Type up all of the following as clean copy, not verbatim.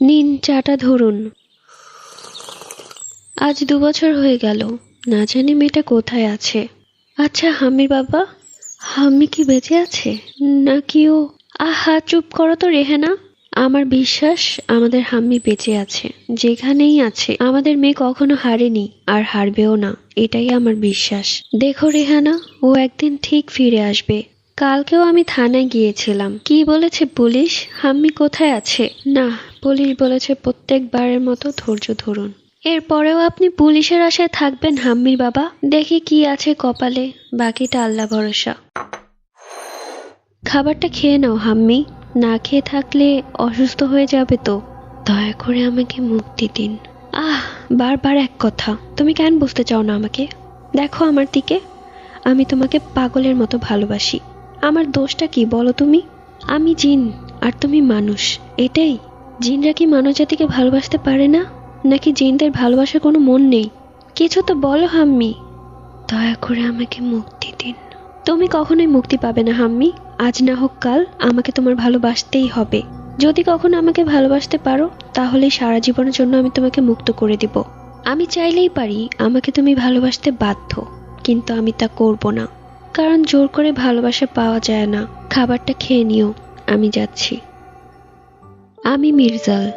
নিন চাটা ধরুন। আজ 2 বছর হয়ে গেল, না জানি মেয়েটা কোথায় আছে। আচ্ছা হাম্মির বাবা, হাম্মি কি বেঁচে আছে নাকি ও? আহা চুপ করো তো রেহানা। আমার বিশ্বাস আমাদের হাম্মি বেঁচে আছে, যেখানেই আছে আমাদের মেয়ে কখনো হারেনি আর হারবেও না, এটাই আমার বিশ্বাস। দেখো রেহানা, ও একদিন ঠিক ফিরে আসবে। কালকেও আমি থানায় গিয়েছিলাম, কি বলেছে পুলিশ? হাম্মি কোথায় আছে? না, পুলিশ বলেছে প্রত্যেকবারের মতো ধৈর্য ধরুন। এরপরেও আপনি পুলিশের আশায় থাকবেন হাম্মির বাবা? দেখি কি আছে কপালে, বাকিটা আল্লাহ ভরসা। খাবারটা খেয়ে নাও হাম্মি, না খেয়ে থাকলে অসুস্থ হয়ে যাবে তো। দয়া করে আমাকে মুক্তি দিন। আহ, বারবার এক কথা, তুমি কেন বুঝতে চাও না আমাকে? দেখো আমার দিকে, আমি তোমাকে পাগলের মতো ভালোবাসি। আমার দোষটা কি বলো তুমি? আমি জিন আর তুমি মানুষ, এটাই। জিনরা কি মানব জাতিকে ভালোবাসতে পারে না, নাকি জিনদের ভালোবাসার কোনো মন নেই? কিছু তো বলো হাম্মি। দয়া করে আমাকে মুক্তি দিন। তুমি কখনোই মুক্তি পাবে না হাম্মি, আজ না হোক কাল আমাকে তোমার ভালোবাসতেই হবে। যদি কখনো আমাকে ভালোবাসতে পারো, তাহলে সারা জীবনের জন্য আমি তোমাকে মুক্ত করে দিব। আমি চাইলেই পারি আমাকে তুমি ভালোবাসতে বাধ্য, কিন্তু আমি তা করব না, কারণ জোর করে ভালোবাসা পাওয়া যায় না। খাবারটা খেয়ে নিও, আমি যাচ্ছি। আমি মির্জাল,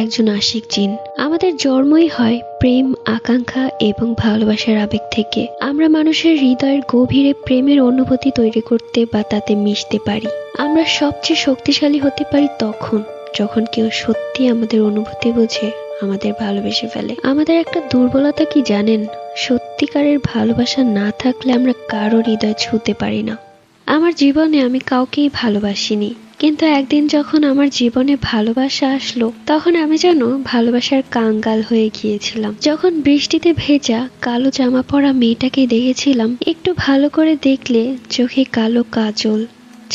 একজন আশিক জিন। আমাদের জন্মই হয় প্রেম, আকাঙ্ক্ষা এবং ভালোবাসার আবেগ থেকে। আমরা মানুষের হৃদয়ের গভীরে প্রেমের অনুভূতি তৈরি করতে বা তাতে মিশতে পারি। আমরা সবচেয়ে শক্তিশালী হতে পারি তখন যখন কেউ সত্যি আমাদের অনুভূতি বুঝে, আমাদের ভালোবেসে ফেলে। আমাদের একটা দুর্বলতা কি জানেন? সত্যিকারের ভালোবাসা না থাকলে আমরা কারো হৃদয় ছুঁতে পারি না। আমার জীবনে আমি কাউকেই ভালোবাসিনি, কিন্তু একদিন যখন আমার জীবনে ভালোবাসা আসলো, তখন আমি যেন ভালোবাসার কাঙ্গাল হয়ে গিয়েছিলাম। যখন বৃষ্টিতে ভেজা কালো জামা পরা মেয়েটাকে দেখেছিলাম, একটু ভালো করে দেখলে চোখে কালো কাজল,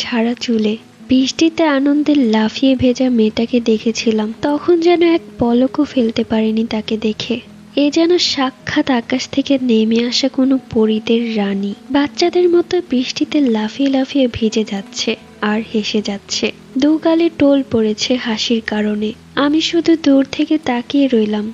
ছাড়া চুলে বৃষ্টিতে আনন্দে লাফিয়ে ভেজা মেয়েটাকে দেখেছিলাম, তখন যেন এক পলকও ফেলতে পারিনি তাকে দেখে। এ যেন সাক্ষাৎ আকাশ থেকে নেমে আসা কোনো পরীদের রানী, বাচ্চাদের মতো বৃষ্টিতে লাফিয়ে লাফিয়ে ভিজে যাচ্ছে আর হেসে যাচ্ছে। দু গালে টোল পড়েছে হাসির কারণে। আমি শুধু দূর থেকে তাকিয়ে রইলাম।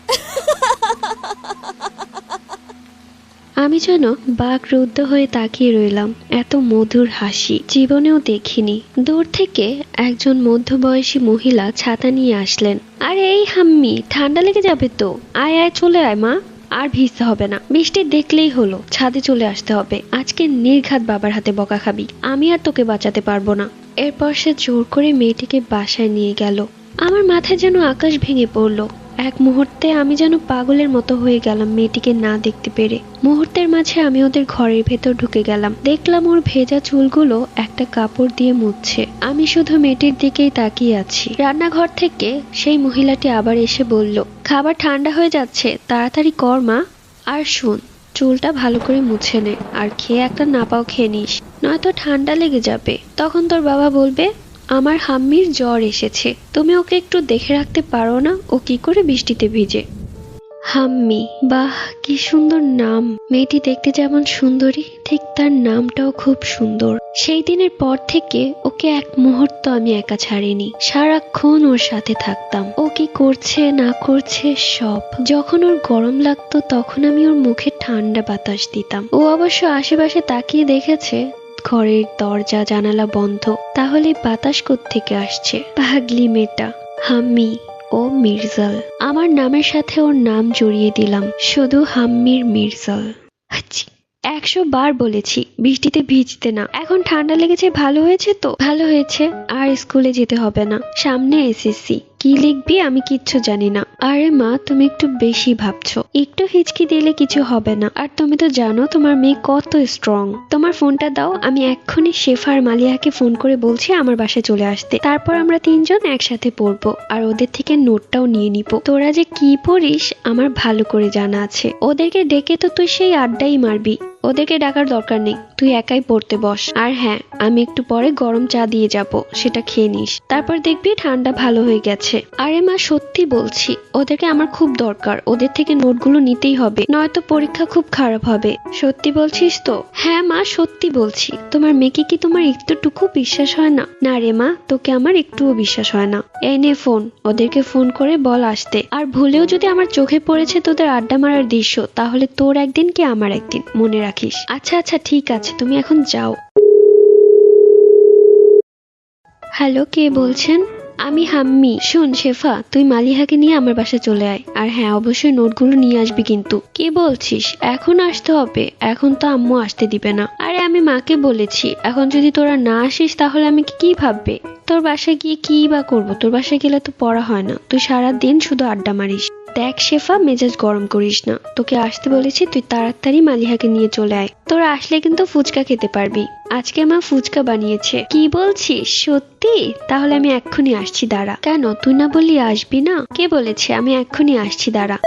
আমি যেন বাকরুদ্ধ হয়ে তাকিয়ে রইলাম। এত মধুর হাসি জীবনেও দেখিনি। দূর থেকে একজন মধ্যবয়সী মহিলা ছাতা নিয়ে আসলেন। আরে এই হাম্মি, ঠান্ডা লেগে যাবে তো, আয় আয় চলে আয় মা। আর ভিজতে হবে না, বৃষ্টি দেখলেই হলো, ছাদে চলে আসতে হবে। আজকে নির্ঘাত বাবার হাতে বকা খাবি, আমি আর তোকে বাঁচাতে পারবো না। এরপর সে জোর করে মেয়েটিকে বাসায় নিয়ে গেল। আমার মাথায় যেন আকাশ ভেঙে পড়লো। এক মুহূর্তে আমি যেন পাগলের মতো হয়ে গেলাম মেয়েটিকে না দেখতে পেরে। মুহূর্তের মাঝে আমি ওদের ঘরের ভেতর ঢুকে গেলাম। দেখলাম ওর ভেজা চুলগুলো একটা কাপড় দিয়ে মুছছে। আমি শুধু মেয়েটির দিকেই তাকিয়ে আছি। রান্নাঘর থেকে সেই মহিলাটি আবার এসে বলল, খাবার ঠান্ডা হয়ে যাচ্ছে, তাড়াতাড়ি কর মা। আর শুন, চুলটা ভালো করে মুছে নে, আর খেয়ে একটা নাপাও খেয়ে নিস, নয়তো ঠান্ডা লেগে যাবে। তখন তোর বাবা বলবে আমার হাম্মির জ্বর এসেছে, তুমি ওকে একটু দেখে রাখতে পারো না, ও কি করে বৃষ্টিতে ভিজে। হাম্মি, বাহ কি সুন্দর নাম। মেয়েটি দেখতে যেমন সুন্দরী, ঠিক তার নামটাও খুব সুন্দর। সেই দিনের পর থেকে ওকে এক মুহূর্ত আমি একা ছাড়িনি। সারাক্ষণ ওর সাথে থাকতাম, ও কি করছে না করছে সব। যখন ওর গরম লাগতো তখন আমি ওর মুখে ঠান্ডা বাতাস দিতাম। ও অবশ্য আশেপাশে তাকিয়ে দেখেছে ঘরের দরজা জানালা বন্ধ, তাহলে বাতাস কোত্থেকে আসছে। পাগলি মেয়েটা। হাম্মি ও মির্জাল, আমার নামের সাথে ওর নাম জড়িয়ে দিলাম, শুধু হাম্মির মির্জাল। 100 বার বলেছি বৃষ্টিতে ভিজতে না। এখন ঠান্ডা লেগেছে, ভালো হয়েছে তো? ভালো হয়েছে, আর স্কুলে যেতে হবে না। সামনে এসএসসি, কি লিখবি আমি কিচ্ছু জানি না। আরে মা, তুমি একটু বেশি ভাবছো। একটু হিচকি দিলে কিছু হবে না, আর তুমি তো জানো তোমার মেয়ে কত স্ট্রং। তোমার ফোনটা দাও, আমি এক্ষুনি শেফা আর মালিয়াকে ফোন করে বলছি আমার বাসায় চলে আসতে। তারপর আমরা 3 জন একসাথে পড়বো, আর ওদের থেকে নোটটাও নিয়ে নিব। তোরা যে কি পড়িস আমার ভালো করে জানা আছে। ওদেরকে ডেকে তো তুই সেই আড্ডাই মারবি। ওদেরকে ডাকার দরকার নেই, তুই একাই পড়তে বস। আর হ্যাঁ, আমি একটু পরে গরম চা দিয়ে যাব, সেটা খেয়ে নিস, তারপর দেখবি ঠান্ডা ভালো হয়ে গেছে। আরে মা, সত্যি বলছি, ওদেরকে আমার খুব দরকার, ওদের থেকে নোটগুলো নিতেই হবে, নয়তো পরীক্ষা খুব খারাপ হবে। সত্যি বলছিস তো? হ্যাঁ মা, সত্যি বলছি। তোমার মেয়েকে কি তোমার একটুটুকু বিশ্বাস হয় না? না রে মা, তোকে আমার একটুও বিশ্বাস হয় না। এই নে ফোন, ওদেরকে ফোন করে বল আসতে। আর ভুলেও যদি আমার চোখে পড়েছে তোদের আড্ডা মারার দৃশ্য, তাহলে তোর একদিন কি আমার একদিন, মনে রাখিস। আচ্ছা আচ্ছা ঠিক আছে, তুমি এখন যাও। হ্যালো, কে বলছেন? আমি হাম্মি। শোন শেফা, তুই মালিহাকে নিয়ে আমার বাসায় চলে আয়। আর হ্যাঁ, অবশ্যই নোটগুলো নিয়ে আসবি কিন্তু। কি বলছিস, এখন আসতে হবে? এখন তো আম্মু আসতে দিবে না। আরে আমি মাকে বলেছি, এখন যদি তোরা না আসিস তাহলে আমি কি ভাববে? তোর বাসায় গিয়ে কি বা করবো? তোর বাসায় গেলে তো পড়া হয় না, তুই সারা দিন শুধু আড্ডা মারিস। দেখ শেফা, মেজাজ গরম করিস না, তোকে আসতে বলেছি, তুই তাড়াতাড়ি মালিহাকে নিয়ে চলে আয়। তোরা আসলে কিন্তু ফুচকা খেতে পারবি, আজকে মা ফুচকা বানিয়েছে। কি বলছিস, সত্যি? তাহলে আমি এক্ষুনি আসছি, দাঁড়া। কেন, তুই না বললি আসবি না? কে বলেছে? আমি এক্ষুনি আসছি, দাঁড়া।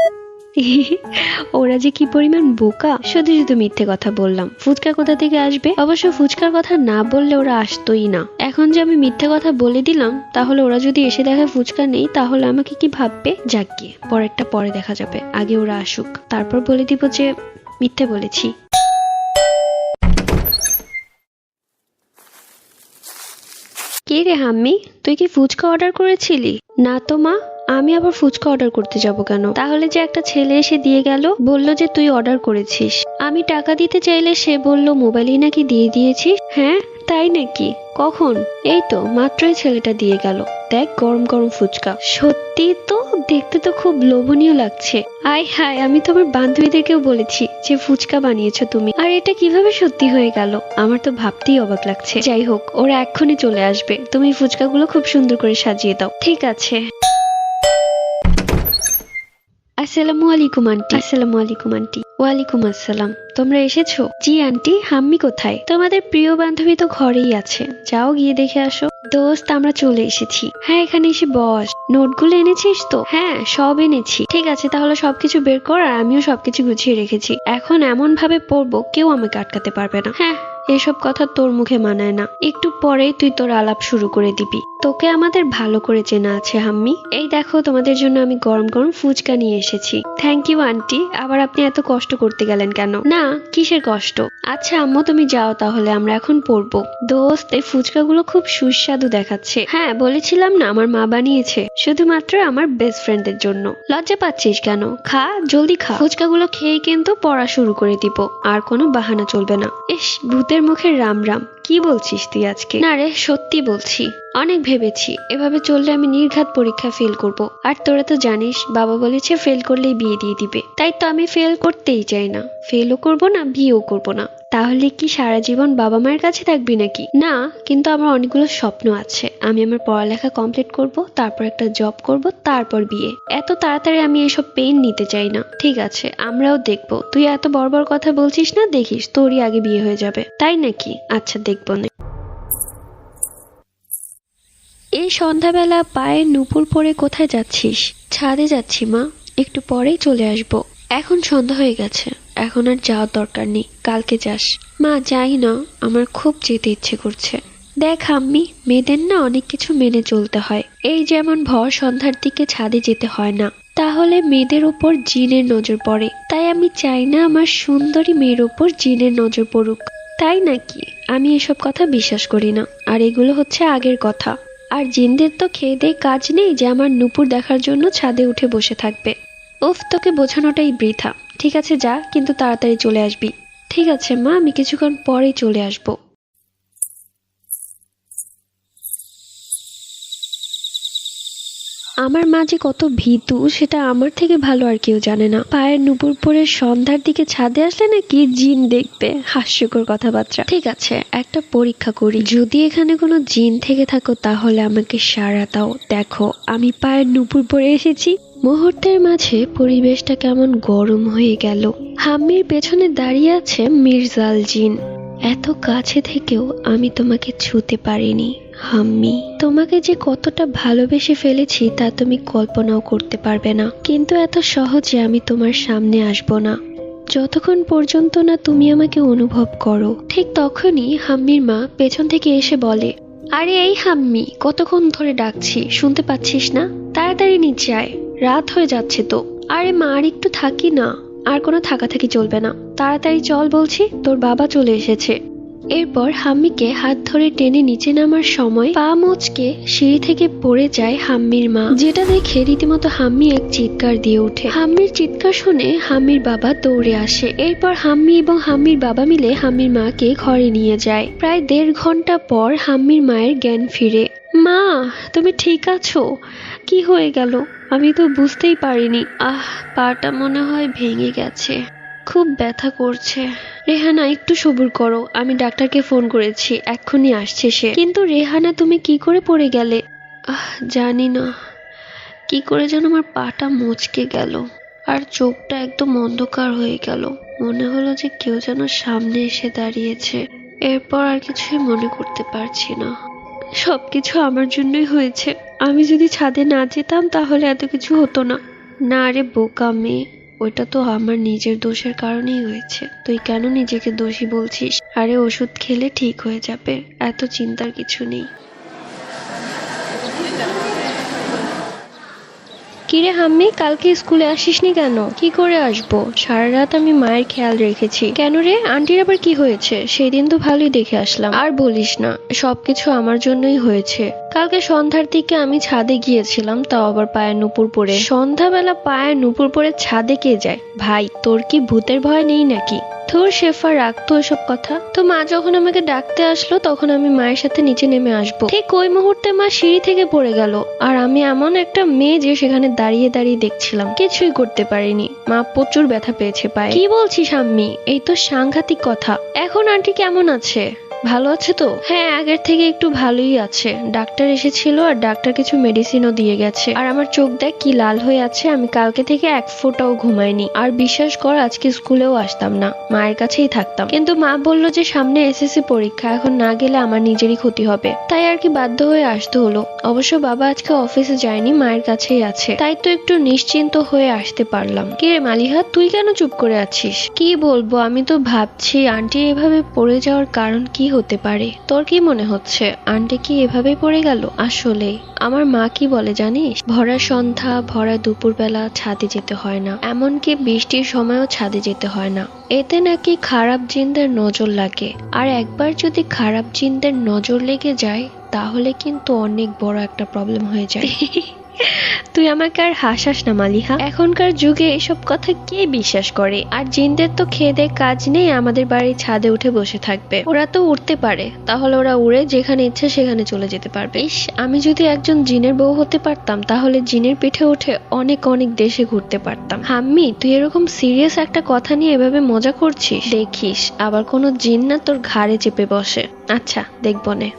ওরা যে কি পরিমাণ বোকা, শুধু শুধু মিথ্যে কথা বললাম। ফুচকা কোথা থেকে আসবে? অবশ্য ফুচকার কথা না বললে ওরা আসতোই না। এখন যে আমি মিথ্যে কথা বলে দিলাম, তাহলে ওরা যদি এসে দেখে ফুচকা নেই, তাহলে আমাকে কি ভাববে? যাক গিয়ে, পরেরটা পরে দেখা যাবে, আগে ওরা আসুক, তারপর বলে দিব যে মিথ্যে বলেছি। কে রে হাম্মি, তুই কি ফুচকা অর্ডার করেছিলি? না তো মা, আমি আবার ফুচকা অর্ডার করতে যাব কেন? তাহলে যে একটা ছেলে এসে দিয়ে গেল, বলল যে তুই অর্ডার করেছিস। আমি টাকা দিতে চাইলে সে বলল মোবাইলেই নাকি দিয়ে দিয়েছিস। হ্যাঁ তাই নাকি? কখন? এই তো মাত্রই ছেলেটা দিয়ে গেল, দেখ গরম গরম ফুচকা। সত্যি তো, দেখতে তো খুব লোভনীয় লাগছে। আয় হায়, আমি তো আমার বান্ধবীদেরকেও বলেছি যে ফুচকা বানিয়েছো তুমি, আর এটা কিভাবে সত্যি হয়ে গেল? আমার তো ভাবতেই অবাক লাগছে। যাই হোক, ওরা এক্ষুনি চলে আসবে, তুমি ফুচকাগুলো খুব সুন্দর করে সাজিয়ে দাও। ঠিক আছে। আসসালামু আলাইকুম আন্টি। আসসালামু আলাইকুম আন্টি। ওয়ালাইকুম আসসালাম। তোমরা এসেছো? জি আন্টি। হাম্মি কোথায়? তোমাদের প্রিয় বান্ধবী তো ঘরেই আছে, যাও গিয়ে দেখে আসো। দোস্ত, আমরা চলে এসেছি। হ্যাঁ, এখানে এসে বস। নোটগুলো এনেছিস তো? হ্যাঁ, সব এনেছি। ঠিক আছে, তাহলে সবকিছু বের কর, আর আমিও সবকিছু গুছিয়ে রেখেছি। এখন এমন ভাবে পড়বো কেউ আমাকে আটকাতে পারবে না। হ্যাঁ, এসব কথা তোর মুখে মানায় না। একটু পরেই তুই তোর আলাপ শুরু করে দিবি। তোকে আমাদের ভালো করে চেনা আছে হাম্মি। এই দেখো, তোমাদের জন্য আমি গরম গরম ফুচকা নিয়ে এসেছি। Thank you aunty. আবার আপনি এত কষ্ট করতে গেলেন কেন? না, কিসের কষ্ট? আচ্ছা আম্মু, তুমি যাও তাহলে, আমরা এখন পড়বো। দোস্ত, এই ফুচকাগুলো খুব সুস্বাদু দেখাচ্ছে। হ্যাঁ, বলেছিলাম না আমার মা বানিয়েছে, শুধুমাত্র আমার বেস্ট ফ্রেন্ডের জন্য। লজ্জা পাচ্ছিস কেন? খা, জলদি খা। ফুচকাগুলো খেয়ে কিন্তু পড়া শুরু করে দিব, আর কোনো বাহানা চলবে না। ইস, ভূতের মুখের রাম রাম। কি বলছিস তুই আজকে? না রে, সত্যি বলছি। অনেক ভেবেছি, এভাবে চললে আমি নির্ঘাত পরীক্ষা ফেল করব। আর তোরা তো জানিস, বাবা বলেছে ফেল করলেই বিয়ে দিয়ে দিবে। তাই তো আমি ফেল করতেই চাই না, ফেলও করব না, বিয়েও করব না। তাহলে কি সারা জীবন বাবা মায়ের কাছে থাকবি নাকি? না, কিন্তু আমার অনেকগুলো স্বপ্ন আছে। আমি আমার পড়ালেখা কমপ্লিট করব, তারপর একটা জব করব, তারপর বিয়ে। এত তাড়াতাড়ি আমি এসব পেইন নিতে চাই না। ঠিক আছে, আমরাও দেখবো। তুই এত বড় বড় কথা বলছিস না, দেখিস তোরই আগে বিয়ে হয়ে যাবে। তাই নাকি? আচ্ছা, দেখবো না। এই সন্ধ্যাবেলা পায়ে নুপুর পরে কোথায় যাচ্ছিস? ছাদে যাচ্ছি মা, একটু পরেই চলে আসবো। এখন সন্ধ্যা হয়ে গেছে, এখন আর যাওয়ার দরকার নেই, কালকে যাস। মা যাই না, আমার খুব যেতে ইচ্ছে করছে। দেখ আম্মি, মেয়েদের না অনেক কিছু মেনে চলতে হয়। এই যেমন ভর সন্ধ্যার দিকে ছাদে যেতে হয় না, তাহলে মেয়েদের উপর জিনের নজর পড়ে। তাই আমি চাই না আমার সুন্দরী মেয়ের উপর জিনের নজর পড়ুক। তাই নাকি? আমি এসব কথা বিশ্বাস করি না, আর এগুলো হচ্ছে আগের কথা। আর জিনদের তো খেয়ে দেয়ে কাজ নেই যে আমার নুপুর দেখার জন্য ছাদে উঠে বসে থাকবে। উফ, তোকে বোঝানোটাই বৃথা। ঠিক আছে যা, কিন্তু তাড়াতাড়ি চলে আসবি। ঠিক আছে মা, আমি কিছুক্ষণ পরেই চলে আসবো। আমার মা যে কত ভীতু, সেটা আমার থেকে ভালো আর কেউ জানে না। পায়ের নুপুর পরে সন্ধ্যার দিকে ছাদে আসলে নাকি জিন দেখবে। হাস্যকর কথাবার্তা। ঠিক আছে, একটা পরীক্ষা করি। যদি এখানে কোনো জিন থেকে থাকো, তাহলে আমাকে সাড়া দাও। দেখো, আমি পায়ের নুপুর পরে এসেছি। মুহূর্তের মাঝে পরিবেশটা কেমন গরম হয়ে গেল। হাম্মির পেছনে দাঁড়িয়ে আছে মির্জাল জিন। এত কাছে থেকেও আমি তোমাকে ছুঁতে পারিনি হাম্মি। তোমাকে যে কতটা ভালোবেসে ফেলেছি তা তুমি কল্পনাও করতে পারবে না। কিন্তু এত সহজে আমি তোমার সামনে আসবো না। যতক্ষণ পর্যন্ত না তুমি আমাকে অনুভব করো। ঠিক তখনই হাম্মির মা পেছন থেকে এসে বলে, আরে এই হাম্মি, কতক্ষণ ধরে ডাকছি, শুনতে পাচ্ছিস না? তাড়াতাড়ি নিচে আয়, রাত হয়ে যাচ্ছে তো। আরে মা, আর একটু থাকি না। আর কোনো থাকাথাকি চলবে না, তাড়াতাড়ি চল বলছি, তোর বাবা চলে এসেছে। এরপর হাম্মিকে হাত ধরে টেনে নিচে নামার সময় পা মোচকে সিঁড়ি থেকে পড়ে যায় হাম্মির মা, যেটা দেখে রীতিমতো হাম্মি এক চিৎকার দিয়ে ওঠে। হাম্মির চিৎকার শুনে হাম্মির বাবা দৌড়ে আসে। এরপর হাম্মি এবং হাম্মির বাবা মিলে হাম্মির মাকে ঘরে নিয়ে যায়। প্রায় 1.5 ঘন্টা পর হাম্মির মায়ের জ্ঞান ফিরে। মা, তুমি ঠিক আছো? কি হয়ে গেল? আমি তো বুঝতেই পারিনি। পাটা মনে হয় ভেঙে গেছে, খুব ব্যথা করছে। রেহানা, একটু সবুর করো, আমি ডাক্তারকে ফোন করেছি, এক্ষুনি আসছে সে। কিন্তু রেহানা, তুমি কি করে পড়ে গেলে? জানি না, কি করে যেন আমার পাটা মচকে গেল, আর চোখটা একদম অন্ধকার হয়ে গেল। মনে হলো যে কেউ যেন সামনে এসে দাঁড়িয়েছে। এরপর আর কিছুই মনে করতে পারছি না। সবকিছু আমার জন্যই হয়েছে। আমি যদি ছাদে না যেতাম তাহলে এত কিছু হতো না। না রে বোকা মেয়ে, ওইটা তো আমার নিজের দোষের কারণেই হয়েছে। তুই কেন নিজেকে দোষী বলছিস? আরে ওষুধ খেলে ঠিক হয়ে যাবে, এত চিন্তার কিছু নেই। কিরে হাম্মি, কালকে স্কুলে আসিসনি কেন? কি করে আসবো, সারা রাত আমি মায়ের খেয়াল রেখেছি। কেন রে, আন্টির আবার কি হয়েছে? সেই দিন তো ভালোই দেখে আসলাম। আর বলিস না, সবকিছু আমার জন্যই হয়েছে। কালকে সন্ধ্যার দিকে আমি ছাদে গিয়েছিলাম, তাও আবার পায়ে নুপুর পরে। সন্ধ্যাবেলা পায়ে নুপুর পরে ছাদে কে যায়? ভাই, তোর কি ভূতের ভয় নেই নাকি? ধুর শেফা, রাখতো এসব কথা। তো মা যখন আমাকে ডাকতে আসলো তখন আমি মায়ের সাথে নিচে নেমে আসবো, ঠিক ওই মুহূর্তে মা সিঁড়ি থেকে পড়ে গেল। আর আমি এমন একটা মেয়ে যে সেখানে দাঁড়িয়ে দাঁড়িয়ে দেখছিলাম, কিছুই করতে পারিনি। মা প্রচুর ব্যথা পেয়েছে পায়ে। কি বলছিস আম্মি? এই তো সাংঘাতিক কথা। এখন আন্টি কেমন আছে? ভালো আছে তো? হ্যাঁ, আগের থেকে একটু ভালোই আছে। ডাক্তার এসেছিল আর ডাক্তার কিছু মেডিসিনও দিয়ে গেছে। আর আমার চোখ দেখ কি লাল হয়ে আছে। আমি কালকে থেকে এক ফোঁটাও ঘুমাইনি। আর বিশ্বাস কর, আজকে স্কুলেও আসতাম না, মায়ের কাছেই থাকতাম। কিন্তু মা বলল যে সামনে এসএসসি পরীক্ষা, এখন না গেলে আমার নিজেরই ক্ষতি হবে। তাই আর কি বাধ্য হয়ে আসতে হলো। অবশ্য বাবা আজকে অফিসে যায়নি, মায়ের কাছেই আছে। তাই তো একটু নিশ্চিন্ত হয়ে আসতে পারলাম। কি রে মালিহা, তুই কেন চুপ করে আছিস? কি বলবো, আমি তো ভাবছি আন্টি এভাবে পড়ে যাওয়ার কারণ কি হতে পারে। তোর কি মনে হচ্ছে আন্টি কি এভাবে পড়ে গেল? আসলে আমার মা কি বলে জানিস, ভরা সন্ধ্যা ভরা দুপুরবেলা ছাদে যেতে হয় না, এমনকি বৃষ্টির সময়ও ছাদে যেতে হয় না। এতে নাকি খারাপ জিনদের নজর লাগে। আর একবার যদি খারাপ জিনদের নজর লেগে যায় তাহলে কিন্তু অনেক বড় একটা প্রবলেম হয়ে যায়। তুই আমাকে আর হাসাস না মালিহা, এখনকার যুগে এসব কথা কে বিশ্বাস করে? আর জিনদের তো খেয়ে দেয়ে কাজ নেই, আমাদের বাড়ির ছাদে উঠে বসে থাকবে। ওরা তো উঠতে পারে, তাহলে ওরা উড়ে যেখানে ইচ্ছে সেখানে চলে যেতে পারবে। ইস, আমি যদি একজন জিনের বউ হতে পারতাম তাহলে জিনের পিঠে উঠে অনেক অনেক দেশে ঘুরতে পারতাম। হাম্মি, তুই এরকম সিরিয়াস একটা কথা নিয়ে এভাবে মজা করছিস, দেখিস আবার কোনো জিন না তোর ঘাড়ে চেপে বসে। আচ্ছা, দেখবো নে।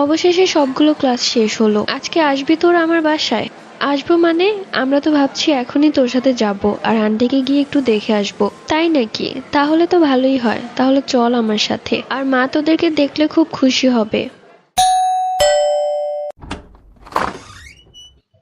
অবশেষে সবগুলো ক্লাস শেষ হলো। আজকে আসবি তোর আমার বাসায়? আসবো মানে, আমরা তো ভাবছি এখনই তোর সাথে যাব আর আন্টিকে গিয়ে একটু দেখে আসবো। তাই নাকি? তাহলে তো ভালোই হয়, তাহলে চল আমার সাথে। আর মা তোদেরকে দেখলে খুব খুশি হবে।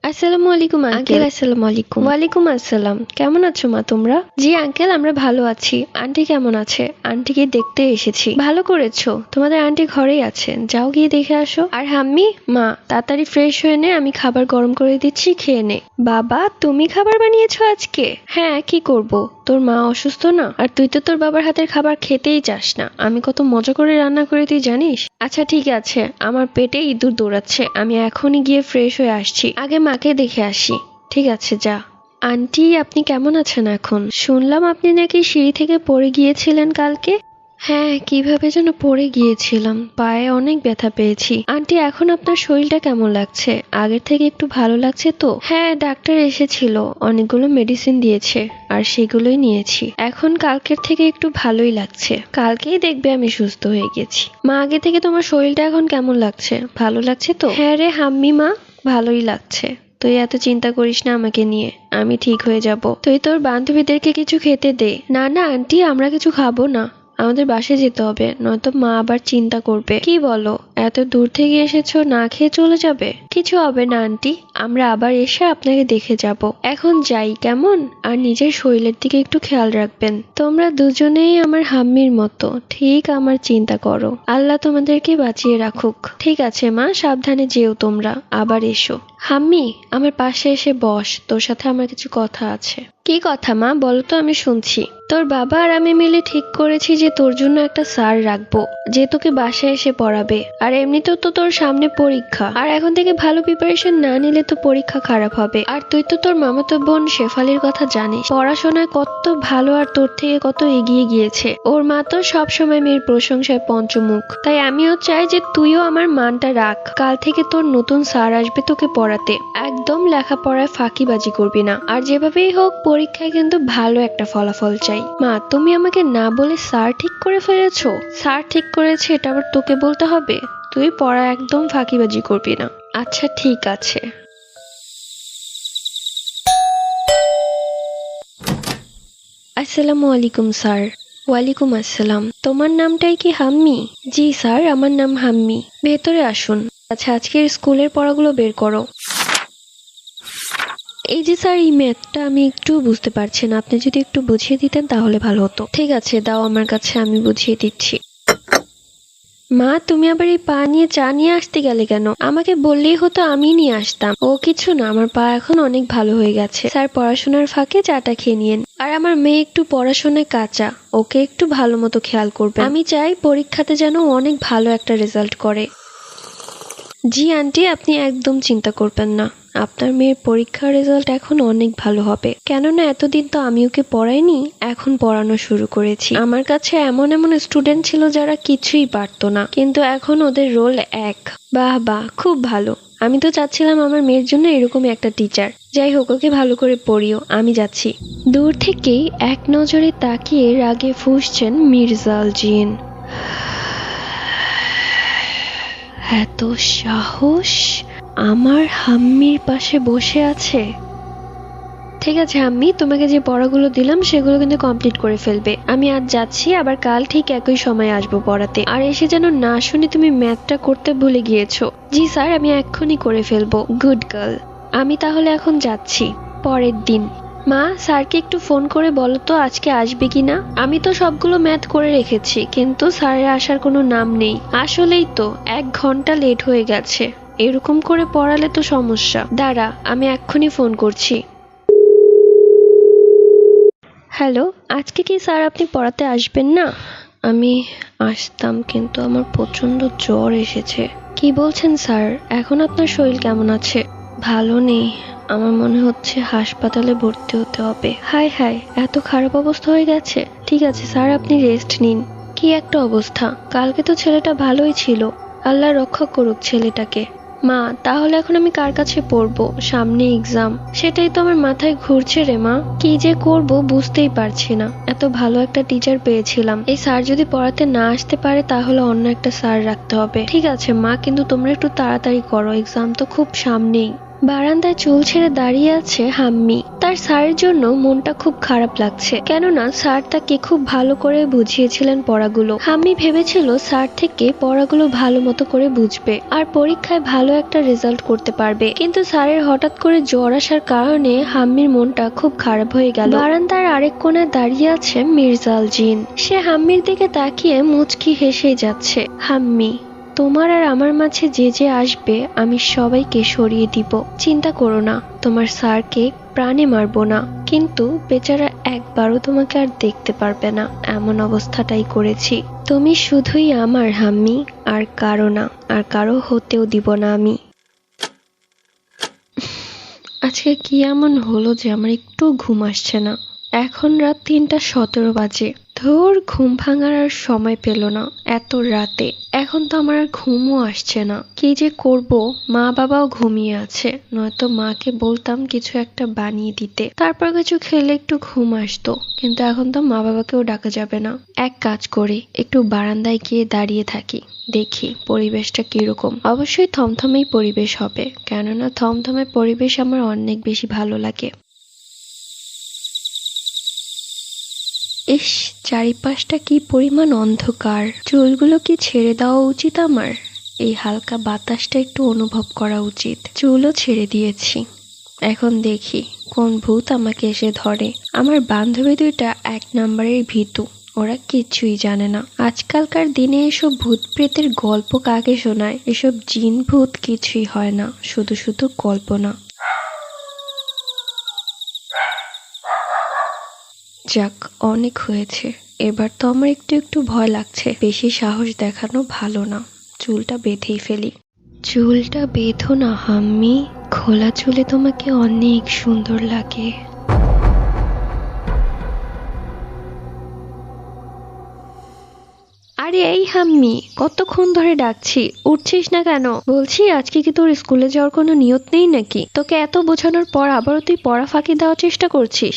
আসসালামু আলাইকুম আঙ্কেল। আসসালামু আলাইকুম। ওয়ালাইকুম আসসালাম। কেমন আছো মা তোমরা? জি আঙ্কেল, আমরা ভালো আছি। আন্টি কেমন আছে? আন্টিকে দেখতে এসেছি। ভালো করেছো, তোমাদের আন্টি ঘরেই আছেন, যাও গিয়ে দেখে আসো। আর হাম্মি, মা তাড়াতাড়ি ফ্রেশ হয়ে নে, আমি খাবার গরম করে দিচ্ছি, খেয়ে নে। বাবা, তুমি খাবার বানিয়েছো আজকে? হ্যাঁ, কি করব, তোর মা অসুস্থ না, আর তুই তো তোর বাবার হাতের খাবার খেতেই চাস না। আমি কত মজা করে রান্না করি তুই জানিস? আচ্ছা ঠিক আছে, আমার পেটে ইঁদুর দৌড়াচ্ছে, আমি এখনই গিয়ে ফ্রেশ হয়ে আসছি। আগে মাকে দেখে আসি। ঠিক আছে, যা। আন্টি, আপনি কেমন আছেন এখন? শুনলাম আপনি নাকি সিঁড়ি থেকে পড়ে গিয়েছিলেন কালকে। হ্যাঁ, কিভাবে যেন পড়ে গিয়েছিলাম, পায়ে অনেক ব্যথা পেয়েছি। আন্টি, এখন আপনার শরীরটা কেমন লাগছে? আগের থেকে একটু ভালো লাগছে তো? হ্যাঁ, ডাক্তার এসেছিল, অনেকগুলো মেডিসিন দিয়েছে আর সেগুলোই নিয়েছি। এখন কালকের থেকে একটু ভালোই লাগছে। কালকেই দেখবে আমি সুস্থ হয়ে গেছি। মা, আগে থেকে তোমার শরীরটা এখন কেমন লাগছে? ভালো লাগছে তো? হ্যাঁ রে হাম্মি মা, ভালোই লাগছে। তুই এত চিন্তা করিস না আমাকে নিয়ে, আমি ঠিক হয়ে যাব। তুই তোর বান্ধবীদেরকে কিছু খেতে দে। না না আন্টি, আমরা কিছু খাবো না। আমাদের বাসায় যেতে হবে, নয়তো মা আবার চিন্তা করবে। কি বলো, এত দূর থেকে এসেছো, না খেয়ে চলে যাবে? কিছু হবে না আন্টি, আমরা আবার এসে আপনাকে দেখে যাব। এখন যাই কেমন? আর নিজের শরীরের দিকে একটু খেয়াল রাখবেন। তোমরা দুজনেই আমার হাম্মির মতো, ঠিক আমার চিন্তা করো। আল্লাহ তোমাদেরকে বাঁচিয়ে রাখুক। ঠিক আছে মা, সাবধানে যেও তোমরা, আবার এসো। হাম্মি, আমার পাশে এসে বস, তোর সাথে আমার কিছু কথা আছে। কি কথা মা, বলো তো, আমি শুনছি। তোর বাবা আর আমি মিলে ঠিক করেছি যে তোর জন্য একটা স্যার রাখবো, যে তোকে বাসায় এসে পড়াবে। আর এমনিতেও তো তোর সামনে পরীক্ষা, আর এখন থেকে ভালো প্রিপারেশন না নিলে তো পরীক্ষা খারাপ হবে। আর তুই তো তোর মামাতো বোন শেফালির কথা জানিস, পড়াশোনায় কত ভালো আর তোর থেকে কত এগিয়ে গিয়েছে। ওর মা তো সবসময় মেয়ের প্রশংসায় পঞ্চমুখ। তাই আমিও চাই যে তুইও আমার মানটা রাখ। কাল থেকে তোর নতুন স্যার আসবে তোকে পড়াতে, একদম লেখাপড়ায় ফাঁকিবাজি করবি না। আর যেভাবেই হোক পরীক্ষায় কিন্তু ভালো একটা ফলাফল চাই। মা, তুমি আমাকে না বলে স্যার ঠিক করে ফেলেছো? স্যার ঠিক করেছে এটা আবার তোকে বলতে হবে? তুই পড়া একদম ফাঁকিবাজি করবি না। আচ্ছা ঠিক আছে। আসসালামু আলাইকুম স্যার। ওয়ালাইকুম আসসালাম। তোমার নামটাই কি হাম্মি? জি স্যার, আমার নাম হাম্মি। ভেতরে আসুন। আচ্ছা, আজকের স্কুলের পড়াগুলো বের করো। এই যে স্যার, এই ম্যাথটা আমি একটু বুঝতে পারছি না, আপনি যদি একটু বুঝিয়ে দিতেন তাহলে ভালো হতো। ঠিক আছে, দাও আমার কাছে, আমি বুঝিয়ে দিচ্ছি। মা, তুমি আবার এই পা নিয়ে চা নিয়ে আসতে গেলে কেন? আমাকে বললেই হতো, আমি নিয়ে আসতাম। ও কিছু না, আমার পা এখন অনেক ভালো হয়ে গেছে। স্যার পড়াশোনার ফাঁকে চাটা খেয়ে নিয়েন। আর আমার মেয়ে একটু পড়াশোনায় কাঁচা, ওকে একটু ভালো মতো খেয়াল করবে। আমি চাই পরীক্ষাতে যেন অনেক ভালো একটা রেজাল্ট করে। জি আন্টি, আপনি একদম চিন্তা করবেন না, আপনার মেয়ের পরীক্ষার রেজাল্ট এখন অনেক ভালো হবে। কেননা এতদিন তো আমি ওকে পড়াইনি, এখন পড়ানো শুরু করেছি। আমার কাছে এমন এমন স্টুডেন্ট ছিল যারা কিছুই পারতো না, কিন্তু এখন ওদের রোল এক। বাহ বাহ, খুব ভালো। আমি তো চাচ্ছিলাম আমার মেয়ের জন্য এরকমই একটা টিচার। যাই হোক, ওকে ভালো করে পড়িও, আমি যাচ্ছি। দূর থেকেই এক নজরে তাকিয়ে রাগে ফুঁসছেন মির্জাল জিন। এত সাহস, আমার হাম্মির পাশে বসে আছে। ঠিক আছে হাম্মি, তোমাকে যে পড়াগুলো দিলাম সেগুলো কিন্তু কমপ্লিট করে ফেলবে। আমি আজ যাচ্ছি, আবার কাল ঠিক একই সময় আসবো পড়াতে। আর এসে যেন না শুনি তুমি ম্যাথটা করতে ভুলে গিয়েছো। জি স্যার, আমি এক্ষুনি করে ফেলবো। Good girl. আমি তাহলে এখন যাচ্ছি। পরের দিন। মা, স্যারকে একটু ফোন করে বলো তো আজকে আসবে কিনা। আমি তো সবগুলো ম্যাথ করে রেখেছি, কিন্তু স্যারের আসার কোনো নাম নেই। আসলেই তো 1 ঘন্টা লেট হয়ে গেছে। এরকম করে পড়ালে তো সমস্যা। দাঁড়া, আমি এক্ষুনি ফোন করছি। হ্যালো, আজকে কি স্যার আপনি পড়াতে আসবেন না? আমি আসতাম, কিন্তু আমার প্রচন্ড জ্বর এসেছে। কি বলছেন স্যার? এখন আপনার শরীর কেমন আছে? ভালো নেই, আমার মনে হচ্ছে হাসপাতালে ভর্তি হতে হবে। হায় হায়, এত খারাপ অবস্থা হয়ে গেছে। ঠিক আছে স্যার, আপনি রেস্ট নিন। কি একটা অবস্থা, কালকে তো ছেলেটা ভালোই ছিল। আল্লাহ রক্ষা করুক ছেলেটাকে। মা, তাহলে এখন আমি কার কাছে পড়বো? সামনে এক্সাম, সেটাই তো আমার মাথায় ঘুরছে রে মা। কি যে করব বুঝতেই পারছি না। এত ভালো একটা টিচার পেয়েছিলাম, এই স্যার যদি পড়াতে না আসতে পারে তাহলে অন্য একটা স্যার রাখতে হবে। ঠিক আছে মা, কিন্তু তোমরা একটু তাড়াতাড়ি করো, এক্সাম তো খুব সামনেই। বারান্দায় চুল ছেড়ে দাঁড়িয়ে আছে হাম্মি। তার স্যারের জন্য মনটা খুব খারাপ লাগছে, কেননা স্যার তাকে খুব ভালো করে বুঝিয়েছিলেন পড়াগুলো। হাম্মি ভেবেছিল স্যার থেকে পড়াগুলো ভালো মতো করে বুঝবে আর পরীক্ষায় ভালো একটা রেজাল্ট করতে পারবে। কিন্তু স্যারের হঠাৎ করে জ্বর আসার কারণে হাম্মির মনটা খুব খারাপ হয়ে গেল। বারান্দার আরেক কোণায় দাঁড়িয়ে আছে মির্জাল জিন। সে হাম্মির দিকে তাকিয়ে মুচকি হেসেই যাচ্ছে। হাম্মি, তোমার আর আমার মাঝে যে যে আসবে আমি সবাইকে সরিয়ে দিব। চিন্তা করো না, তোমার স্যারকে প্রাণে মারবো না, কিন্তু বেচারা একবারও তোমাকে আর দেখতে পারবে না, এমন অবস্থাটাই করেছি। তুমি শুধুই আমার হাম্মি, আর কারো না, আর কারো হতেও দিব না আমি। আজকে কি এমন হলো যে আমার একটু ঘুম আসছে না? এখন রাত 3:17 বাজে। ধুর, ঘুম ভাঙার আর সময় পেল না এত রাতে। এখন তো আমার আর ঘুমও আসছে না। কি যে করব, মা বাবাও ঘুমিয়ে আছে, নয়তো মাকে বলতাম কিছু একটা বানিয়ে দিতে, তারপর কিছু খেলে একটু ঘুম আসতো। কিন্তু এখন তো মা বাবাকেও ডাকা যাবে না। এক কাজ করি, একটু বারান্দায় গিয়ে দাঁড়িয়ে থাকি, দেখি পরিবেশটা কিরকম। অবশ্যই থমথমেই পরিবেশ হবে, কেননা থমথমে পরিবেশ আমার অনেক বেশি ভালো লাগে। ইস, চারিপাশটা কি পরিমাণ অন্ধকার। চুলগুলো কি ছেড়ে দেওয়া উচিত আমার? এই হালকা বাতাসটা একটু অনুভব করা উচিত। চুলও ছেড়ে দিয়েছি। এখন দেখি কোন ভূত আমাকে এসে ধরে। আমার বান্ধবী দুইটা 1 নম্বরের ভীতু, ওরা কিচ্ছুই জানে না। আজকালকার দিনে এসব ভূত প্রেতের গল্প কাকে শোনায়? এসব জিন ভূত কিছুই হয় না, শুধু শুধু কল্পনা। যাক, অনেক হয়েছে। এবার তো আমার একটু একটু ভয় লাগছে। বেশি সাহস দেখানো ভালো না। চুলটা বেঁধেই ফেলি। চুলটা বেঁধো না হাম্মি, খোলা চুলে তোমাকে অনেক সুন্দর লাগে। আরে এই হাম্মি, কতক্ষণ ধরে ডাকছি, উঠছিস না কেন? বলছি আজকে কি তোর স্কুলে যাওয়ার কোনো নিয়ত নেই নাকি? তোকে এত বোঝানোর পর আবারও তুই পড়া ফাঁকি দেওয়ার চেষ্টা করছিস।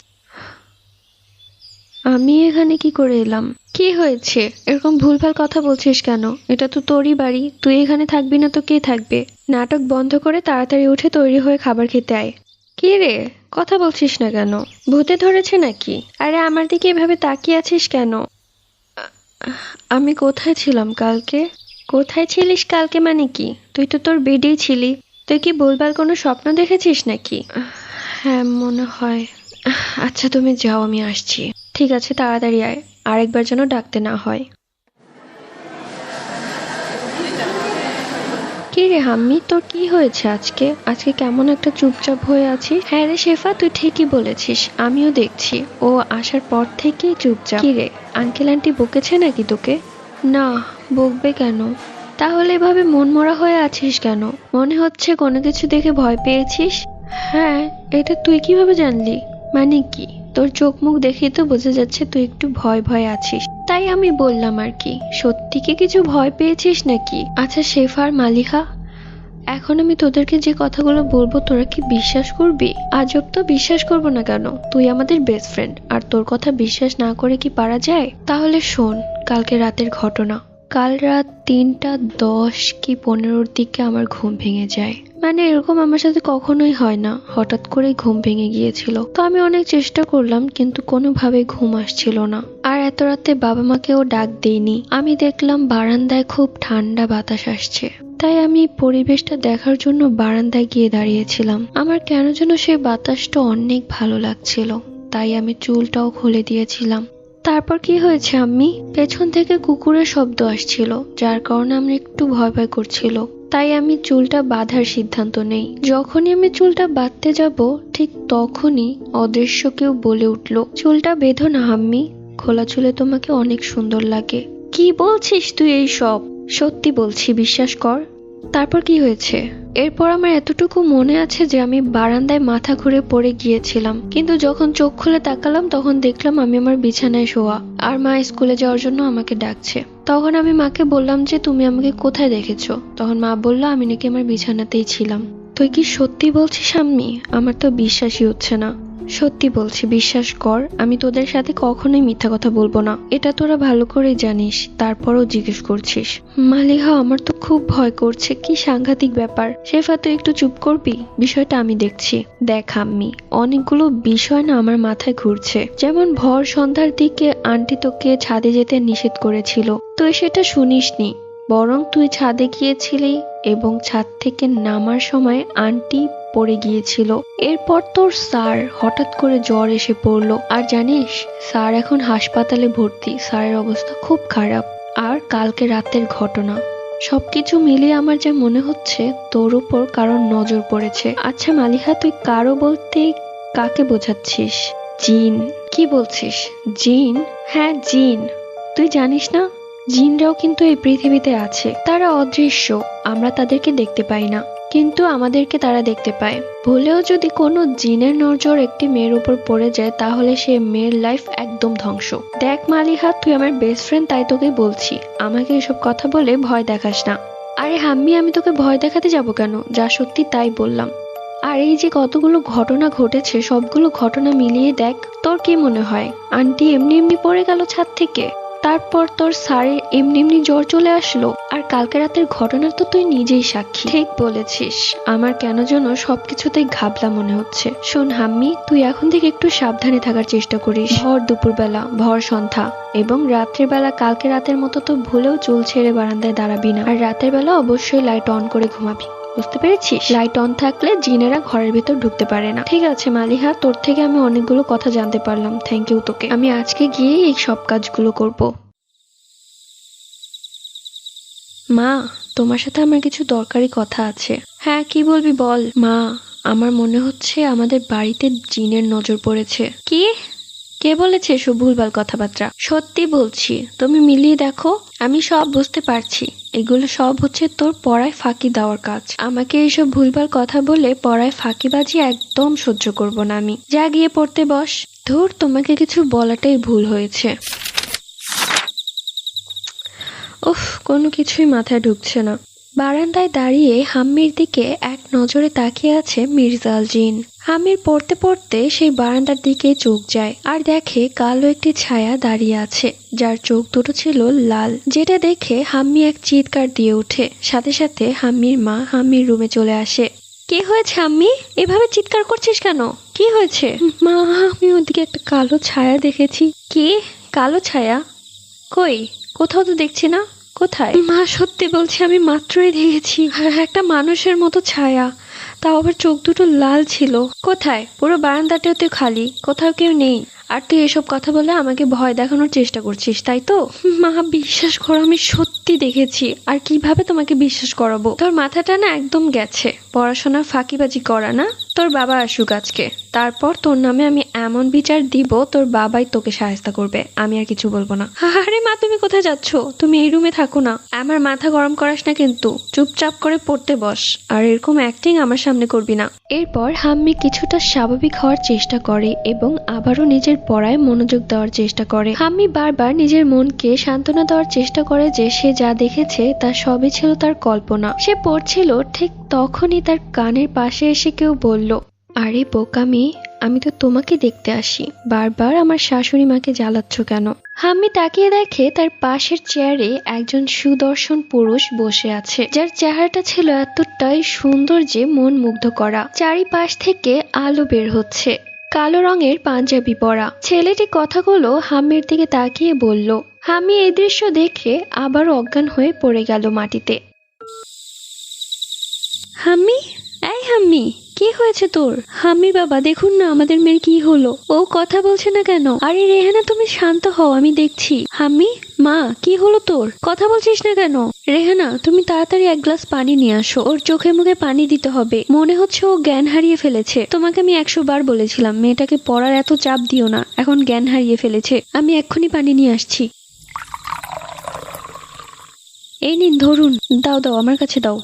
আমি এখানে কি করে এলাম? কি হয়েছে? এরকম ভুলভাল কথা বলছিস কেন? এটা তো তোরই বাড়ি, তুই এখানে থাকবি না তো কে থাকবে? নাটক বন্ধ করে তাড়াতাড়ি উঠে তৈরি হয়ে খাবার খেতে আয়। কি রে, কথা বলছিস না কেন? ভূতে ধরেছে নাকি? আরে আমার দিকে এভাবে তাকিয়ে আছিস কেন? আমি কোথায় ছিলাম কালকে? কোথায় ছিলিস কালকে মানে কি? তুই তো তোর বেডেই ছিলি। তুই কি ভুলভাল কোনো স্বপ্ন দেখেছিস নাকি? হ্যাঁ মনে হয়। আচ্ছা তুমি যাও, আমি আসছি। ঠিক আছে, তাড়াতাড়ি আয়, আরেকবার যেন ডাকতে না হয়। কি রে হাম্মি, তোর কি হয়েছে আজকে? আজকে কেমন একটা চুপচাপ হয়ে আছিস? হ্যাঁ রে শেফা, তুই ঠিকই বলেছিস, আমিও দেখছি ও আসার পর থেকেই চুপচাপ। কি রে, আঙ্কেল আন্টি বকেছে নাকি তোকে? না, বকবে কেন? তাহলে এভাবে মনমরা হয়ে আছিস কেন? মনে হচ্ছে কোনো কিছু দেখে ভয় পেয়েছিস। হ্যাঁ, এটা তুই কিভাবে জানলি? মানে কি, তোর চোখ মুখ দেখেই তো বোঝা যাচ্ছে তুই একটু ভয় ভয় আছিস, তাই আমি বললাম আর কি। সত্যি কি কিছু ভয় পেয়েছিস নাকি? আচ্ছা শেফা আর মালিহা, এখন আমি তোদেরকে যে কথাগুলো বলবো তোরা কি বিশ্বাস করবি? আজব তো, বিশ্বাস করবো না কেন? তুই আমাদের বেস্ট ফ্রেন্ড, আর তোর কথা বিশ্বাস না করে কি পারা যায়? তাহলে শোন, কালকে রাতের ঘটনা। কাল রাত 3:10 কি 15-র দিকে আমার ঘুম ভেঙে যায়। মানে এরকম আমার সাথে কখনোই হয় না, হঠাৎ করেই ঘুম ভেঙে গিয়েছিল। তো আমি অনেক চেষ্টা করলাম কিন্তু কোনোভাবে ঘুম আসছিল না। আর এত রাতে বাবা মাকেও ডাক দেইনি। আমি দেখলাম বারান্দায় খুব ঠান্ডা বাতাস আসছে, তাই আমি পরিবেশটা দেখার জন্য বারান্দায় গিয়ে দাঁড়িয়েছিলাম। আমার কেন যেন সেই বাতাসটা অনেক ভালো লাগছিল, তাই আমি চুলটাও খুলে দিয়েছিলাম। তারপর কি হয়েছে আম্মি? পেছন থেকে কুকুরের শব্দ আসছিল, যার কারণে আমি একটু ভয় ভয় করছিল। তাই আমি চুলটা বাঁধার সিদ্ধান্ত নেই। যখনই আমি চুলটা বাঁধতে যাব, ঠিক তখনই অদৃশ্য কেউ বলে উঠল, চুলটা বেঁধো না আম্মি, খোলা চুলে তোমাকে অনেক সুন্দর লাগে। কি বলছিস তুই এইসব? সত্যি বলছি, বিশ্বাস কর। তারপর কি হয়েছে? এরপর আমার এতটুকু মনে আছে যে আমি বারান্দায় মাথা ঘুরে পড়ে গিয়েছিলাম, কিন্তু যখন চোখ খুলে তাকালাম তখন দেখলাম আমি আমার বিছানায় শোয়া, আর মা স্কুলে যাওয়ার জন্য আমাকে ডাকছে। তখন আমি মাকে বললাম যে তুমি আমাকে কোথায় দেখেছো? তখন মা বলল আমি নাকি আমার বিছানাতেই ছিলাম। তুই কি সত্যি বলছিস আম্মি? আমার তো বিশ্বাসই হচ্ছে না। সত্যি বলছি, বিশ্বাস কর, আমি তোদের সাথে কখনোই মিথ্যা কথা বলবো না, এটা তোরা ভালো করেই জানিস, তারপরও জিজ্ঞেস করছিস। মালিহা, আমার তো খুব ভয় করছে, কি সাংঘাতিক ব্যাপার। শেফা তুই একটু চুপ করবি? বিষয়টা আমি দেখছি। দেখ আম্মি, অনেকগুলো বিষয় না আমার মাথায় ঘুরছে। যেমন ভর সন্ধ্যার দিকে আন্টি তোকে ছাদে যেতে নিষেধ করেছিল, তুই সেটা শুনিসনি, বরং তুই ছাদে গিয়েছিলি এবং ছাদ থেকে নামার সময় আন্টি পড়ে গিয়েছিল। এরপর তোর স্যার হঠাৎ করে জ্বর এসে পড়লো, আর জানিস স্যার এখন হাসপাতালে ভর্তি, স্যারের অবস্থা খুব খারাপ। আর কালকে রাতের ঘটনা, সবকিছু মিলিয়ে আমার যা মনে হচ্ছে তোর উপর কারোর নজর পড়েছে। আচ্ছা মালিহা, তুই কারো বলতে কাকে বোঝাচ্ছিস? জিন। কি বলছিস? জিন? হ্যাঁ জিন। তুই জানিস না, জিনরাও কিন্তু এই পৃথিবীতে আছে। তারা অদৃশ্য, আমরা তাদেরকে দেখতে পাই না, কিন্তু আমাদেরকে তারা দেখতে পায়। ভুলেও যদি কোনো জিনের নজর একটি মেয়ের উপর পড়ে যায়, তাহলে সে মেয়ের লাইফ একদম ধ্বংস। দেখ মালিহা, তুই আমার বেস্ট ফ্রেন্ড, তাই তোকে বলছি, আমাকে এসব কথা বলে ভয় দেখাস না। আরে হাম্মি, আমি তোকে ভয় দেখাতে যাব কেন? যা সত্যি তাই বললাম। আর এই যে কতগুলো ঘটনা ঘটেছে, সবগুলো ঘটনা মিলিয়ে দেখ, তোর কি মনে হয় আন্টি এমনি এমনি পড়ে গেল ছাদ থেকে? তারপর তোর স্যারের এমনি এমনি জ্বর চলে আসলো। আর কালকে রাতের ঘটনার তো তুই নিজেই সাক্ষী। ঠিক বলেছিস, আমার কেন যেন সবকিছুতেই ঘাবলা মনে হচ্ছে। শোন হাম্মি, তুই এখন থেকে একটু সাবধানে থাকার চেষ্টা করিস। ভর দুপুরবেলা, ভর সন্ধ্যা এবং রাত্রের বেলা কালকে রাতের মতো তো ভুলেও চুল ছেড়ে বারান্দায় দাঁড়াবি না। আর রাতের বেলা অবশ্যই লাইট অন করে ঘুমাবি, বুঝতে পেরেছিস? লাইট অন থাকলে জিনেরা ঘরের ভিতর ঢুকতে পারে না। ঠিক আছে মালিহা, তোর থেকে আমি অনেকগুলো কথা জানতে পারলাম, থ্যাংক ইউ তোকে। আমি আজকে গিয়ে এই সব কাজগুলো করব। মা, তোমার সাথে আমার কিছু দরকারি কথা আছে। হ্যাঁ, কি বলবি বল। মা, আমার মনে হচ্ছে আমাদের বাড়িতে জিনের নজর পড়েছে। কি? কে বলেছে এসব ভুলভাল কথাবার্তা? সত্যি বলছি, তুমি মিলিয়ে দেখো। আমি সব বুঝতে পারছি, এগুলো সব হচ্ছে তোর পড়ায় ফাঁকি দেওয়ার কাজ। আমাকে এইসব ভুলভাল কথা বলে পড়ায় ফাঁকিবাজি একদম সহ্য করব না আমি। যা গিয়ে পড়তে বস। ধুর, তোমাকে কিছু বলাটাই ভুল হয়েছে। উফ, কোনো কিছুই মাথায় ঢুকছে না। বারান্দায় দাঁড়িয়ে হাম্মির দিকে এক নজরে তাকিয়ে আছে মির্জা আল জিন। হামির পড়তে পড়তে সেই বারান্দার দিকে চোখ যায় আর দেখে কালো একটি ছায়া দাঁড়িয়ে আছে, যার চোখ দুটো ছিল লাল। যেটা দেখে হাম্মি এক চিৎকার দিয়ে ওঠে। সাথে সাথে হাম্মির মা হাম্মির রুমে চলে আসে। কি হয়েছে হাম্মি? এভাবে চিৎকার করছিস কেন? কি হয়েছে? মা, আমি ওদিকে একটা কালো ছায়া দেখেছি। কি কালো ছায়া? কই, কোথাও তো দেখছি না। কোথায়? মা, সত্যি বলছি, আমি মাত্রই দেখেছি একটা মানুষের মতো ছায়া, তাও আবার চোখ দুটো লাল ছিল। কোথায়? পুরো বারান্দাটাও তো খালি, কোথাও কেউ নেই। আর তুই এসব কথা বলে আমাকে ভয় দেখানোর চেষ্টা করছিস, তাই তো? মা, বিশ্বাস করো, আমি সত্যি দেখেছি। আর কিভাবে তোমাকে বিশ্বাস করাবো? তোর মাথাটা না একদম গেছে। পড়াশোনা ফাঁকিবাজি করা না। তোর বাবা আসুক আজকে, তারপর তোর নামে আমি এমন বিচার দিব তোর বাবাই তোকে সাহায্য করবে। আমি আর কিছু বলবো না। আরে মা, তুমি কোথায় যাচ্ছ? তুমি এই রুমে থাকো না। আমার মাথা গরম করাস না কিন্তু। চুপচাপ করে পড়তে বস, আর এরকম অ্যাক্টিং আমার সামনে করবি না। এরপর হাম্মি কিছুটা স্বাভাবিক হওয়ার চেষ্টা করে এবং আবারও নিজের পড়ায় মনোযোগ দেওয়ার চেষ্টা করে। হাম্মি বারবার নিজের মনকে সান্ত্বনা দেওয়ার চেষ্টা করে যে সে যা দেখেছে তা সবই ছিল তার কল্পনা। সে পড়ছিল, ঠিক তখনই তার কানের পাশে এসে কেউ বলল, আরে বোকামি, আমি তো তোমাকে দেখতে আসি, বারবার আমার শাশুড়ি মাকে জ্বালাচ্ছ কেন? হাম্মি তাকিয়ে দেখে তার পাশের চেয়ারে একজন সুদর্শন পুরুষ বসে আছে, যার চেহারাটা ছিল এতটাই সুন্দর যে মন মুগ্ধ করা। চারিপাশ থেকে আলো বের হচ্ছে। কালো রঙের পাঞ্জাবি পরা ছেলেটি কথাগুলো হাম্মির দিকে তাকিয়ে বলল। হাম্মি এই দৃশ্য দেখে আবার অজ্ঞান হয়ে পড়ে গেল মাটিতে। হাম্মি, এই হাম্মি, কি হয়েছে তোর? হাম্মি বাবা, দেখুন না আমাদের মেয়ের কি হলো। ও কথা বলছে না কেন? আরে রেহানা, তুমি শান্ত হও, আমি দেখছি। হাম্মি, মা, কি হলো তোর? কথা বলছিস না কেন? রেহানা, তুমি তাড়াতাড়ি এক গ্লাস পানি নিয়ে আসো, ওর চোখে মুখে পানি দিতে হবে। মনে হচ্ছে ও জ্ঞান হারিয়ে ফেলেছে। তোমাকে আমি 100 বার বলেছিলাম মেয়েটাকে পড়ার এত চাপ দিও না, এখন জ্ঞান হারিয়ে ফেলেছে। আমি এক্ষুনি পানি নিয়ে আসছি। এই নিন, ধরুন। দাও দাও, আমার কাছে দাও।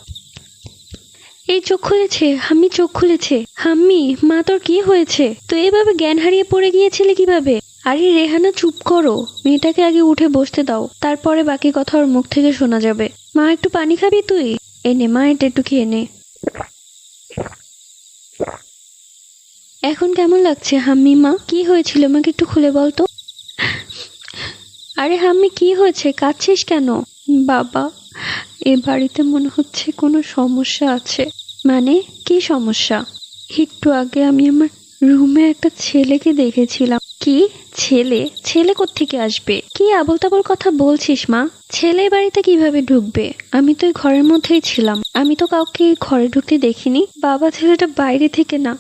এই চোখ খুলেছে, হাম্মি চোখ খুলেছে। হাম্মি, মা, তোর কি হয়েছে? তুই এভাবে জ্ঞান হারিয়ে পড়ে গিয়েছিলে কিভাবে? আরে রেহানা, চুপ করো, মেয়েটাকে আগে উঠে বসতে দাও, তারপরে বাকি কথা ওর মুখ থেকে শোনা যাবে। মা, একটু পানি খাবি তুই? এনে মা, এটা একটু খেয়ে নে। এখন কেমন লাগছে হাম্মি? মা, কি হয়েছিল আমাকে একটু খুলে বলতো। আরে হাম্মি, কি হয়েছে? কাঁদছিস কেন? বাবা, এ বাড়িতে মনে হচ্ছে কোনো সমস্যা আছে। মানে কি সমস্যা? একটু আগে আমি আমার রুমে একটা ছেলেকে দেখেছিলাম। কি ছেলে? ছেলে কোত্থেকে আসবে? কি আবোল তাবোল কথা বলছিস মা? ছেলে বাড়িতে কিভাবে ঢুকবে? আমি তো এই ঘরের মধ্যেই ছিলাম, আমি তো কাউকে ঘরে ঢুকতে দেখিনি। বাবা, ছেলেটা বাইরে থেকে না,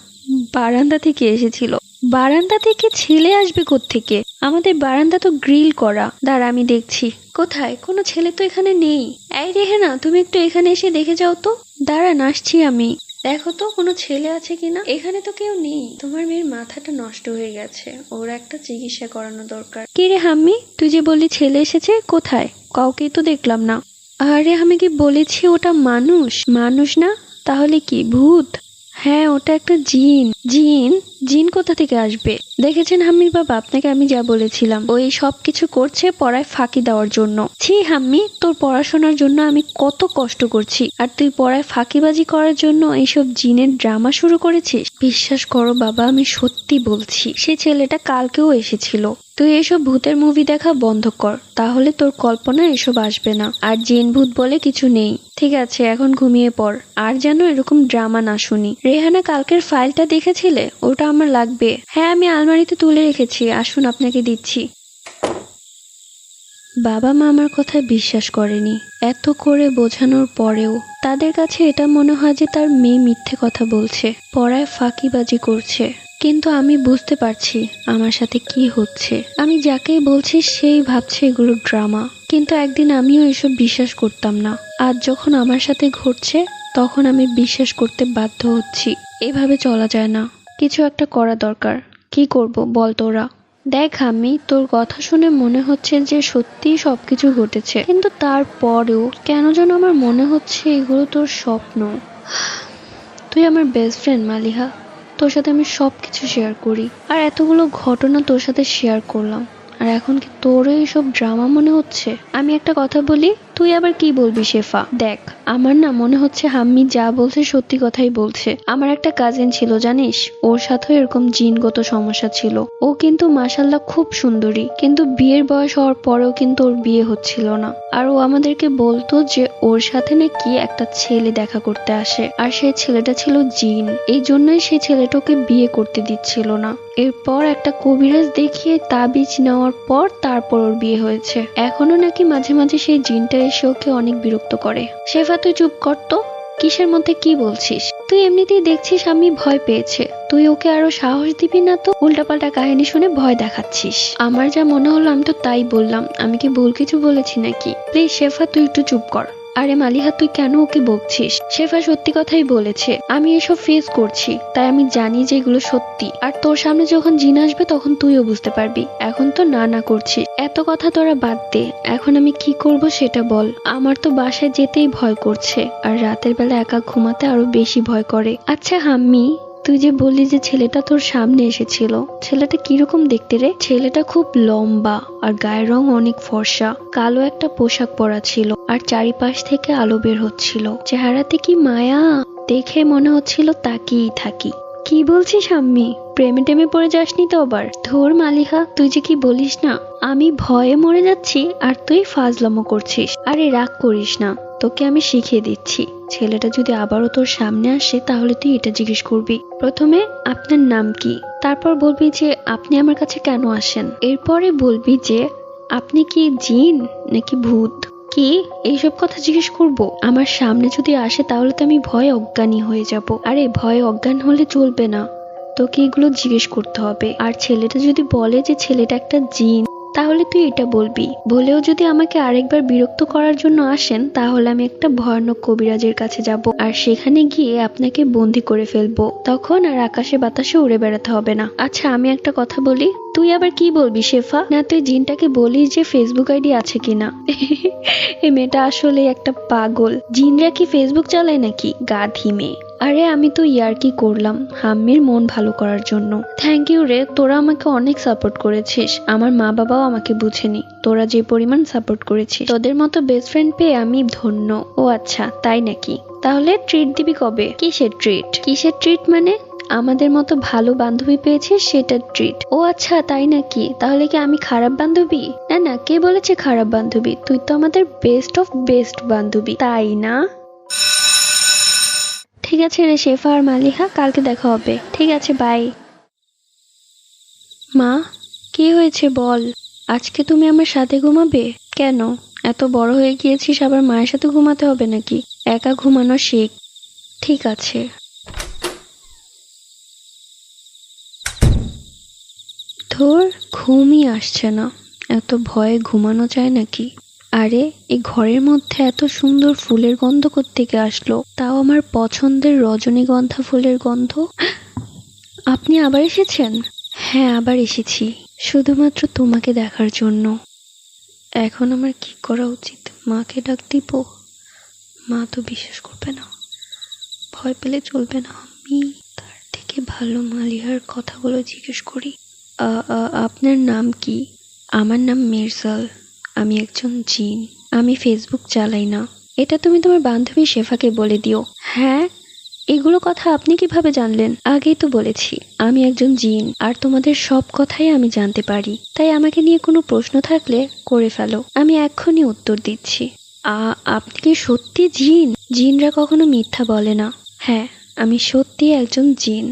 বারান্দা থেকে এসেছিল। বারান্দা থেকে ছেলে আসবে কোত্থেকে? আমাদের বারান্দা তো গ্রিল করা। দাঁড়া, আমি দেখছি। কোথায়? কোনো ছেলে তো এখানে নেই। এই রেহানা, তুমি একটু এখানে এসে দেখে যাও তো। দাঁড়া, আসছি আমি। দেখো তো কোনো ছেলে আছে কিনা। এখানে তো কেউ নেই। তোমার মেয়ের মাথাটা নষ্ট হয়ে গেছে, ওর একটা চিকিৎসা করানো দরকার। কি রে হাম্মি, তুই যে বললি ছেলে এসেছে, কোথায়? কাউকেই তো দেখলাম না। আরে আমি কি বলেছি ওটা মানুষ? মানুষ না তাহলে কি ভূত? হ্যাঁ, ওটা একটা জিন। জিন? জিন কোথা থেকে আসবে? দেখেছেন হাম্মির বাবা, আপনাকে আমি যা বলেছিলাম, ওই সব কিছু করছে পড়ায় ফাঁকি দেওয়ার জন্য। ছি হাম্মি, তোর পড়াশোনার জন্য আমি কত কষ্ট করছি, আর তুই পড়ায় ফাঁকিবাজি করার জন্য এইসব জিনের ড্রামা শুরু করেছিস। বিশ্বাস করো বাবা, আমি সত্যি বলছি, সে ছেলেটা কালকেও এসেছিল। তুই এসব ভূতের মুভি দেখা বন্ধ কর, তাহলে তোর কল্পনায় এসব আসবে না। আর জিন ভূত বলে কিছু নেই। ঠিক আছে, এখন ঘুমিয়ে পড়। আর যেন এরকম ড্রামা না শুনি। রেহানা, কালকের ফাইলটা দেখেছিলে? ওটা আমার লাগবে। হ্যাঁ, আমি আলমারিতে তুলে রেখেছি, আসুন আপনাকে দিচ্ছি। বাবা মা আমার কথায় বিশ্বাস করেনি। এত করে বোঝানোর পরেও তাদের কাছে এটা মনে হয় যে তার মেয়ে মিথ্যে কথা বলছে, পড়ায় ফাঁকিবাজি করছে। কিন্তু আমি বুঝতে পারছি আমার সাথে কি হচ্ছে। আমি যাকেই বলছি সেই ভাবছে এগুলো ড্রামা। কিন্তু একদিন আমিও এসব বিশ্বাস করতাম না। আজ যখন আমার সাথে ঘটছে তখন আমি বিশ্বাস করতে বাধ্য হচ্ছি। এভাবে চলা যায় না, কিছু একটা করা দরকার। কি করব বল তোরা? দেখ, আমি তোর কথা শুনে মনে হচ্ছে যে সত্যিই সবকিছু ঘটেছে, কিন্তু তারপরেও কেন যেন আমার মনে হচ্ছে এগুলো তোর স্বপ্ন। তুই আমার বেস্ট ফ্রেন্ড মালিহা, তোর সাথে আমি সবকিছু শেয়ার করি। আর এতগুলো ঘটনা তোর সাথে শেয়ার করলাম, আর এখন কি তোরও এইসব ড্রামা মনে হচ্ছে? আমি একটা কথা বলি, তুই আবার কি বলবি শেফা? দেখ, আমার না মনে হচ্ছে হাম্মি যা বলছে সত্যি কথাই বলছে। আমার একটা কাজিন ছিল জানিস, ওর সাথেও এরকম জিনগত সমস্যা ছিল। ও কিন্তু মাশাল্লাহ খুব সুন্দরী, কিন্তু বিয়ের বয়স হওয়ার পরেও কিন্তু ওর বিয়ে হচ্ছিল না। আর ও আমাদেরকে বলতো যে ওর সাথে নাকি একটা ছেলে দেখা করতে আসে, আর সেই ছেলেটা ছিল জিন। এই জন্যই সেই ছেলেটাকে বিয়ে করতে দিচ্ছিল না। এরপর একটা কবিরাজ দেখিয়ে তাবিজ নেওয়ার পর তারপর ওর বিয়ে হয়েছে। এখনো নাকি মাঝে মাঝে সেই জিনটা এসে ওকে অনেক বিরক্ত করে। শেফা, তুই চুপ কর তো। কিসের মধ্যে কি বলছিস? তুই এমনিতেই দেখছিস আমি ভয় পেয়েছে, তুই ওকে আরো সাহস দিবি না তো? উল্টাপাল্টা কাহিনী শুনে ভয় দেখাচ্ছিস। আমার যা মনে হলো আমি তো তাই বললাম, আমি কি ভুল কিছু বলেছি নাকি? প্লিজ শেফা, তুই একটু চুপ কর। আরে মালিহা, তুই কেন ওকে বকছিস? শেফা সত্যি কথাই বলেছে, আমি এসব ফেস করছি, তাই আমি জানি যে এগুলো সত্যি। আর তোর সামনে যখন জিন আসবে তখন তুইও বুঝতে পারবি। এখন তো না না করছিস, এত কথা তোরা বাদ দে। এখন আমি কি করব সেটা বল। আমার তো বাসায় যেতেই ভয় করছে, আর রাতের বেলা একা ঘুমাতে আরো বেশি ভয় করে। আচ্ছা হাম্মি, তুই যে বললি যে ছেলেটা তোর সামনে এসেছিল, ছেলেটা কিরকম দেখতে রে? ছেলেটা খুব লম্বা আর গায়ের রং অনেক ফর্সা, কালো একটা পোশাক পরা ছিল, আর চারিপাশ থেকে আলো বের হচ্ছিল। চেহারাতে কি মায়া! দেখে মনে হচ্ছিল তাকিয়েই থাকি। কি বলছিস আম্মি? প্রেমে টেমে পড়ে যাসনি তো আবার? ধুর মালিহা, তুই যে কি বলিস না। আমি ভয়ে মরে যাচ্ছি আর তুই ফাজলামো করছিস। আরে রাগ করিস না, তোকে আমি শিখিয়ে দিচ্ছি। ছেলেটা যদি আবারও তোর সামনে আসে তাহলে তুই এটা জিজ্ঞেস করবি, প্রথমে আপনার নাম কি, তারপর বলবি যে আপনি আমার কাছে কেন আসেন, এরপরে বলবি যে আপনি কি জিন নাকি ভূত। কি এইসব কথা জিজ্ঞেস করব? আমার সামনে যদি আসে তাহলে তো আমি ভয়ে অজ্ঞানী হয়ে যাব। আরে ভয়ে অজ্ঞান হলে চলবে না, তোকে এগুলো জিজ্ঞেস করতে হবে। আর ছেলেটা যদি বলে যে ছেলেটা একটা জিন, তাহলে তুই এটা বলবি। বলেও যদি আমাকে আরেকবার বিরক্ত করার জন্য আসেন তাহলে আমি একটা ভয়ানক কবিরাজের কাছে যাব, আর সেখানে গিয়ে আপনাকে বন্দি করে ফেলবো। তখন আর আকাশে বাতাসে উড়ে বেড়াতে হবে না। আচ্ছা আমি একটা কথা বলি, তুই আবার কি বলবি শেফা? না তুই জিনটাকে বলিস যে ফেসবুক আইডি আছে কিনা। এই মেয়েটা আসলে একটা পাগল। জিনরা কি ফেসবুক চালায় নাকি? গাধি মেয়ে। আরে আমি তো ইয়ার্কি করলাম হাম্মির মন ভালো করার জন্য। থ্যাংক ইউ রে, তোরা আমাকে অনেক সাপোর্ট করেছিস। আমার মা বাবাও আমাকে বুঝেনি, তোরা যে পরিমাণ সাপোর্ট করেছিস। তোদের মতো বেস্ট ফ্রেন্ড পেয়ে আমি ধন্য। ও আচ্ছা তাই নাকি? তাহলে ট্রিট দিবি কবে? কিসের ট্রিট? কিসের ট্রিট মানে? আমাদের মতো ভালো বান্ধবী পেয়েছিস সেটা ট্রিট। ও আচ্ছা তাই নাকি? তাহলে কি আমি খারাপ বান্ধবী? না না, কে বলেছে খারাপ বান্ধবী? তুই তো আমাদের বেস্ট অফ বেস্ট বান্ধবী, তাই না? ঠিক আছে রে শেফা আর মালিহা, কালকে দেখা হবে। ঠিক আছে, বাই। মা, কি হয়েছে বল? আজকে তুমি আমার সাথে ঘুমাবে? কেন, এত বড় হয়ে গিয়েছিস আবার মায়ের সাথে ঘুমাতে হবে নাকি? একা ঘুমানো শিখ। ঠিক আছে। ধুর, ঘুমই আসছে না। এত ভয়ে ঘুমানো যায় নাকি? আরে এই ঘরের মধ্যে এত সুন্দর ফুলের গন্ধ কোত্থেকে আসলো? তাও আমার পছন্দের রজনীগন্ধা ফুলের গন্ধ। আপনি আবার এসেছেন? হ্যাঁ আবার এসেছি, শুধুমাত্র তোমাকে দেখার জন্য। এখন আমার কি করা উচিত? মাকে ডাক দিব? মা তো বিশ্বাস করবে না, ভয় পেলে চলবে না। আমি তার থেকে ভালো মালিহার কথাগুলো জিজ্ঞেস করি। আপনার নাম কি? আমার নাম মির্জাল, আমি একজন জিন। আমি ফেসবুক চালাই না। এটা তুমি তোমার বান্ধবী শেফাকে বলে দিও। হ্যাঁ, এগুলো কথা আপনি কিভাবে জানলেন? আগেই তো বলেছি আমি একজন জিন, আর তোমাদের সব কথাই আমি জানতে পারি। তাই আমাকে নিয়ে কোনো প্রশ্ন থাকলে করে ফেলো, আমি এক্ষুনি উত্তর দিচ্ছি। আপনি কি সত্যি জিন? জিনরা কখনো মিথ্যা বলে না। হ্যাঁ, আমি সত্যি একজন জিন,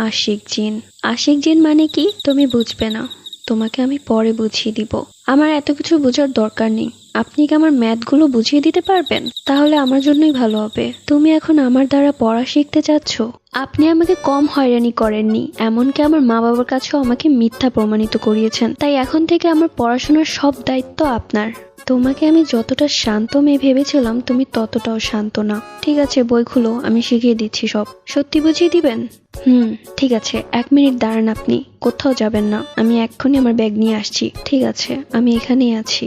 আশিক জিন। আশিক জিন মানে কি তুমি বুঝবে না, তোমাকে আমি পরে বুঝিয়ে দিব। আমার এত কিছু বোঝার দরকার নেই। আপনি কি আমার ম্যাথগুলো বুঝিয়ে দিতে পারবেন? তাহলে আমার জন্যই ভালো হবে। তুমি এখন আমার দ্বারা পড়া শিখতে চাচ্ছ? আপনি আমাকে কম হয়রানি করেননি, এমনকি আমার মা বাবার কাছেও আমাকে মিথ্যা প্রমাণিত করিয়েছেন। তাই এখন থেকে আমার পড়াশোনার সব দায়িত্ব আপনার। তোমাকে আমি যতটা শান্ত মেয়ে ভেবেছিলাম তুমি ততটাও শান্ত না। ঠিক আছে, বই খুলো, আমি শিখিয়ে দিচ্ছি সব। সত্যি বুঝিয়ে দিবেন? ঠিক আছে, 1 মিনিট দাঁড়ান, আপনি কোথাও যাবেন না। আমি এক্ষুনি আমার ব্যাগ নিয়ে আসছি। ঠিক আছে, আমি এখানেই আছি।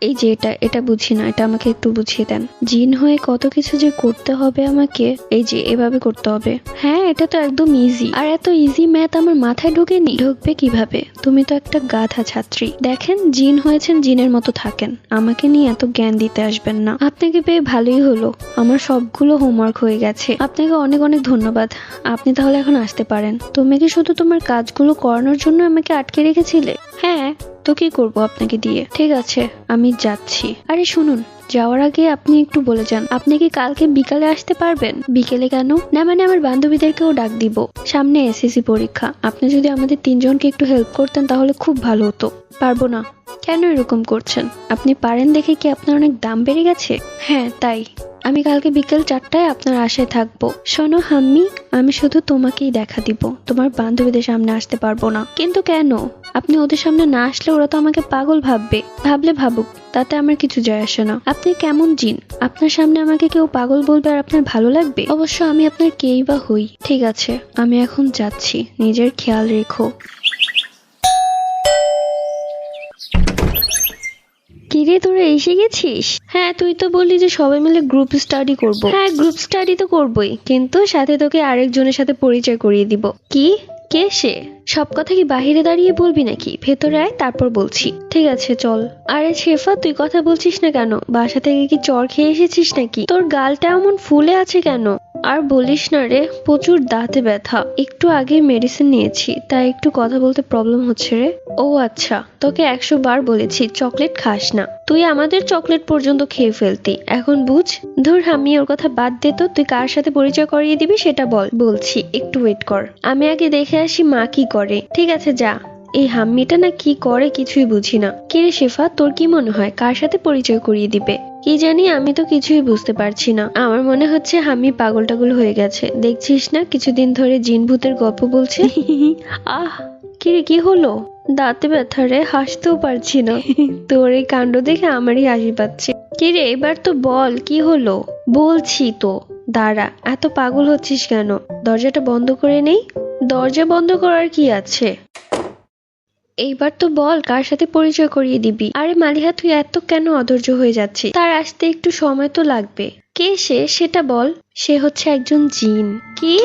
এই যে এটা বুঝি না, এটা আমাকে একটু বুঝিয়ে দেন। জিন হয়ে কত কিছু যে করতে হবে আমাকে। এই যে এভাবে করতে হবে। হ্যাঁ, এটা তো একদম ইজি। আর এত ইজি ম্যাথ আমার মাথায় ঢোকেনি। ঢুকবে কিভাবে? তুমি তো একটা গাধা ছাত্রী। দেখেন, জিন হয়েছেন, জিনের মতো থাকেন। আমাকে নিয়ে এত জ্ঞান দিতে আসবেন না। আপনাকে পেয়ে ভালোই হলো, আমার সবগুলো হোমওয়ার্ক হয়ে গেছে। আপনাকে অনেক অনেক ধন্যবাদ। আপনি তাহলে এখন আসতে পারেন। তুমি কি শুধু তোমার কাজগুলো করানোর জন্য আমাকে আটকে রেখেছিলে? হ্যাঁ, তো কি করবো আপনাকে দিয়ে। ঠিক আছে, আমি যাচ্ছি। আরে শুনুন, যাওয়ার আগে আপনি একটু বলে যান, আপনি কি কালকে বিকালে আসতে পারবেন? বিকেলে কেন? না মানে আমার বান্ধবীদেরকেও ডাক দিব। সামনে এসএসসি পরীক্ষা, আপনি যদি আমাদের 3 জনকে একটু হেল্প করতেন তাহলে খুব ভালো হতো। পারবো না। কেন এরকম করছেন? আপনি পারেন দেখে কি আপনার অনেক দাম বেড়ে গেছে? হ্যাঁ তাই। আমি কালকে বিকেল 4টায় আপনার আশায় থাকবো। শোনো হাম্মি, আমি শুধু তোমাকেই দেখা দিব, তোমার বান্ধবীদের সামনে আসতে পারবো না। কিন্তু কেন? আপনি ওদের সামনে না আসলে ওরা তো আমাকে পাগল ভাববে। ভাবলে ভাবুক, তাতে আমার কিছু যায় আসে না। আপনি কেমন জিন? আপনার সামনে আমাকে কেউ পাগল বলবে আর আপনার ভালো লাগবে? অবশ্য আমি আপনার কেই বা হই। ঠিক আছে, আমি এখন যাচ্ছি, নিজের খেয়াল রেখো। কিরে, তোরা এসে গেছিস? হ্যাঁ, তুই তো বললি যে সবাই মিলে গ্রুপ স্টাডি করব। হ্যাঁ, গ্রুপ স্টাডি তো করবই, কিন্তু সাথে তোকে আরেকজনের সাথে পরিচয় করিয়ে দিব। কি? কে সে? সব কথা কি বাহিরে দাঁড়িয়ে বলবি নাকি? ভেতরে আয়, তারপর বলছি। ঠিক আছে, চল। আরে শেফা, তুই কথা বলছিস না কেন? বাসা থেকে কি চড় খেয়ে এসেছিস নাকি? তোর গালটা এমন ফুলে আছে কেন? আর বলিস না রে, প্রচুর দাঁতে ব্যথা। একটু আগে মেডিসিন নিয়েছি, তাই একটু কথা বলতে প্রবলেম হচ্ছে রে। ও আচ্ছা, তোকে 100 বার বলেছি চকলেট খাস না। তুই আমাদের চকলেট পর্যন্ত খেয়ে ফেলতি, এখন বুঝ। ধুর, আমি ওর কথা বাদ দে তো। তুই কার সাথে পরিচয় করিয়ে দিবি সেটা বল। বলছি, একটু ওয়েট কর, আমি আগে দেখে আসি মা কি করে। ঠিক আছে, যা। এই হাম্মিটা না কি করে কিছুই বুঝি না। কিরে শেফা, তোর কি মনে হয় কার সাথে পরিচয় করিয়ে দিবে? কি জানি, আমি তো কিছুই বুঝতে পারছি না। আমার মনে হচ্ছে হাম্মি পাগল টাগল হয়ে গেছে। দেখছিস না কিছুদিন ধরে জিন ভূতের গল্প বলছে। আহ, কিরে কি হলো? দাঁতে ব্যথা রে, হাসতেও পারছি না। তোর এই কাণ্ড দেখে আমারই হাসি পাচ্ছে। কিরে এবার তো বল, কি হলো? বলছি তো, দাঁড়া, এত পাগল হচ্ছিস কেন? দরজাটা বন্ধ করে নেই। দরজা বন্ধ করার কি আছে? এইবার তো বল কার সাথে পরিচয় করিয়ে দিবি। আরে মালিহা, তুই এত কেন অধৈর্য হয়ে যাচ্ছিস? তার আসতে একটু সময় তো লাগবে। কে সে, সেটা বল। সে হচ্ছে একজন জিন। কি?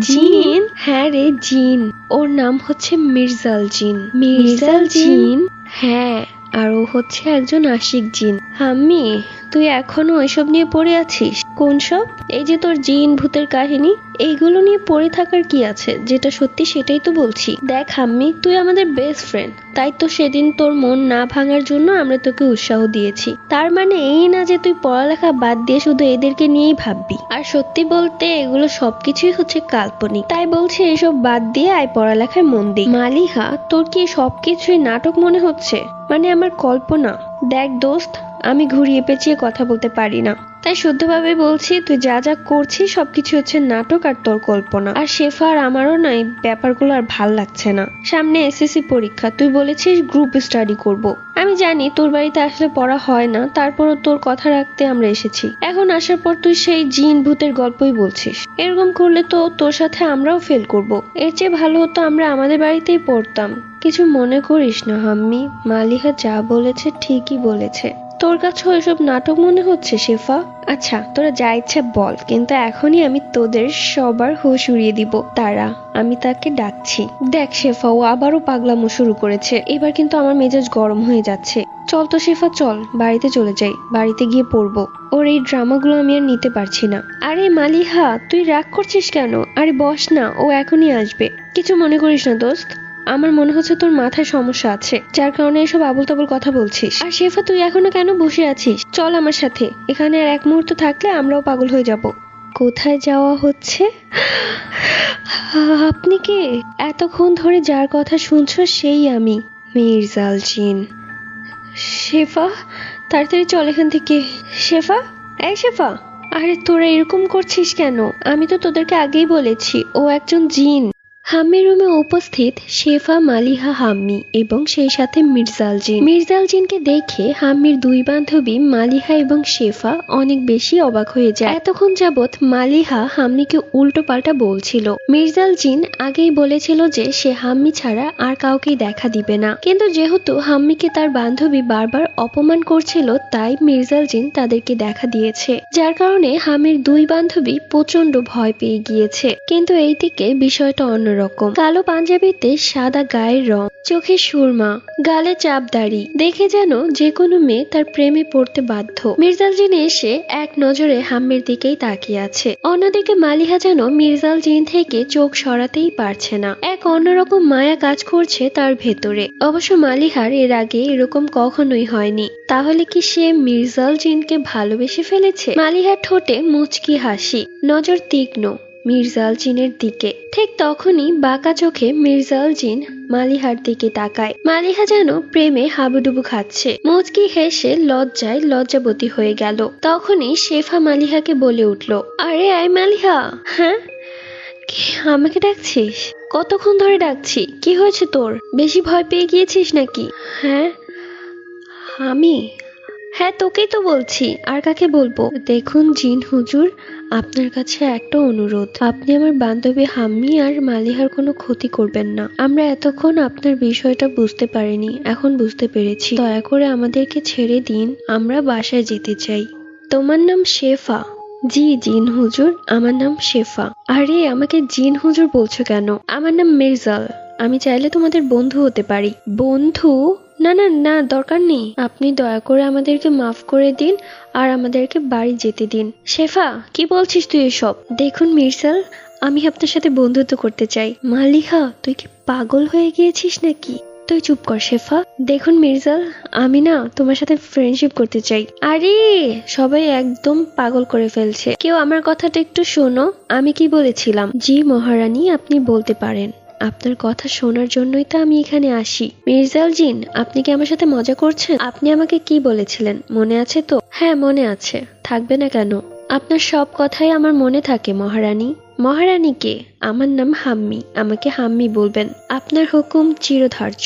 জিন? হ্যাঁ রে, জিন। ওর নাম হচ্ছে মির্জাল জিন। মির্জাল জিন? হ্যাঁ, আর ও হচ্ছে একজন আশিক জিন। হাম্মি, তুই এখনো ওইসব নিয়ে পড়ে আছিস? কোন সব? এই যে তোর জিন ভূতের কাহিনী, এইগুলো নিয়ে পড়ে থাকার কি আছে? যেটা সত্যি সেটাই তো বলছি। দেখ হাম্মি, তুই আমাদের বেস্ট ফ্রেন্ড, তাই তো সেদিন তোর মন না ভাঙার জন্য আমরা তোকে উৎসাহ দিয়েছি। তার মানে এই না যে তুই পড়ালেখা বাদ দিয়ে শুধু এদেরকে নিয়েই ভাববি। আর সত্যি বলতে এগুলো সবকিছুই হচ্ছে কাল্পনিক। তাই বলছি এসব বাদ দিয়ে আয় পড়ালেখায় মন দি। মালিহা, তোর কি সবকিছুই নাটক মনে হচ্ছে? মানে আমার কল্পনা? দেখ দোস্ত, আমি ঘুরিয়ে পেঁচিয়ে কথা বলতে পারি না, তাই শুদ্ধভাবে বলছি তুই যা যা করছিস সবকিছু হচ্ছে নাটক আর তোর কল্পনা। আর শেফা আর আমারও না এই ব্যাপারগুলো আর ভাল লাগছে না। সামনে এসএসসি পরীক্ষা, তুই বলেছিস গ্রুপ স্টাডি করব। আমি জানি তোর বাড়িতে আসলে পড়া হয় না, তারপরও তোর কথা রাখতে আমরা এসেছি। এখন আসার পর তুই সেই জিন ভূতের গল্পই বলছিস। এরকম করলে তো তোর সাথে আমরাও ফেল করব। এর চেয়ে ভালো হতো আমরা আমাদের বাড়িতেই পড়তাম। কিছু মনে করিস না হাম্মি, মালিহা যা বলেছে ঠিকই বলেছে। তোর কাছেও এসব নাটক মনে হচ্ছে শেফা? আচ্ছা তোরা যা ইচ্ছা বল, কিন্তু এখনই আমি তোদের সবার হুঁশ উড়িয়ে দিব। তারা, আমি তাকে ডাকছি। দেখ শেফা, ও আবারও পাগলামো শুরু করেছে। এবার কিন্তু আমার মেজাজ গরম হয়ে যাচ্ছে। চল তো শেফা, চল বাড়িতে চলে যাই, বাড়িতে গিয়ে পড়বো। ওর এই ড্রামাগুলো আমি আর নিতে পারছি না। আরে মালিহা, তুই রাগ করছিস কেন? আরে বস না, ও এখনই আসবে। কিছু মনে করিস না দোস্ত, আমার মনে হচ্ছে তোর মাথায় সমস্যা আছে, যার কারণে এসব আবল তাবল কথা বলছিস। আর শেফা, তুই এখনো কেন বসে আছিস? চল আমার সাথে, এখানে আর এক মুহূর্ত থাকলে আমরাও পাগল হয়ে যাব। কোথায় যাওয়া হচ্ছে? আপনি কে? এতক্ষণ ধরে যার কথা শুনছো সেই আমি, মির্জাল জিন। শেফা, তাড়াতাড়ি চল এখান থেকে। শেফা, এই শেফা। আরে তোরা এরকম করছিস কেন? আমি তো তোদেরকে আগেই বলেছি ও একজন জিন। হাম্মির রুমে উপস্থিত শেফা, মালিহা, হাম্মি এবং সেই সাথে মির্জাল জিন। মির্জাল জিনকে দেখে হাম্মির দুই বান্ধবী মালিহা এবং শেফা অনেক বেশি অবাক হয়ে যায়। এতক্ষণ যাবৎ মালিহা হাম্মিকে উল্টো পাল্টা বলছিল। মির্জাল জিন আগেই বলেছিল যে সে হাম্মি ছাড়া আর কাউকেই দেখা দিবে না, কিন্তু যেহেতু হাম্মিকে তার বান্ধবী বারবার অপমান করছিল, তাই মির্জাল জিন তাদেরকে দেখা দিয়েছে, যার কারণে হাম্মির দুই বান্ধবী প্রচন্ড ভয় পেয়ে গিয়েছে। কিন্তু এইদিকে বিষয়টা অন্য রকম। কালো পাঞ্জাবিতে সাদা গায়ের রং, চোখে সুরমা, গালে চাপ দাড়ি, দেখে যেন যে কোনো মেয়ে তার প্রেমে পড়তে বাধ্য। মির্জাল জিন এসে এক নজরে হাম্মির দিকেই তাকিয়ে আছে। অন্যদিকে মালিহা যেন মির্জাল জিন থেকে চোখ সরাতেই পারছে না। এক অন্যরকম মায়া কাজ করছে তার ভেতরে। অবশ্য মালিহার এর আগে এরকম কখনোই হয়নি। তাহলে কি সে মির্জাল জিনকে ভালোবেসে ফেলেছে? মালিহার ঠোঁটে মুচকি হাসি, নজর তীক্ষ্ণ মির্জাল জিনের দিকে। ঠিক তখনই বাঁকা চোখে মির্জাল জিন মালিহার দিকে তাকায়। মালিহা যেন প্রেমে হাবুডুবু খাচ্ছে। মুচকি হেসে লজ্জায় লজ্জাবতী হয়ে গেল। তখনই শেফা মালিহাকে বলে উঠল, আরে আয় মালিহা। হ্যাঁ, আমাকে ডাকছিস? কতক্ষণ ধরে ডাকছি। কি হয়েছে তোর? বেশি ভয় পেয়ে গিয়েছিস নাকি? হ্যাঁ হ্যাঁ, তোকেই তো বলছি, আর কাকে বলবো? দেখুন জিন হুজুর, আপনার কাছে একটা অনুরোধ। আপনি আমার বান্ধবী হাম্মি আর মালিহার কোনো ক্ষতি করবেন না। আমরা এতক্ষণ আপনার বিষয়টা বুঝতে পারিনি, এখন বুঝতে পেরেছি। দয়া করে আমাদেরকে ছেড়ে দিন, আমরা বাসায় যেতে চাই। তোমার নাম শেফা? জি জিন হুজুর, আমার নাম শেফা। আরে আমাকে জিন হুজুর বলছো কেন? আমার নাম মির্জাল। আমি চাইলে তোমাদের বন্ধু হতে পারি। বন্ধু? না না না, দরকার নেই। আপনি দয়া করে আমাদেরকে মাফ করে দিন আর আমাদেরকে বাড়ি যেতে দিন। শেফা, কি বলছিস তুই এসব? দেখুন মির্জাল, আমি আপনার সাথে বন্ধুত্ব করতে চাই। মালিহা, তুই কি পাগল হয়ে গিয়েছিস নাকি? তুই চুপ কর শেফা। দেখুন মির্জাল, আমি না তোমার সাথে ফ্রেন্ডশিপ করতে চাই। আরে সবাই একদম পাগল করে ফেলছে। কেউ আমার কথাটা একটু শোনো। আমি কি বলেছিলাম? জি মহারানী, আপনি বলতে পারেন। আপনার কথা শোনার জন্যই তো আমি এখানে আসি। মির্জাল জিন, আপনি কি আমার সাথে মজা করছেন? আপনি আমাকে কি বলেছিলেন মনে আছে তো? হ্যাঁ মনে আছে, থাকবে না কেন? আপনার সব কথাই আমার মনে থাকে মহারানী। মহারানী কে? আমার নাম হাম্মি, আমাকে হাম্মি বলবেন। আপনার হুকুম চিরধার্য।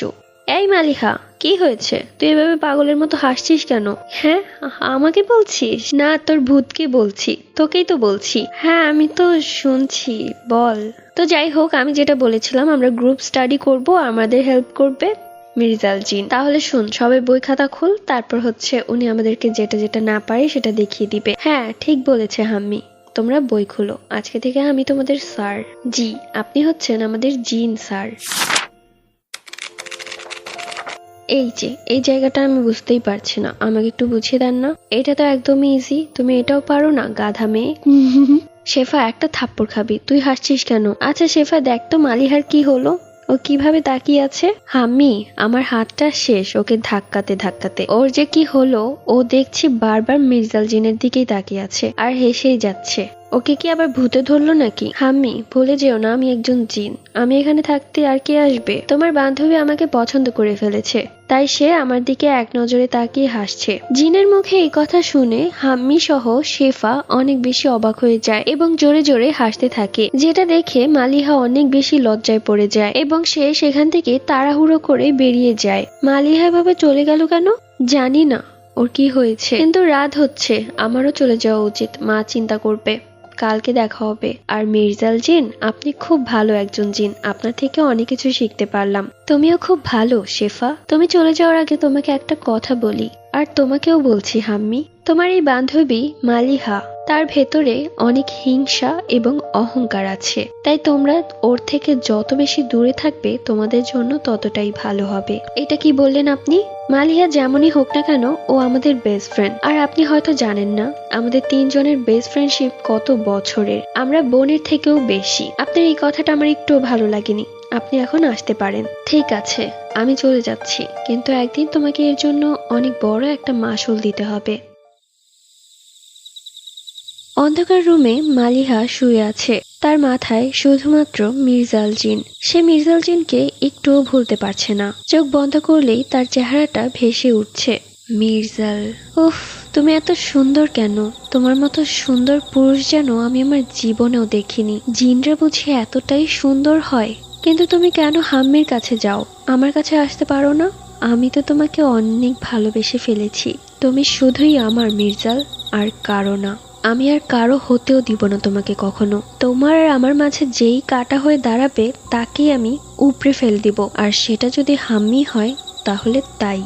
এই মালিহা, কি হয়েছে? তুই এভাবে পাগলের মতো হাসছিস কেন? হ্যাঁ, আমাকে বলছিস? না, তোর ভূতকে বলছি। তোকেই তো বলছি। হ্যাঁ আমি তো শুনছি, বল। তো যাই হোক, আমি যেটা বলেছিলাম, আমরা গ্রুপ স্টাডি করব, আমাদের হেল্প করবে মির্জাল জিন। তাহলে শুন, সবাই বই খাতা খুল, তারপর হচ্ছে উনি আমাদেরকে যেটা যেটা না পারে সেটা দেখিয়ে দিবে। হ্যাঁ ঠিক বলেছে হাম্মি, তোমরা বই খুলো। আজকে থেকে আমি তোমাদের স্যার। জি, আপনি হচ্ছেন আমাদের জিন স্যার। এই যে এই জায়গাটা আমি বুঝতেই পারছি না, আমাকে একটু বুঝিয়ে দেন না। এটা তো একদমই ইজি, তুমি এটাও পারো না গাধা মেয়ে। শেফা, একটা থাপ্পড় খাবি। তুই হাসছিস কেন? আচ্ছা শেফা, দেখ তো মালিহার কি হলো, ও কিভাবে তাকিয়ে আছে। হাম্মি, আমার হাতটা শেষ ওকে ধাক্কাতে ধাক্কাতে। ওর যে কি হলো, ও দেখছি বারবার মির্জাল জিনের দিকেই তাকিয়ে আছে আর হেসেই যাচ্ছে। ওকে কি আবার ভূতে ধরলো নাকি? হাম্মি, ভুলে যেও না আমি একজন জিন। আমি এখানে থাকতে আর কে আসবে? তোমার বান্ধবী আমাকে পছন্দ করে ফেলেছে, তাই সে আমার দিকে এক নজরে তাকিয়ে হাসছে। জিনের মুখে এই কথা শুনে হাম্মি সহ শেফা অনেক বেশি অবাক হয়ে যায় এবং জোরে জোরে হাসতে থাকে, যেটা দেখে মালিহা অনেক বেশি লজ্জায় পড়ে যায় এবং সে সেখান থেকে তাড়াহুড়ো করে বেরিয়ে যায়। মালিহা এভাবে চলে গেল কেন জানি না, ওর কি হয়েছে। কিন্তু রাত হচ্ছে, আমারও চলে যাওয়া উচিত, মা চিন্তা করবে। কালকে দেখা হবে। আর মির্জাল জিন, আপনি খুব ভালো একজন জিন, আপনার থেকে অনেক কিছু শিখতে পারলাম। তুমিও খুব ভালো শেফা। তুমি চলে যাওয়ার আগে তোমাকে একটা কথা বলি। আর তোমাকেও বলছি হাম্মি, তোমার এই বান্ধবী মালিহা, তার ভেতরে অনেক হিংসা এবং অহংকার আছে। তাই তোমরা ওর থেকে যত বেশি দূরে থাকবে তোমাদের জন্য ততটাই ভালো হবে। এটা কি বললেন আপনি? মালিহা যেমনই হোক না কেন, ও আমাদের বেস্ট ফ্রেন্ড। আর আপনি হয়তো জানেন না আমাদের তিনজনের বেস্ট ফ্রেন্ডশিপ কত বছরের, আমরা বোনের থেকেও বেশি। আপনার এই কথাটা আমার একটু ভালো লাগেনি। আপনি এখন আসতে পারেন। ঠিক আছে, আমি চলে যাচ্ছি, কিন্তু একদিন তোমাকে এর জন্য অনেক বড় একটা মাসুল দিতে হবে। অন্ধকার রুমে মালিহা শুয়ে আছে, তার মাথায় শুধুমাত্র মির্জাল জিন। সে মির্জাল জিনকে একটুও ভুলতে পারছে না। চোখ বন্ধ করলেই তার চেহারাটা ভেসে উঠছে। মির্জাল, উফ, তুমি এত সুন্দর কেন? তোমার মতো সুন্দর পুরুষ যেন আমি আমার জীবনেও দেখিনি। জিনরা বুঝি এতটাই সুন্দর হয়? কিন্তু তুমি কেন হাম্মির কাছে যাও, আমার কাছে আসতে পারো না? আমি তো তোমাকে অনেক ভালোবেসে ফেলেছি। তুমি শুধুই আমার মির্জাল, আর কারো না। আমি আর কারো হতেও দিব না তোমাকে কখনো। তোমার আর আমার মাঝে যেই কাটা হয়ে দাঁড়াবে তাকেই আমি উপড়ে ফেল দিব, আর সেটা যদি হাম্মি হয় তাহলে তাই।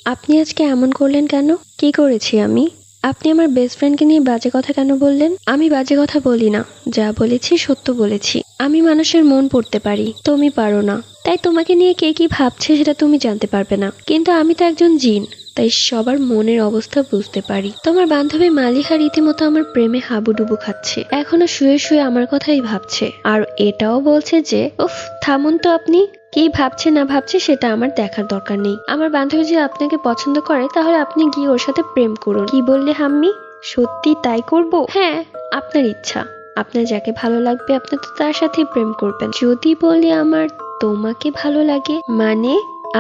আপনি আজকে এমন করলেন কেন? কি করেছি আমি? আপনি আমার বেস্ট ফ্রেন্ডকে নিয়ে বাজে কথা কেন বললেন? আমি বাজে কথা বলি না, যা বলেছি সত্য বলেছি। আমি মানুষের মন পড়তে পারি, তুমি পারো না। তাই তোমাকে নিয়ে কে কি ভাবছে সেটা তুমি জানতে পারবে না। কিন্তু আমি তো একজন জিন, তাই সবার মনের অবস্থা বুঝতে পারি। তোমার বান্ধবী মালিহা রীতিমতো আমার প্রেমে হাবুডুবু খাচ্ছে, এখনো শুয়ে শুয়ে আমার কথাই ভাবছে। আর এটাও বলছে যে উফ, থামুন তো আপনি। কি ভাবছে না ভাবছে সেটা আমার দেখার দরকার নেই। আমার বান্ধবী যদি আপনাকে পছন্দ করে তাহলে আপনি গিয়ে ওর সাথে প্রেম করুন। কি বললে হাম্মি? সত্যি তাই করব? হ্যাঁ, আপনার ইচ্ছা। আপনার যাকে ভালো লাগবে আপনি তো তার সাথেই প্রেম করবেন। যদি বলি আমার তোমাকে ভালো লাগে, মানে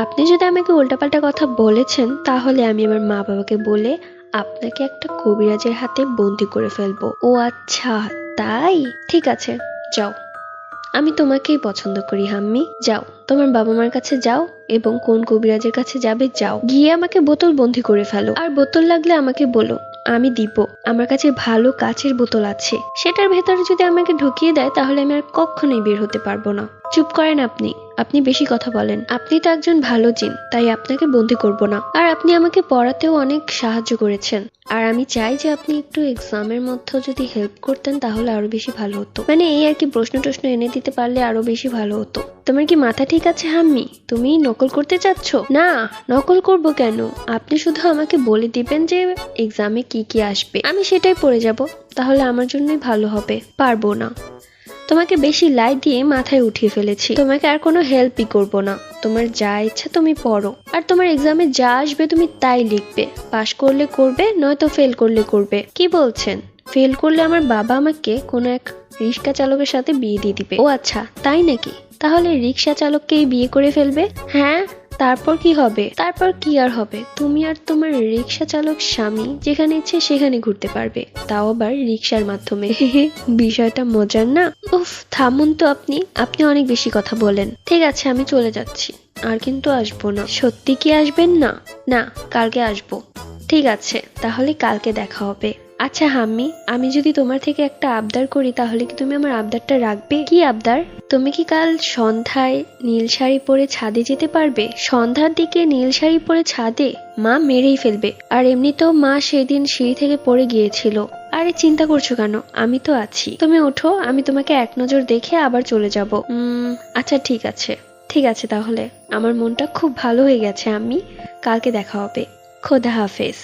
আপনি যদি আমাকে উল্টাপাল্টা কথা বলেছেন তাহলে আমি আমার মা বাবাকে বলে আপনাকে একটা কবিরাজের হাতে বন্দি করে ফেলবো। ও আচ্ছা, তাই? ঠিক আছে, যাও। আমি তোমাকেই পছন্দ করি হাম্মি। যাও, তোমার বাবা মার কাছে যাও, এবং কোন কবিরাজের কাছে যাবে যাও, গিয়ে আমাকে বোতল বন্দি করে ফেলো। আর বোতল লাগলে আমাকে বলো, আমি দিব। আমার কাছে ভালো কাচের বোতল আছে, সেটার ভেতরে যদি আমাকে ঢুকিয়ে দেয় তাহলে আমি আর কখনোই বের হতে পারবো না। চুপ করেন আপনি, আপনি বেশি কথা বলেন। আপনি তো একজন ভালো জিন, তাই আপনাকে বন্দি করব না। আর আপনি আমাকে পড়াতেও অনেক সাহায্য করেছেন। আর আমি চাই যে আপনি একটু এক্সামের মধ্যে যদি হেল্প করতেন তাহলে আরো বেশি ভালো হতো। মানে এই আর কি, প্রশ্ন টশ্ন এনে দিতে পারলে আরো বেশি ভালো হতো। তোমার কি মাথা ঠিক আছে হাম্মি? তুমি নকল করতে চাচ্ছ? না, নকল করব কেন? আপনি শুধু আমাকে বলে দিবেন যে এক্সামে কি কি আসবে, আমি সেটাই পড়ে যাব, তাহলে আমার জন্যই ভালো হবে। পারবো না। তোমাকে বেশি লাই দিয়ে মাথায় উঠিয়ে ফেলেছি, তোমাকে আর কোনো হেল্পই করব না। তোমার যা ইচ্ছা তুমি পড়ো, আর তোমার এক্সামে যা আসবে তুমি তাই লিখবে। পাশ করলে করবে, নয়তো ফেল করলে করবে। কি বলছেন? ফেল করলে আমার বাবা আমাকে কোনো এক রিক্সা চালকের সাথে বিয়ে দিয়ে দিবে। ও আচ্ছা, তাই নাকি? তাহলে রিক্সা চালককেই বিয়ে করে ফেলবে? হ্যাঁ, তারপর কি হবে? তারপর কি আর হবে, তুমি আর তোমার রিক্সা চালক স্বামী যেখানে ইচ্ছে সেখানে ঘুরতে পারবে, তাও আবার রিক্সার মাধ্যমে। বিষয়টা মজার না? উফ, থামুন তো আপনি, আপনি অনেক বেশি কথা বলেন। ঠিক আছে, আমি চলে যাচ্ছি, আর কিন্তু আসবো না। সত্যি কি আসবেন না? না, কালকে আসবো। ঠিক আছে, তাহলে কালকে দেখা হবে। আচ্ছা হাম্মি, আমি যদি তোমার থেকে একটা আবদার করি তাহলে কি তুমি আমার আবদারটা রাখবে? কি আবদার? তুমি কি কাল সন্ধ্যায় নীল শাড়ি পরে ছাদে যেতে পারবে? সন্ধ্যার দিকে নীল শাড়ি পরে ছাদে? মা মেরেই ফেলবে। আর এমনিতেও মা সেদিন সিঁড়ি থেকে পড়ে গিয়েছিল। আরে চিন্তা করছো কেন, আমি তো আছি। তুমি ওঠো, আমি তোমাকে এক নজর দেখে আবার চলে যাব। আচ্ছা ঠিক আছে, ঠিক আছে, তাহলে আমার মনটা খুব ভালো হয়ে গেছে। আমি কালকে দেখা হবে। খোদা হাফেজ।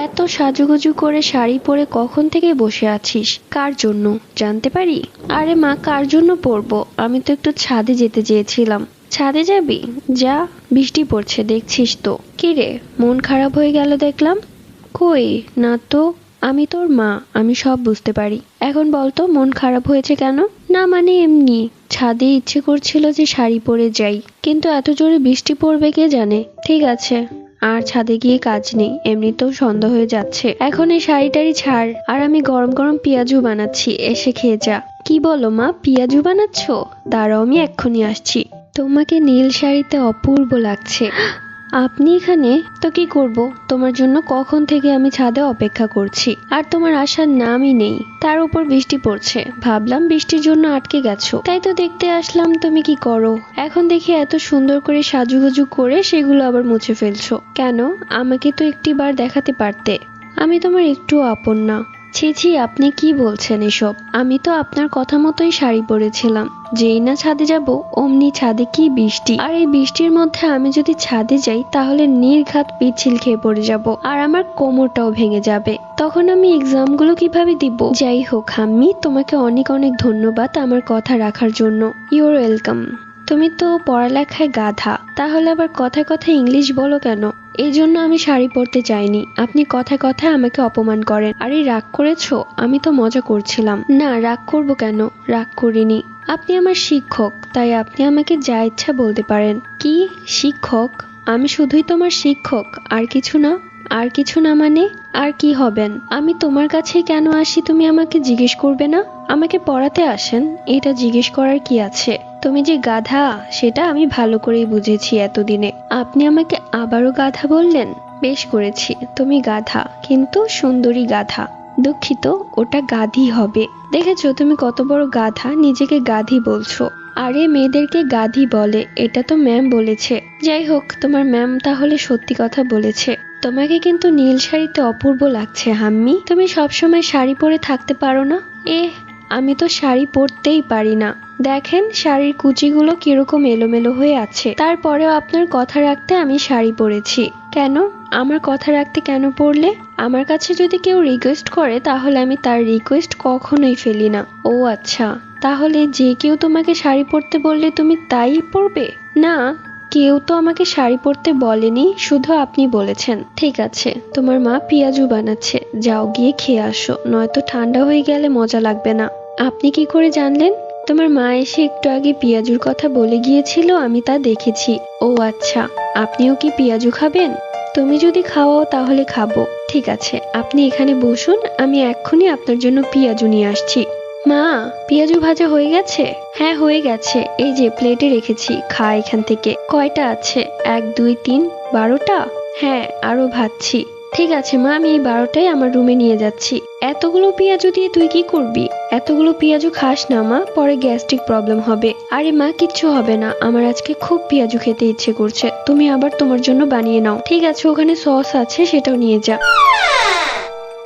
এত সাজুগুজু করে শাড়ি পরে কখন থেকে বসে আছিস? কার জন্য জানতে পারি? আরে মা, কার জন্য পরবো? আমি তো একটু ছাদে যেতে চেয়েছিলাম। ছাদে যাবি? যা, বৃষ্টি পড়ছে দেখছিস তো। কি রে, মন খারাপ হয়ে গেল দেখলাম। কই না তো, আমি তোর মা, আমি সব বুঝতে পারি। এখন বলতো মন খারাপ হয়েছে কেন? না মানে এমনি, ছাদে ইচ্ছে করছিল যে শাড়ি পরে যাই, কিন্তু এত জোরে বৃষ্টি পড়বে কে জানে। ঠিক আছে, আর ছাদে গিয়ে কাজ নেই, এমনিতেও সন্ধ্যা হয়ে যাচ্ছে। এখন এই শাড়িটারি ছাড়, আর আমি গরম গরম পেঁয়াজু বানাচ্ছি, এসে খেয়ে যা। কি বলো মা, পেঁয়াজু বানাচ্ছ? দাঁড়াও, আমি এক্ষুনি আসছি। তোমাকে নীল শাড়িতে অপূর্ব লাগছে। আপনি এখানে? তো কি করব? তোমার জন্য কখন থেকে আমি ছাদে অপেক্ষা করছি, আর তোমার আসার নামই নেই। তার উপর বৃষ্টি পড়ছে, ভাবলাম বৃষ্টির জন্য আটকে গেছো, তাই তো দেখতে আসলাম তুমি কি করো। এখন দেখি এত সুন্দর করে সাজুগুজু করে সেগুলো আবার মুছে ফেলছো কেন? আমাকে তো একটিবার দেখাতে পারতে। আমি তোমার একটু আপন না। ছি ছি, আপনি কি বলছেন এসব? আমি তো আপনার কথা মতোই শাড়ি পরেছিলাম। যেই না ছাদে যাব অমনি ছাদে কি বৃষ্টি, আর এই বৃষ্টির মধ্যে আমি যদি ছাদে যাই তাহলে নির্ঘাত পিচ্ছিল খেয়ে পড়ে যাব, আর আমার কোমরটাও ভেঙে যাবে। তখন আমি এক্সামগুলো কিভাবে দিব? যাই হোক হাম্মি, তোমাকে অনেক অনেক ধন্যবাদ আমার কথা রাখার জন্য। Your welcome. তুমি তো পড়ালেখায় গাধা, তাহলে আবার কথায় কথায় ইংলিশ বলো কেন? এই জন্য আমি শাড়ি পরতে চাইনি। আপনি কথায় কথায় আমাকে অপমান করেন। আরে রাগ করেছো? আমি তো মজা করছিলাম। না, রাগ করব কেন? রাগ করিনি। আপনি আমার শিক্ষক, তাই আপনি আমাকে যা ইচ্ছা বলতে পারেন। কি শিক্ষক? আমি শুধুই তোমার শিক্ষক, আর কিছু না? আর কিছু না মানে? আর কি হবেন? আমি তোমার কাছে কেন আসি তুমি আমাকে জিজ্ঞেস করবে না? আমাকে পড়াতে আসেন, এটা জিজ্ঞেস করার কি আছে? তুমি যে গাধা সেটা আমি ভালো করেই বুঝেছি এতদিনে। আপনি আমাকে আবারও গাধা বললেন? বেশ করেছি, তুমি গাধা, কিন্তু সুন্দরী গাধা। দুঃখিত, ওটা গাধি হবে। দেখেছো তুমি কত বড় গাধা, নিজেকে গাধি বলছো। আরে মেয়েদেরকে গাধি বলে, এটা তো ম্যাম বলেছে। যাই হোক, তোমার ম্যাম তাহলে সত্যি কথা বলেছে। তোমাকে কিন্তু নীল শাড়িতে অপূর্ব লাগছে হাম্মি। তুমি সবসময় শাড়ি পরে থাকতে পারো না? আমি তো শাড়ি পরতেই পারি না। দেখেন শাড়ির কুচিগুলো কিরকম এলোমেলো হয়ে আছে, তারপরেও আপনার কথা রাখতে আমি শাড়ি পরেছি। কেন? আমার কথা রাখতে কেন পরলে? আমার কাছে যদি কেউ রিকোয়েস্ট করে তাহলে আমি তার রিকোয়েস্ট কখনোই ফেলি না। ও আচ্ছা, তাহলে যে কেউ তোমাকে শাড়ি পরতে বললে তুমি তাই পরবে? না, কেউ তো আমাকে শাড়ি পরতে বলেনি, শুধু আপনি বলেছেন। ঠিক আছে, তোমার মা পিয়াজু বানাচ্ছে, যাও গিয়ে খেয়ে আসো, নয়তো ঠান্ডা হয়ে গেলে মজা লাগবে না। আপনি কি করে জানলেন? তোমার মা এসে একটু আগে পিয়াজুর কথা বলে গিয়েছিল, আমি তা দেখেছি। ও আচ্ছা, আপনিও কি পিয়াজু খাবেন? তুমি যদি খাওয়াও তাহলে খাবো। ঠিক আছে, আপনি এখানে বসুন, আমি এক্ষুনি আপনার জন্য পিয়াজু নিয়ে আসছি। মা, পিয়াজু ভাজা হয়ে গেছে? হ্যাঁ হয়ে গেছে, এই যে প্লেটে রেখেছি, খা এখান থেকে। কয়টা আছে? 1 2 3 12টা? হ্যাঁ, আরো ভাজছি। ঠিক আছে মা, আমি এই 12টাই আমার রুমে নিয়ে যাচ্ছি। এতগুলো পেঁয়াজু দিয়ে তুই কি করবি? এতগুলো পেঁয়াজু খাস না মা, পরে গ্যাস্ট্রিক প্রবলেম হবে। আরে মা, কিচ্ছু হবে না, আমার আজকে খুব পেঁয়াজু খেতে ইচ্ছে করছে, তুমি আবার তোমার জন্য বানিয়ে নাও। ঠিক আছে, ওখানে সস আছে, সেটাও নিয়ে যা।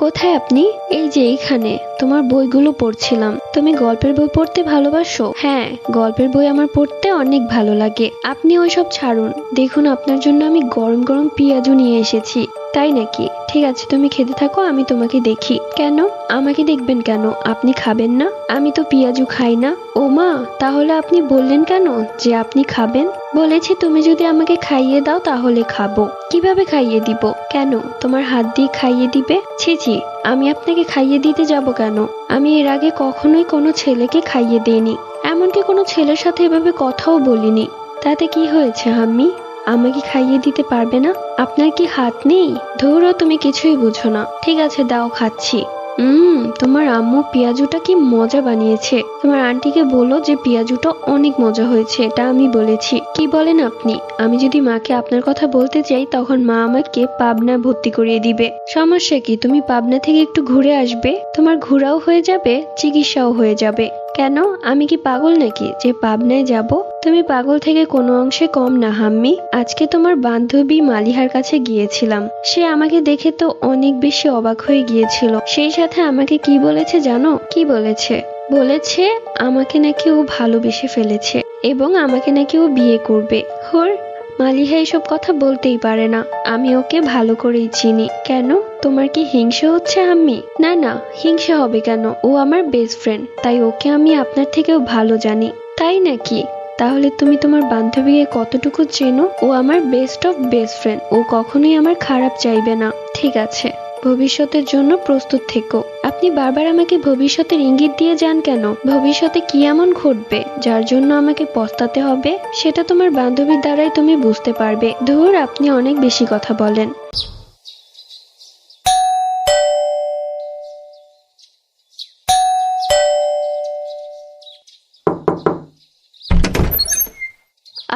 কোথায় আপনি? এই যে এইখানে, তোমার বইগুলো পড়ছিলাম। তুমি গল্পের বই পড়তে ভালোবাসো? হ্যাঁ, গল্পের বই আমার পড়তে অনেক ভালো লাগে। আপনি ওইসব ছাড়ুন, দেখুন আপনার জন্য আমি গরম গরম পেঁয়াজু নিয়ে এসেছি। তাই নাকি? ঠিক আছে, তুমি খেতে থাকো, আমি তোমাকে দেখি। কেন? আমাকে দেখবেন কেন? আপনি খাবেন না? আমি তো পেঁয়াজু খাই না। ও মা, তাহলে আপনি বললেন কেন যে আপনি খাবেন? বলেছি তুমি যদি আমাকে খাইয়ে দাও তাহলে খাবো। কিভাবে খাইয়ে দিব? কেন, তোমার হাত দিয়ে খাইয়ে দিবে? ছি ছি, আমি আপনাকে খাইয়ে দিতে যাব কেন? আমি এর আগে কখনোই কোনো ছেলেকে খাইয়ে দেইনি, এমনকি কোনো ছেলের সাথে এভাবে কথাও বলিনি। তাতে কি হয়েছে হাম্মি? আমাকে খাইয়ে দিতে পারবে না? আপনার কি হাত নেই? ধরো, তুমি কিছুই বুঝো না। ঠিক আছে, দাও, খাচ্ছি। তোমার আম্মু পেঁয়াজুটা কি মজা বানিয়েছে। তোমার আন্টিকে বলো যে পেঁয়াজুটা অনেক মজা হয়েছে, এটা আমি বলেছি। কি বলেন আপনি? আমি যদি মাকে আপনার কথা বলতে চাই তখন মা আমাকে পাবনায় ভর্তি করিয়ে দিবে। সমস্যা কি? তুমি পাবনা থেকে একটু ঘুরে আসবে, তোমার ঘোরাও হয়ে যাবে, চিকিৎসাও হয়ে যাবে। কেন, আমি কি পাগল নাকি যে পাবনায় যাব? তুমি পাগল থেকে কোনো অংশে কম না হাম্মি। আজকে তোমার বান্ধবী মালিহার কাছে গিয়েছিলাম, সে আমাকে দেখে তো অনেক বেশি অবাক হয়ে গিয়েছিল। সেই সাথে আমাকে কি বলেছে জানো? কি বলেছে? বলেছে আমাকে নাকি ও ভালোবেসে ফেলেছে এবং আমাকে নাকি ও বিয়ে করবে। হোর, মালিহা এসব কথা বলতেই পারে না, আমি ওকে ভালো করেই চিনি। কেন, তোমার কি হিংসে হচ্ছে আম্মি? না না, হিংসে হবে কেন? ও আমার বেস্ট ফ্রেন্ড, তাই ওকে আমি আপনার থেকেও ভালো জানি। তাই নাকি? তাহলে তুমি তোমার বান্ধবীকে কতটুকু চেনো? ও আমার বেস্ট অফ বেস্ট ফ্রেন্ড, ও কখনোই আমার খারাপ চাইবে না। ঠিক আছে, ভবিষ্যতের জন্য প্রস্তুত থেকো। আপনি বারবার আমাকে ভবিষ্যতের ইঙ্গিত দিয়ে যান কেন? ভবিষ্যতে কি এমন ঘটবে যার জন্য আমাকে পস্তাতে হবে? সেটা তোমার বান্ধবীর দ্বারাই তুমি বুঝতে পারবে। ধুর, আপনি অনেক বেশি কথা বলেন।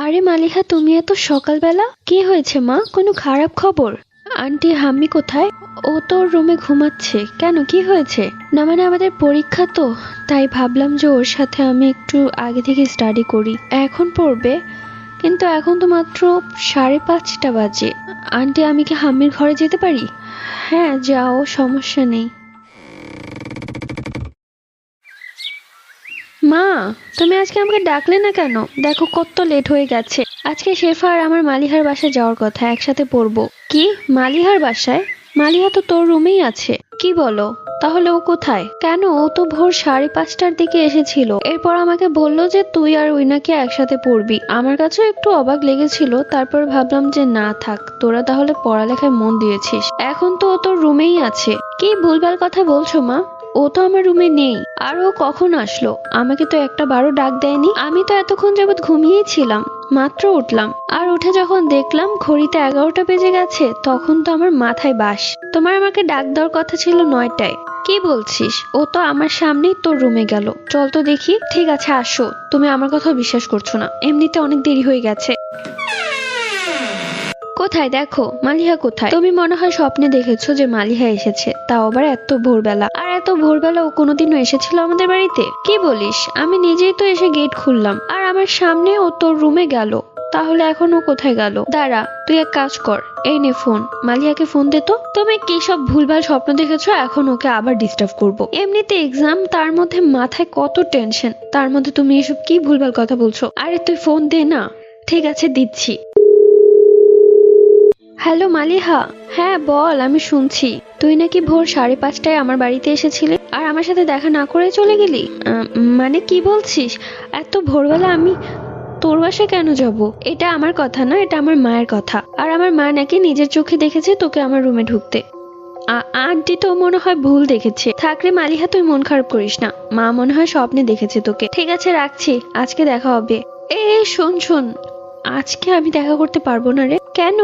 আরে মালিহা, তুমি এত সকালবেলা? কি হয়েছে মা, কোনো খারাপ খবর? আন্টি হাম্মি কোথায়? ও তো ওর রুমে ঘুমাচ্ছে। কেন, কি হয়েছে? না মানে আমাদের পরীক্ষা তো, তাই ভাবলাম যে ওর সাথে আমি একটু আগে থেকে স্টাডি করি। এখন পড়বে, কিন্তু এখন তো মাত্র 5:30 বাজে। আন্টি আমি কি হাম্মির ঘরে যেতে পারি? হ্যাঁ যাও, সমস্যা নেই। মা, তুমি আজকে আমাকে ডাকলে না কেন? দেখো কত লেট হয়ে গেছে। আজকে শেফা আর আমার মালিহার বাসায় যাওয়ার কথা, একসাথে পড়বো। কি, মালিহার বাসায়? মালিহা তো তোর রুমেই আছে। কি বলো? তাহলে ও কোথায়? কেন, ও তো ভোর 5:30টার দিকে এসেছিল। এরপর আমাকে বললো যে তুই আর ওই নাকি একসাথে পড়বি। আমার কাছেও একটু অবাক লেগেছিল, তারপর ভাবলাম যে না থাক, তোরা তাহলে পড়ালেখায় মন দিয়েছিস। এখন তো ও তোর রুমেই আছে। কি ভুলভাল কথা বলছো মা? ও তো আমার রুমে নেই। আর ও কখন আসলো? আমাকে তো একটা বারও ডাক দেয়নি। আমি তো এতক্ষণ যাবৎ ঘুমিয়েই ছিলাম, মাত্র উঠলাম। আর উঠে যখন দেখলাম ঘড়িতে 11টা বেজে গেছে, তখন তো আমার মাথায় বাস। তোমার আমাকে ডাক দেওয়ার কথা ছিল 9টায়। কি বলছিস? ও তো আমার সামনেই তোর রুমে গেল। চল তো দেখি। ঠিক আছে আসো। তুমি আমার কথা বিশ্বাস করছো না, এমনিতে অনেক দেরি হয়ে গেছে। কোথায় দেখো, মালিহা কোথায়? তুমি মনে হয় স্বপ্নে দেখেছো যে মালিহা এসেছে, তাও আবার এত ভোরবেলা। আর এত ভোরবেলা ও কোনোদিনও এসেছিল আমাদের বাড়িতে? কি বলিস? আমি নিজেই তো এসে গেট খুললাম, আর আমার সামনে ও তোর রুমে গেল। তাহলে এখন ও কোথায় গেল? দাঁড়া, তুই এক কাজ কর, এই নে ফোন, মালিহাকে ফোন দে তো। তুমি কি সব ভুলভাল স্বপ্ন দেখেছো? এখন ওকে আবার ডিস্টার্ব করবো? এমনিতে এক্সাম, তার মধ্যে মাথায় কত টেনশন, তার মধ্যে তুমি এসব কি ভুলভাল কথা বলছো? আরে তুই ফোন দে না। ঠিক আছে দিচ্ছি। হ্যালো মালিহা। হ্যাঁ বল, আমি শুনছি। তুই নাকি ভোর 5:30টায় আমার বাড়িতে এসেছিলি, আর আমার সাথে দেখা না করে চলে গেলি? মানে কি বলছিস? এত ভোরবেলা আমি তোর বাসায় কেন যাব? এটা আমার কথা না, এটা আমার মায়ের কথা। আর আমার মা নাকি নিজের চোখে দেখেছে তোকে আমার রুমে ঢুকতে। আন্টি তো মনে হয় ভুল দেখেছে। থাকলে মালিহা, তুই মন খারাপ করিস না, মা মনে হয় স্বপ্নে দেখেছে তোকে। ঠিক আছে রাখছি, আজকে দেখা হবে। শোন শোন, আজকে আমি দেখা করতে পারবো না রে। কেন?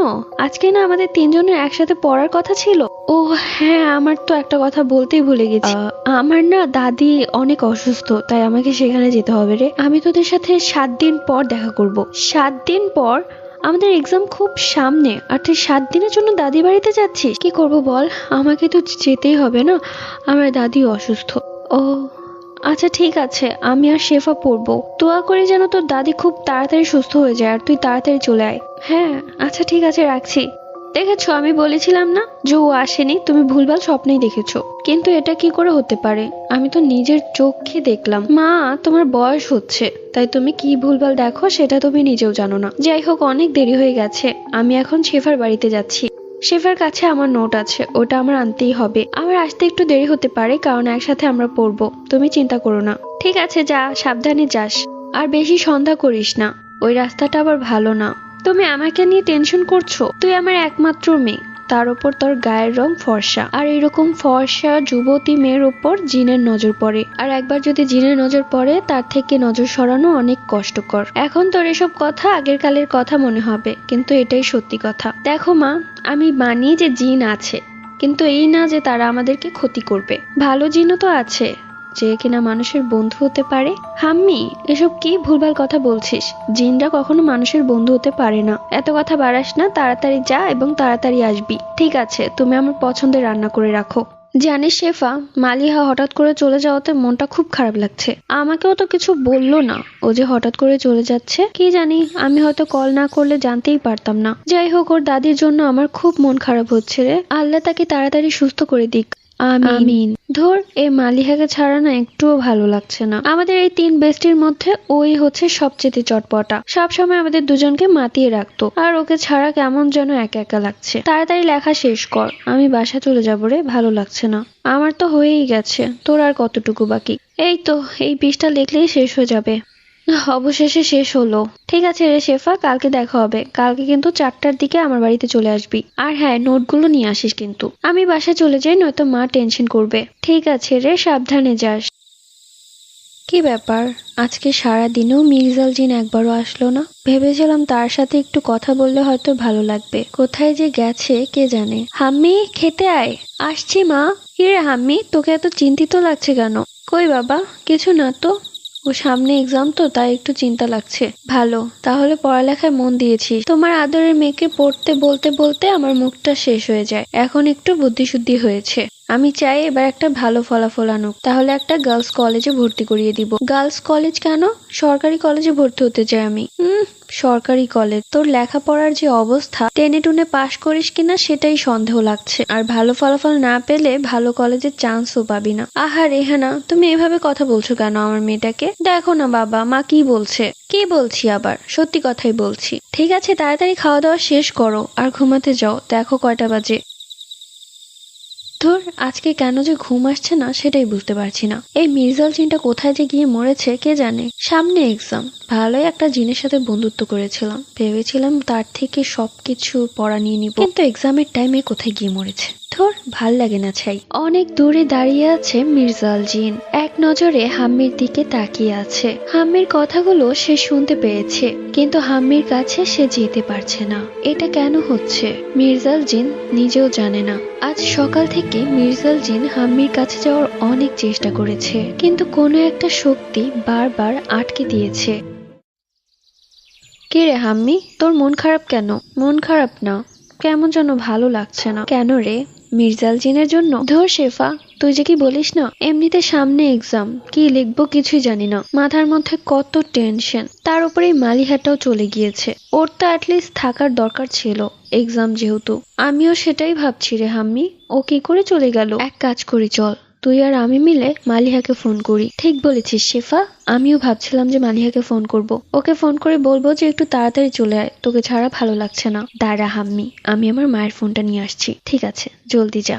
আজকে না আমাদের তিনজনের একসাথে পড়ার কথা ছিল। ও হ্যাঁ, আমার তো একটা কথা বলতেই ভুলে গেছি। আমার না দাদি অনেক অসুস্থ, তাই আমাকে সেখানে যেতে হবে রে। আমি তোদের সাথে 7 দিন পর দেখা করব। 7 দিন পর? আমাদের এক্সাম খুব সামনে, আর তুই 7 দিনের জন্য দাদি বাড়িতে যাচ্ছিস? কি করব বল, আমাকে তো যেতেই হবে না, আমার দাদি অসুস্থ। ও আচ্ছা ঠিক আছে, আমি আর শেফা পড়বো। দোয়া করি যেন তোর দাদি খুব তাড়াতাড়ি সুস্থ হয়ে যায়, আর তুই তাড়াতাড়ি চলে আয়। হ্যাঁ আচ্ছা ঠিক আছে, রাখছি। দেখেছো, আমি বলেছিলাম না যে ও আসেনি, তুমি ভুলভাল স্বপ্নেই দেখেছো। কিন্তু এটা কি করে হতে পারে? আমি তো নিজের চোখে দেখলাম। মা, তোমার বয়স হচ্ছে, তাই তুমি কি ভুলভাল দেখো সেটা তুমি নিজেও জানো না। যাই হোক, অনেক দেরি হয়ে গেছে, আমি এখন শেফার বাড়িতে যাচ্ছি। শেফার কাছে আমার নোট আছে, ওটা আমার আনতেই হবে। আমার আসতে একটু দেরি হতে পারে, কারণ একসাথে আমরা পড়বো। তুমি চিন্তা করো না। ঠিক আছে যা, সাবধানে যাস। আর বেশি সন্ধ্যা করিস না, ওই রাস্তাটা আবার ভালো না। তুমি আমাকে নিয়ে টেনশন করছো? তুই আমার একমাত্র মেয়ে, তার উপর তোর গায়ের রং ফর্সা, আর এরকম ফর্সা যুবতী মেয়ের উপর জিনের নজর পড়ে। আর একবার যদি জিনের নজর পড়ে, তার থেকে নজর সরানো অনেক কষ্টকর। এখন তোর এসব কথা আগের কালের কথা মনে হবে, কিন্তু এটাই সত্যি কথা। দেখো মা, আমি মানি যে জিন আছে, কিন্তু এই না যে তারা আমাদেরকে ক্ষতি করবে। ভালো জিনও তো আছে, যে কিনা মানুষের বন্ধু হতে পারে। হাম্মি, এসব কি ভুলভাল কথা বলছিস? জিনরা কখনো মানুষের বন্ধু হতে পারে না। এত কথা বাড়াস না, তাড়াতাড়ি যা এবং তাড়াতাড়ি আসবি। ঠিক আছে, তুমি আমার পছন্দের রান্না করে রাখো। জানিস শেফা, মালিহা হঠাৎ করে চলে যাওয়াতে মনটা খুব খারাপ লাগছে। আমাকেও তো কিছু বললো না, ও যে হঠাৎ করে চলে যাচ্ছে। কি জানি, আমি হয়তো কল না করলে জানতেই পারতাম না। যাই হোক, ওর দাদির জন্য আমার খুব মন খারাপ হচ্ছে রে। আল্লাহ তাকে তাড়াতাড়ি সুস্থ করে দিক। আমিন। ধর, এই মালিহাকে ছাড়া না একটুও ভালো লাগছে না। আমাদের এই 3 বেস্টির মধ্যে ওই হচ্ছে সবচেয়ে চটপটা, সবসময় আমাদের দুজনকে মাতিয়ে রাখতো। আর ওকে ছাড়া কেমন যেন একা একা লাগছে। তাড়াতাড়ি লেখা শেষ কর, আমি বাসা চলে যাবো রে, ভালো লাগছে না। আমার তো হয়েই গেছে, তোর আর কতটুকু বাকি? এই তো, এই পৃষ্ঠা লিখলেই শেষ হয়ে যাবে। অবশেষে শেষ হলো। ঠিক আছে রে শেফা, কালকে দেখা হবে। কালকে কিন্তু 4টার দিকে আমার বাড়িতে চলে আসবি। আর হ্যাঁ, নোটগুলো নিয়ে আসিস কিন্তু। আমি বাসায় চলে যাই, নয়তো মা টেনশন করবে। ঠিক আছে রে, সাবধানে যাস। কি ব্যাপার, আজকে সারা দিনেও মির্জাল জিন একবারও আসলো না? ভেবেছিলাম তার সাথে একটু কথা বললে হয়তো ভালো লাগবে। কোথায় যে গেছে কে জানে। হাম্মি, খেতে আয়। আসছি মা। কি রে হাম্মি, তোকে এত চিন্তিত লাগছে কেন? কই বাবা, কিছু না তো। ও সামনে এক্সাম তো তাই একটু চিন্তা লাগছে। ভালো, তাহলে পড়ালেখায় মন দিয়েছিস। তোমার আদরের মেয়েকে পড়তে বলতে বলতে আমার মুখটা শেষ হয়ে যায়। এখন একটু বুদ্ধিশুদ্ধি হয়েছে। আমি চাই এবার একটা ভালো ফলাফল আনুক, তাহলে একটা গার্লস কলেজে ভর্তি করিয়ে দিব। গার্লস কলেজ কেন? সরকারি কলেজে ভর্তি হতে চাই আমি। সরকারি কলেজ? তোর লেখাপড়ার যে অবস্থা, টেনে টুনে পাশ করিস কিনা সেটাই সন্দেহ লাগছে। আর ভালো ফলাফল না পেলে ভালো কলেজের চান্সও পাবি না। আহা রেহানা, তুমি এভাবে কথা বলছো কেন আমার মেয়েটাকে? দেখো না বাবা, মা কি বলছে। কি বলছি আবার? সত্যি কথাই বলছি। ঠিক আছে, তাড়াতাড়ি খাওয়া দাওয়া শেষ করো আর ঘুমাতে যাও। দেখো কয়টা বাজে। ধুর, আজকে কেন যে ঘুম আসছে না সেটাই বুঝতে পারছি না। এই মির্জাল জিনটা কোথায় যে গিয়ে মরেছে কে জানে। সামনে এক্সাম, ভালোই একটা জিনের সাথে বন্ধুত্ব করেছিলাম, ভেবেছিলাম তার থেকে সবকিছু পড়া নিয়ে নিব, কিন্তু এক্সামের টাইমে কোথায় গিয়ে মরেছে। ধুর, ভাল লাগে না ছাই। অনেক দূরে দাঁড়িয়ে আছে মির্জাল জিন, এক নজরে হাম্মির দিকে তাকিয়ে আছে। হাম্মির কথাগুলো সে শুনতে পেয়েছে, কিন্তু হাম্মির কাছে সে যেতে পারছে না। এটা কেন হচ্ছে মির্জাল জিন নিজেও জানে না। আজ সকাল থেকে মির্জাল জিন হাম্মির কাছে যাওয়ার অনেক চেষ্টা করেছে, কিন্তু কোনো একটা শক্তি বারবার আটকে দিয়েছে। কে রে হাম্মি, তোর মন খারাপ কেন? মন খারাপ না, কেমন যেন ভালো লাগছে না। কেন রে? মির্জাল জিনের জন্য? ধর শেফা, তুই যে কি বলিস না। এমনিতে সামনে এক্সাম, কি লিখবো কিছুই জানি না। মাথার মধ্যে কত টেনশন, তার উপরে মালিহাটাও চলে গিয়েছে। ওর তো অ্যাটলিস্ট থাকার দরকার ছিল এক্সাম যেহেতু। আমিও সেটাই ভাবছি রে হাম্মি, ও কি করে চলে গেল। এক কাজ করি, চল তুই আর আমি মিলে মালিহাকে ফোন করি। ঠিক বলেছিস শেফা, আমিও ভাবছিলাম যে মালিহাকে ফোন করব। ওকে ফোন করে বলবো যে একটু তাড়াতাড়ি চলে আয়, তোকে ছাড়া ভালো লাগছে না। দাঁড়া হাম্মি, আমি আমার মায়ের ফোনটা নিয়ে আসছি। ঠিক আছে, জলদি যা।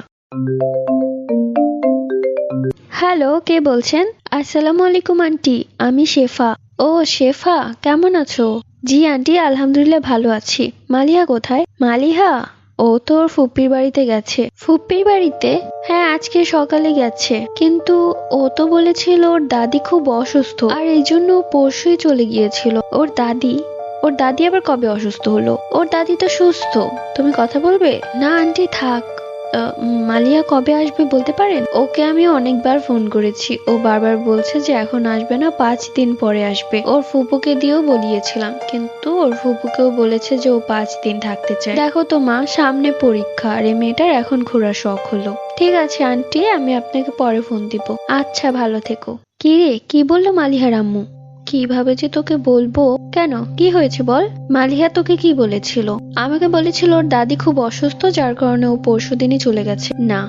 হ্যালো, কে বলছেন? আসসালামু আলাইকুম আন্টি, আমি শেফা। ও শেফা, কেমন আছো? জি আন্টি, আলহামদুলিল্লাহ ভালো আছি। মালিহা কোথায়? মালিহা? ও তো ওর ফুপ্পির বাড়িতে গেছে। ফুপ্পির বাড়িতে? হ্যাঁ, আজকে সকালে গেছে, কিন্তু ও তো বলেছিল ওর দাদি খুব অসুস্থ, আর এই জন্য ও পরশুই চলে গিয়েছিল। ওর দাদি আবার কবে অসুস্থ হলো? ওর দাদি তো সুস্থ। তুমি কথা বলবে না আন্টি, থাক। মালিয়া কবে আসবে বলতে পারেন? ওকে আমি অনেকবার ফোন করেছি, ও বারবার বলছে যে এখন আসবে না, 5 দিন পরে আসবে। ওর ফুপুকে দিয়েও বলিয়েছিলাম, কিন্তু ওর ফুপুকেও বলেছে যে ও 5 দিন থাকতে চায়। দেখো তো মা, সামনে পরীক্ষা, আর এই মেয়েটার এখন ঘোরার শখ হলো। ঠিক আছে আন্টি, আমি আপনাকে পরে ফোন দিব। আচ্ছা, ভালো থেকো। কি রে, কি বললো মালিহার আম্মু? কিভাবে যে তোকে বলবো। কেন, কি হয়েছে বল। মালিহা তোকে কি বলেছিল? আমাকে বলেছিল ওর দাদি খুব অসুস্থ, যার কারণে ও পরশুদিনই চলে গেছে। না,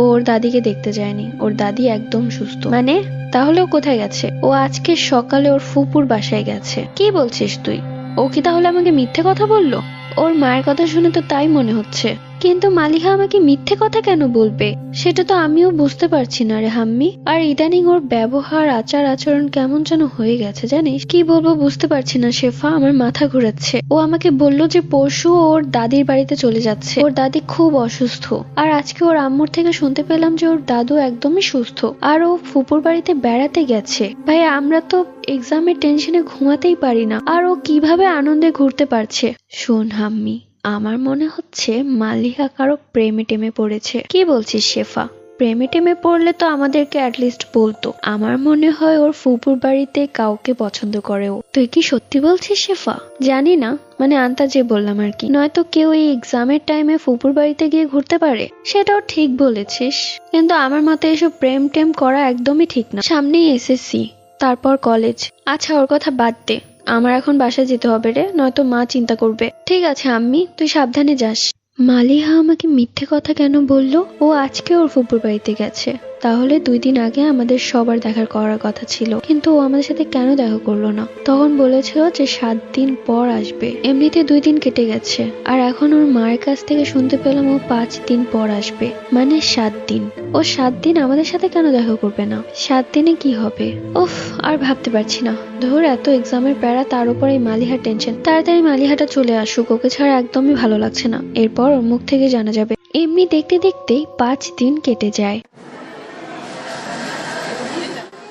ওর দাদিকে দেখতে যায়নি, ওর দাদি একদম সুস্থ। মানে? তাহলে ও কোথায় গেছে? ও আজকে সকালে ওর ফুপুর বাসায় গেছে। কি বলছিস তুই? ও কি তাহলে আমাকে মিথ্যে কথা বললো? ওর মায়ের কথা শুনে তো তাই মনে হচ্ছে। কিন্তু মালিহা আমাকে মিথ্যে কথা কেন বলবে, সেটা তো আমিও বুঝতে পারছি না রে হাম্মি। আর ইদানিং ওর ব্যবহার আচার আচরণ কেমন যেন হয়ে গেছে জানিস। কি বলবো বুঝতে পারছি না শেফা, আমার মাথা ঘুরাচ্ছে। ও আমাকে বলল যে পরশু ওর দাদির বাড়িতে চলে যাচ্ছে, ওর দাদি খুব অসুস্থ। আর আজকে ওর আম্মুর থেকে শুনতে পেলাম যে ওর দাদু একদমই সুস্থ, আর ও ফুপুর বাড়িতে বেড়াতে গেছে। ভাই, আমরা তো এক্সামের টেনশনে ঘুমাতেই পারি না, আর ও কিভাবে আনন্দে ঘুরতে পারছে। শোন হাম্মি, আমার মনে হচ্ছে মালিহা কারো প্রেমে টেমে পড়েছে। কি বলছিস শেফা? প্রেমে টেমে পড়লে তো আমাদেরকে অ্যাটলিস্ট বলতো। আমার মনে হয় ওর ফুপুর বাড়িতে কাউকে পছন্দ করে ও। তুই কি সত্যি বলছিস শেফা? জানি না, মানে আন্তাজে বললাম আর কি। নয়তো কেউ এই এক্সামের টাইমে ফুপুর বাড়িতে গিয়ে ঘুরতে পারে। সেটাও ঠিক বলেছিস, কিন্তু আমার মতে এসব প্রেম টেম করা একদমই ঠিক না। সামনেই এসএসসি, তারপর কলেজ। আচ্ছা, ওর কথা বাদ দে, আমার এখন বাসায় যেতে হবে রে, নয়তো মা চিন্তা করবে। ঠিক আছে আম্মি, তুই সাবধানে যাস। মালিহা আমাকে মিথ্যে কথা কেন বললো? ও আজকে ওর ফুপুর বাড়িতে গেছে, তাহলে 2 দিন আগে আমাদের সবার করার কথা ছিল, কিন্তু ও আমাদের সাথে কেন দেখা করলো না? তখন বলেছিল যে 7 দিন পর আসবে। এমনিতে 2 দিন কেটে গেছে, আর এখন ওর মায়ের কাছ থেকে শুনতে পেলাম ও 5 দিন পর আসবে, মানে 7 দিন। ও 7 দিন আমাদের সাথে কেন দেখা করবে না? 7 দিনে কি হবে? উফ, আর ভাবতে পারছি না। ধর, এত এক্সামের প্যারা, তার উপর এই মালিহার টেনশন। তাড়াতাড়ি মালিহাটা চলে আসুক, ওকে ছাড়া একদমই ভালো লাগছে না। এরপর ওর মুখ থেকে জানা যাবে। এমনি দেখতে দেখতেই 5 দিন কেটে যায়।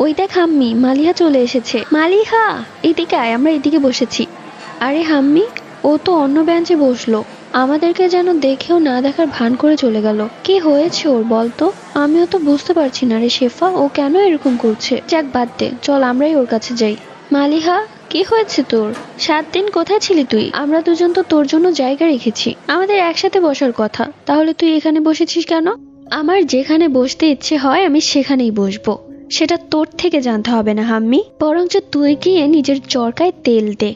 ওই দেখ হাম্মি, মালিহা চলে এসেছে। মালিহা, এদিকে আয়, আমরা এদিকে বসেছি। আরে হাম্মি, ও তো অন্য বেঞ্চে বসলো, আমাদেরকে যেন দেখেও না দেখার ভান করে চলে গেল। কি হয়েছে ওর বলতো? আমিও তো বুঝতে পারছি না রে শেফা, ও কেন এরকম করছে। যাক বাদ দে, চল আমরাই ওর কাছে যাই। মালিহা, কি হয়েছে তোর? 7 দিন কোথায় ছিলি তুই? আমরা দুজন তো তোর জন্য জায়গা রেখেছি, আমাদের একসাথে বসার কথা, তাহলে তুই এখানে বসেছিস কেন? আমার যেখানে বসতে ইচ্ছে হয় আমি সেখানেই বসবো, সেটা তোর থেকে জানতে হবে না হাম্মি, বরঞ্চ তুই গিয়ে নিজের চরকায় তেল দে।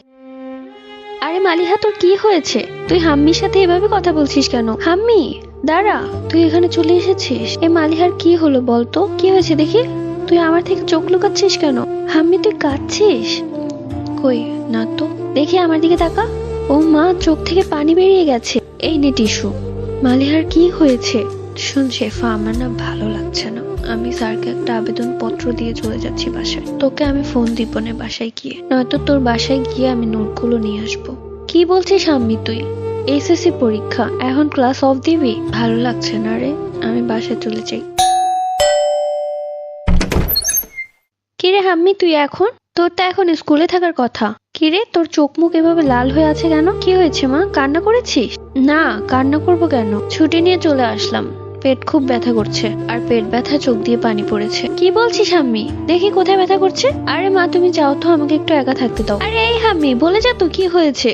আরে মালিহা, তোর কি হয়েছে? তুই হাম্মির সাথে এভাবে কথা বলছিস কেন? হাম্মি দাঁড়া, তুই এখানে চলে এসেছিস। এ মালিহার কি হলো বলতো, কি হয়েছে দেখি? তুই আমার থেকে চোখ লুকাচ্ছিস কেন? হাম্মি তুই কাঁদছিস? কই না তো, দেখি আমার দিকে তাকা। ও মা, চোখ থেকে পানি বেরিয়ে গেছে। এই নে টিস্যু। মালিহার কি হয়েছে? শোন শেফা, আমার না ভালো লাগছে না, আমি স্যারকে একটা আবেদন পত্র দিয়ে চলে যাচ্ছি বাসায়। তোকে আমি ফোন দিব না বাসায় গিয়ে, নয়তো তোর বাসায় গিয়ে আমি নোটগুলো নিয়ে আসবো। কি বলছিস আম্মি তুই? এসএসসি পরীক্ষা, এখন ক্লাস অফ দিবি? ভালো লাগছে না রে, আমি বাসায় চলে যাই। কিরে হাম্মি, তুই এখন? তোর তো এখন স্কুলে থাকার কথা। কিরে, তোর চোখ মুখ এভাবে লাল হয়ে আছে কেন? কি হয়েছে মা, কান্না করেছিস? না, কান্না করবো কেন, ছুটি নিয়ে চলে আসলাম। পেট খুব ব্যথা করছে, আর পেট ব্যথা চোখ দিয়ে পানি পড়েছে। কি বলছিস হাম্মি? দেখি কোথায় ব্যথা করছে। আরে মা তুমি যাও তো, আমাকে একটু একা থাকতে দাও। আরে এই হাম্মি, বলে যা তো কি হয়েছে।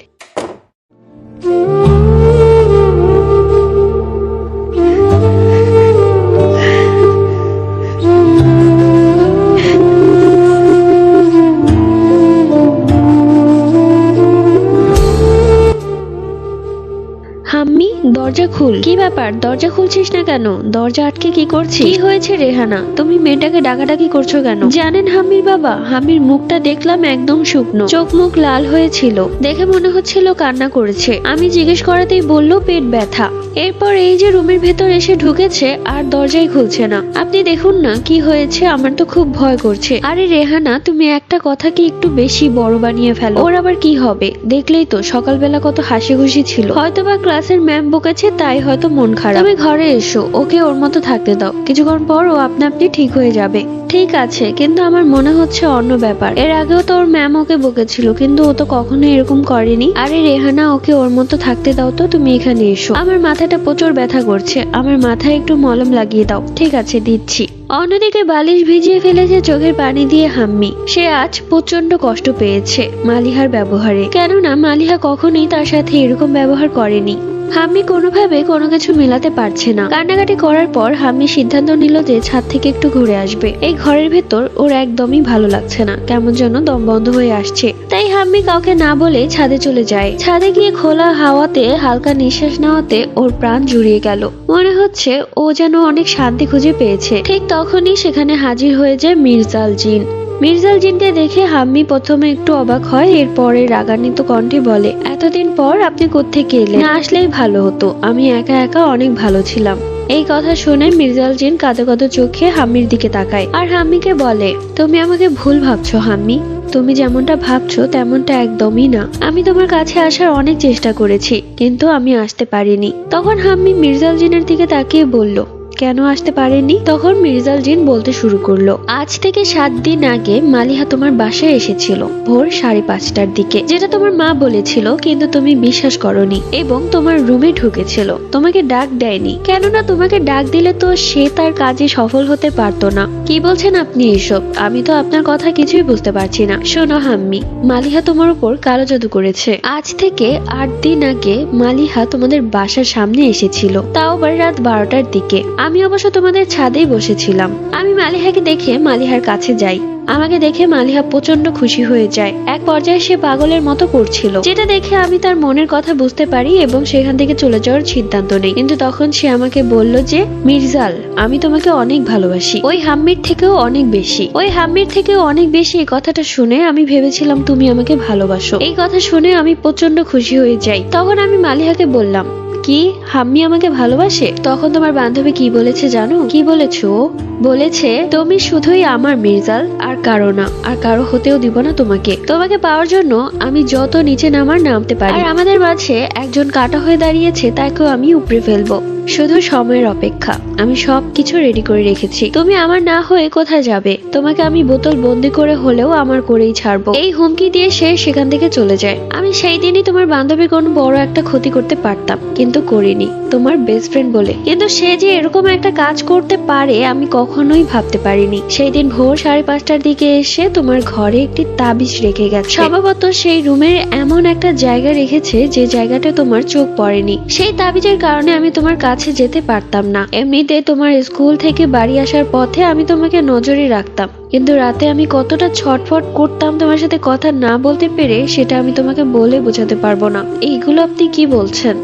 হাম্মি দরজা খুল। কি ব্যাপার, দরজা খুলছিস না কেন? দরজা আটকে কি করছিস? কি হয়েছে রেহানা, তুমি মেয়েটাকে ডাকাডাকি করছো কেন? জানেন হাম্মির বাবা, হাম্মির মুখটা দেখলাম একদম শুকনো, চোখ মুখ লাল হয়েছিল, দেখে মনে হচ্ছিল কান্না করেছে। আমি জিজ্ঞেস করাতেই বলল পেট ব্যথা। এরপর এই যে রুমের ভেতর এসে ঢুকেছে আর দরজাই খুলছে না। আপনি দেখুন না কি হয়েছে, আমার তো খুব ভয় করছে। আরে রেহানা, তুমি একটা কথা কি একটু বেশি বড় বানিয়ে ফেলো। ওর আবার কি হবে? দেখলেই তো সকালবেলা কত হাসি খুশি ছিল, হয়তোবা ক্লাসের ম্যাম বকেছে তাই হয়তো মন খারাপ। তুমি ঘরে এসো, ওকে ওর মতো থাকতে দাও, কিছুক্ষণ পর ও আপনা আপনি ঠিক হয়ে যাবে। ঠিক আছে, কিন্তু আমার মনে হচ্ছে অন্য ব্যাপার। এর আগেও তো ওর ম্যাম ওকে বকেছিল, কিন্তু ও তো কখনো এরকম করেনি। আরে রেহানা, ওকে ওর মতো থাকতে দাও তো, তুমি এখানে এসো। আমার মাথাটা প্রচুর ব্যথা করছে, আমার মাথায় একটু মলম লাগিয়ে দাও। ঠিক আছে, দিচ্ছি। অন্যদিকে বালিশ ভিজিয়ে ফেলেছে চোখের পানি দিয়ে হাম্মি। সে আজ প্রচন্ড কষ্ট পেয়েছে মালিহার ব্যবহারে, কেননা মালিহা কখনোই তার সাথে এরকম ব্যবহার করেনি। হাম্মি কোনোভাবে কোনো কিছু মেলাতে পারছে না। কান্নাকাটি করার পর হাম্মি সিদ্ধান্ত নিল যে ছাদ থেকে একটু ঘুরে আসবে। এই ঘরের ভেতর ওর একদমই ভালো লাগছে না, কেমন যেন দম বন্ধ হয়ে আসছে। তাই হাম্মি কাউকে না বলে ছাদে চলে যায়। ছাদে গিয়ে খোলা হাওয়াতে হালকা নিঃশ্বাস নেওয়াতে ওর প্রাণ জুড়িয়ে গেল। মনে হচ্ছে ও যেন অনেক শান্তি খুঁজে পেয়েছে। ঠিক তখনই সেখানে হাজির হয়ে যায় মির্জাল জিন। মির্জাল জিনকে দেখে হাম্মি প্রথমে একটু অবাক হয়, এরপরে রাগান্বিত কণ্ঠে বলে, এতদিন পর আপনি কোত্থেকে এলেন? না আসলেই ভালো হতো, আমি একা একা অনেক ভালো ছিলাম। এই কথা শুনে মির্জাল জিন কাঁদো কাঁদো চোখে হাম্মির দিকে তাকায় আর হাম্মিকে বলে, তুমি আমাকে ভুল ভাবছো হাম্মি, তুমি যেমনটা ভাবছো তেমনটা একদমই না। আমি তোমার কাছে আসার অনেক চেষ্টা করেছি, কিন্তু আমি আসতে পারিনি। তখন হাম্মি মির্জাল জিনের দিকে তাকিয়ে বলল, কেন আসতে পারেনি? তখন মির্জাল জিন বলতে শুরু করলো, আজ থেকে 7 দিন আগে মালিহা তোমার বাসায় এসেছিল ভোর 5:30টার দিকে, যেটা তোমার মা বলেছিল, কিন্তু তুমি বিশ্বাস করনি এবং তোমার রুমে ঢুকেছিল। তোমাকে ডাক দেয়নি, কেননা তোমাকে ডাক দিলে তো সে তার কাজে সফল হতে পারতো না। কি বলছেন আপনি এসব? আমি তো আপনার কথা কিছুই বুঝতে পারছি না। শোনো হাম্মি, মালিহা তোমার উপর কালো জাদু করেছে। আজ থেকে 8 দিন আগে মালিহা তোমাদের বাসার সামনে এসেছিল, তাও আবার রাত 12টার দিকে। আমি অবশ্য তোমাদের ছাদেই বসেছিলাম। আমি মালিহাকে দেখে মালিহার কাছে যাই। আমাকে দেখে মালিহা প্রচন্ড খুশি হয়ে যায়। এক পর্যায়ে সে পাগলের মতো করছিল, যেটা দেখে আমি তার মনের কথা বুঝতে পারি এবং সেখান থেকে চলে যাওয়ার সিদ্ধান্ত নেই। কিন্তু তখন সে আমাকে বলল যে, মির্জাল, আমি তোমাকে অনেক ভালোবাসি, ওই হাম্মির থেকেও অনেক বেশি। ওই হাম্মির থেকেও অনেক বেশি। এই কথাটা শুনে আমি ভেবেছিলাম তুমি আমাকে ভালোবাসো। এই কথা শুনে আমি প্রচন্ড খুশি হয়ে যাই। তখন আমি মালিহাকে বললাম, কি হাম্মি আমাকে ভালোবাসে? তখন তোমার বান্ধবী কি বলেছে জানো? কি বলেছো? বলেছে, তুমি শুধুই আমার মির্জাল, আর কারো না, আর কারো হতেও দিব না তোমাকে। তোমাকে পাওয়ার জন্য আমি যত নিচে নামার নামতে পারি, আর আমাদের মাঝে একজন কাটা হয়ে দাঁড়িয়েছে, তাকেও আমি উপড়ে ফেলবো। শুধু সময়ের অপেক্ষা। আমি সবকিছু রেডি করে রেখেছি। তুমি আমার না হয়ে কোথায় যাবে? তোমাকে আমি বোতল বন্দি করে হলেও আমার করেই ছাড়বো। এই হুমকি দিয়ে সে সেখান থেকে চলে যায়। আমি সেই দিনই তোমার বান্ধবীর কোনো বড় একটা ক্ষতি করতে পারতাম, কিন্তু করিনি, তোমার বেস্ট ফ্রেন্ড বলে। কিন্তু সে যে এরকম একটা কাজ করতে পারে আমি কখনোই ভাবতে পারিনি। সেই দিন ভোর 5:30টার দিকে এসে তোমার ঘরে একটি তাবিজ রেখে গেছে। সম্ভবত সেই রুমের এমন একটা জায়গা রেখেছে যে জায়গাটা তোমার চোখ পড়েনি। সেই তাবিজের কারণে আমি তোমার কাছে যেতে পারতাম না। এমনিতে তোমার স্কুল থেকে বাড়ি আসার পথে আমি তোমাকে নজরে রাখতাম, কিন্তু রাতে আমি কতটা ছটফট করতাম তোমার সাথে কথা না বলতে পেরে, সেটা আমি তোমাকে বলে বোঝাতে পারবো না। এইগুলো আপনি কি বলছেন?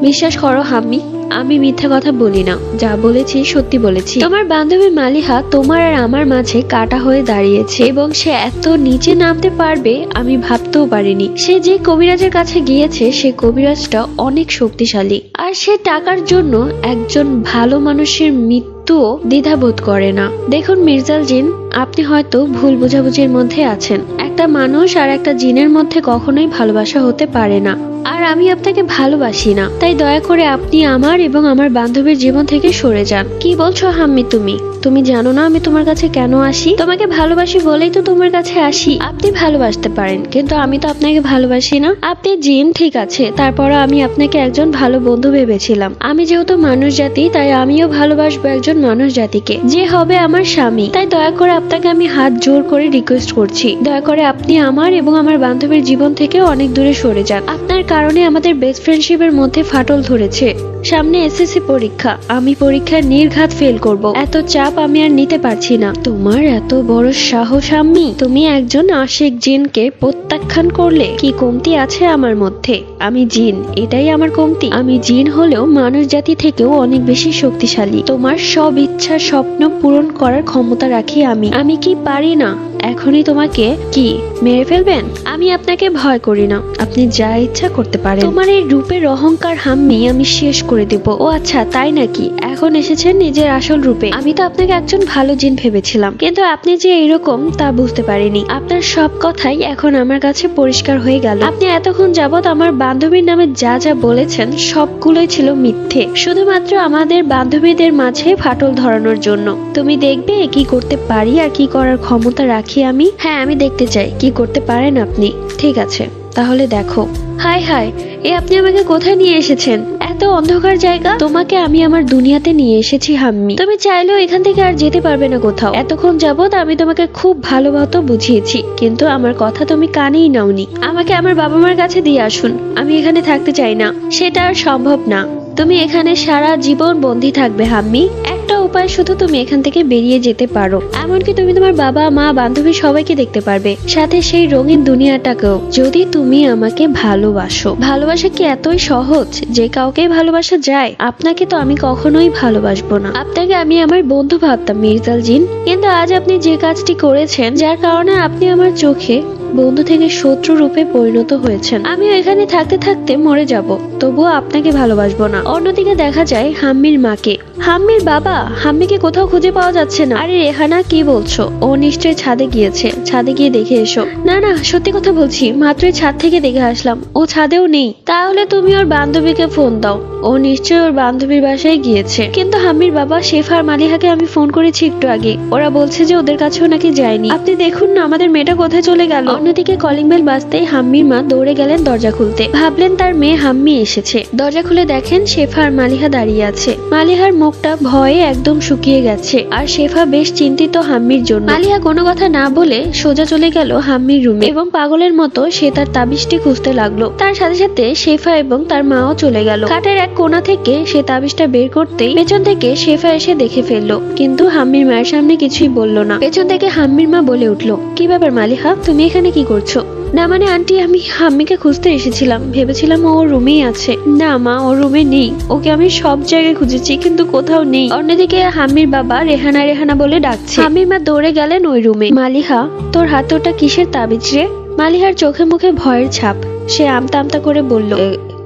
বিশ্বাস করো হাম্মি, আমি মিথ্যা কথা বলি না। যা বলেছি সত্যি বলেছি। তোমার বান্ধবী মালিহা তোমার আর আমার মাঝে কাটা হয়ে দাঁড়িয়েছে, এবং সে এত নিচে নামতে পারবে আমি ভাবতেও পারিনি। সে যে কবিরাজের কাছে গিয়েছে সে কবিরাজটা অনেক শক্তিশালী, আর সে টাকার জন্য একজন ভালো মানুষের মৃত্যুও দ্বিধাবোধ করে না। দেখুন মির্জাল জিন, আপনি হয়তো ভুল বোঝাবুঝির মধ্যে আছেন। একটা মানুষ আর একটা জিনের মধ্যে কখনোই ভালোবাসা হতে পারে না, আর আমি আপনাকে ভালোবাসি না। তাই দয়া করে আপনি আমার এবং আমার বান্ধবীর জীবন থেকে সরে যান। কি বলছো হাম্মি তুমি? তুমি জানো না আমি তোমার কাছে কেন আসি? তোমাকে ভালোবাসি বলেই তো তোমার কাছে আসি। আপনি ভালোবাসতে পারেন, কিন্তু আমি তো আপনাকে ভালোবাসি না। আপনি জিন ঠিক আছে, তারপরও আমি আপনাকে একজন ভালো বন্ধু ভেবেছিলাম। আমি যেহেতু মানুষ জাতি, তাই আমিও ভালোবাসবো একজন মানুষ জাতিকে, যে হবে আমার স্বামী। তাই দয়া করে আপনাকে আমি হাত জোর করে রিকোয়েস্ট করছি, দয়া করে আপনি আমার এবং আমার বান্ধবীর জীবন থেকে অনেক দূরে সরে যান। আপনার কারণে আমাদের বেস্ট ফ্রেন্ডশিপের মধ্যে ফাটল ধরেছে। সামনে এসএসসি পরীক্ষা, আমি পরীক্ষায় নির্ঘাত ফেল করব। এত চাপ আমি আর নিতে পারছি না। তোমার এত বড় সাহস আম্মি! তুমি একজন আশিক জিনকে প্রত্যাখ্যান করলে। কি কমতি আছে আমার মধ্যে? আমি জিন, এটাই আমার কমতি। আমি জিন হলেও মানুষ জাতি থেকেও অনেক বেশি শক্তিশালী। তোমার সব ইচ্ছা স্বপ্ন পূরণ করার ক্ষমতা রাখি আমি। আমি কি পারি না এখনই তোমাকে কি মেরে ফেলবেন? আমি আপনাকে ভয় করি না, আপনি যা ইচ্ছা করতে পারেন। তোমার এই রূপের অহংকার হাম্মি আমি শেষ করে দেব। ও আচ্ছা, তাই নাকি? এখন এসেছেন নিজের আসল রূপে। আমি তো আপনাকে একজন ভালো জিন ভেবেছিলাম, কিন্তু আপনি যে এরকম তা বুঝতে পারিনি। আপনার সব কথাই এখন আমার কাছে পরিষ্কার হয়ে গেল। আপনি এতক্ষণ যাবৎ আমার বান্ধবীর নামে যা যা বলেছেন সবগুলোই ছিল মিথ্যে, শুধুমাত্র আমাদের বান্ধবীদের মাঝে ফাটল ধরানোর জন্য। তুমি দেখবে কি করতে পারি আর কি করার ক্ষমতা রাখি আমি। হ্যাঁ, আমি দেখতে চাই কি করতে পারেন আপনি। ঠিক আছে, তাহলে দেখো। হাই হাই, এ আপনি আমাকে কোথায় নিয়ে এসেছেন? এত অন্ধকার জায়গা। তোমাকে আমি আমার দুনিয়াতে নিয়ে এসেছি হাম্মি। তুমি চাইলেও এখান থেকে আর যেতে পারবে না কোথাও। এতক্ষণ যাবত আমি তোমাকে খুব ভালোমতো বুঝিয়েছি, কিন্তু আমার কথা তুমি কানেই নাওনি। আমাকে আমার বাবা মার কাছে দিয়ে আসুন। আমি এখানে থাকতে চাই না। সেটা আর সম্ভব না। তুমি এখানে সারা জীবন বন্দী থাকবে হাম্মি। একটা উপায় শুধু, তুমি এখান থেকে বেরিয়ে যেতে পারো। এমনকি তুমি তোমার বাবা মা বান্ধবী সবাইকে দেখতে পারবে, সাথে সেই রঙিন দুনিয়াটাকেও, যদি তুমি আমাকে ভালোবাসো। ভালোবাসা কি এতই সহজ যে কাউকে ভালোবাসা যায়? আপনাকে তো আমি কখনোই ভালোবাসবো না। আপনাকে আমি আমার বন্ধু ভাবতাম মির্জাল জিন, কিন্তু আজ আপনি যে কাজটি করেছেন, যার কারণে আপনি আমার চোখে বন্ধু থেকে শত্রু রূপে পরিণত হয়েছেন। আমিও এখানে থাকতে থাকতে মরে যাব, তবুও আপনাকে ভালোবাসবো না। অন্যদিকে দেখা যায় হাম্মির মাকে। হাম্মির বাবা, হাম্মিকে কোথাও খুঁজে পাওয়া যাচ্ছে না। আরে রেহানা, কি বলছো? ও নিশ্চয়ই ছাদে গিয়েছে। ছাদে গিয়ে দেখে এসো। না না, সত্যি কথা বলছি, মাত্রই ছাদ থেকে দেখে আসলাম, ও ছাদেও নেই। তাহলে তুমি ওর বান্ধবীকে ফোন দাও, ও নিশ্চয়ই ওর বান্ধবীর বাসায় গিয়েছে। কিন্তু হাম্মির বাবা শেফা আর মালিহাকে আমি ফোন করেছি একটু আগে, ওরা বলছে যে ওদের কাছেও নাকি যায়নি। আপনি দেখুন না আমাদের মেয়েটা কোথায় চলে গেল। অন্যদিকে কলিং বেল বাজতেই হাম্মির মা দৌড়ে গেলেন দরজা খুলতে। ভাবলেন তার মেয়ে হাম্মি এসেছে। দরজা খুলে দেখেন শেফা আর মালিহা দাঁড়িয়ে আছে। মালিহার মুখটা ভয়ে একদম শুকিয়ে গেছে, আর শেফা বেশ চিন্তিত হাম্মির জন্য। মালিহা কোনো কথা না বলে সোজা চলে গেল হাম্মির রুমে, এবং পাগলের মতো সে তার তাবিজটি খুঁজতে লাগলো। তার সাথে সাথে শেফা এবং তার মাও চলে গেল। খাটের এক কোণা থেকে সে তাবিজটা বের করতেই পেছন থেকে শেফা এসে দেখে ফেললো, কিন্তু হাম্মির মায়ের সামনে কিছুই বলল না। পেছন থেকে হাম্মির মা বলে উঠলো, কি ব্যাপার মালিহা, তুমি এখানে কি করছো? না মানে আন্টি, আমি হাম্মিকে খুঁজতে এসেছিলাম, ভেবেছিলাম ও রুমেই আছে। না মা, ও রুমে নেই, ওকে আমি সব জায়গায় খুঁজেছি কিন্তু কোথাও নেই। অন্যদিকে হাম্মির বাবা রেহানা রেহানা বলে ডাকছে। হাম্মির মা দৌড়ে গেলেন ওই রুমে। মালিহা, তোর হাতে ওটা কিসের তাবিজ রে? মালিহার চোখে মুখে ভয়ের ছাপ। সে আমতা আমতা করে বলল,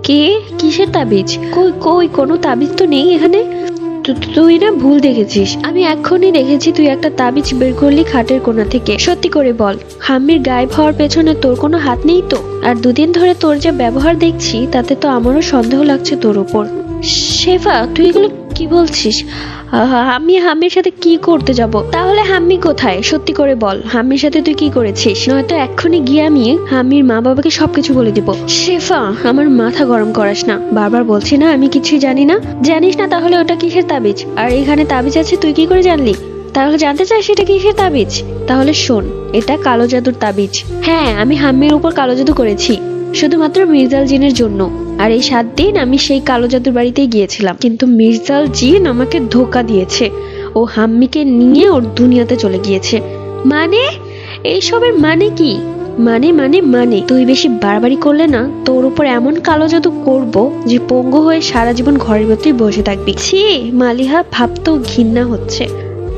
কে? কিসের তাবিজ? কই কই, কোনো তাবিজ তো নেই এখানে। তুই না ভুল দেখেছিস, আমি এক্ষুনি দেখেছি তুই একটা তাবিজ বের করলি খাটের কোণা থেকে। সত্যি করে বল, হাম্মির গায়েব হওয়ার পেছনে তোর কোনো হাত নেই তো? আর দুদিন ধরে তোর যে ব্যবহার দেখছি, তাতে তো আমারও সন্দেহ লাগছে তোর উপর। শেফা, তুই এগুলো কি বলছিস? আমি হাম্মির সাথে কি করতে যাব? তাহলে হাম্মি কোথায়? সত্যি করে বল, হাম্মির সাথে তুই কি করেছিস? নয়তো এক্ষুনি গিয়ে আমি হাম্মির মা বাবাকে সবকিছু বলে দিব। শেফা, আমার মাথা গরম করাস না, বারবার বলছি না আমি কিছুই জানি না। জানিস না তাহলে ওটা কিসের তাবিজ? আর এখানে তাবিজ আছে তুই কি করে জানলি? তাহলে জানতে চাই সেটা কিসের তাবিজ? তাহলে শোন, এটা কালো জাদুর তাবিজ। হ্যাঁ, আমি হাম্মির উপর কালো জাদু করেছি শুধুমাত্র মির্জাল জিনের জন্য। আর এই 7 দিন আমি সেই কালো জাদুর বাড়িতেই গিয়েছিলাম, কিন্তু মির্জাল জিন আমাকে ধোকা দিয়েছে। ও হাম্মিকে নিয়ে ওর দুনিয়াতে চলে গিয়েছে। মানে এইসবের মানে কি? মানে তুই বেশি বাড়াবাড়ি করলে না তোর উপর এমন কালো জাদু করব যে পঙ্গু হয়ে সারা জীবন ঘরের ভেতরেই বসে থাকবি। ছি মালিহা, ভাবতেও ঘৃণা হচ্ছে।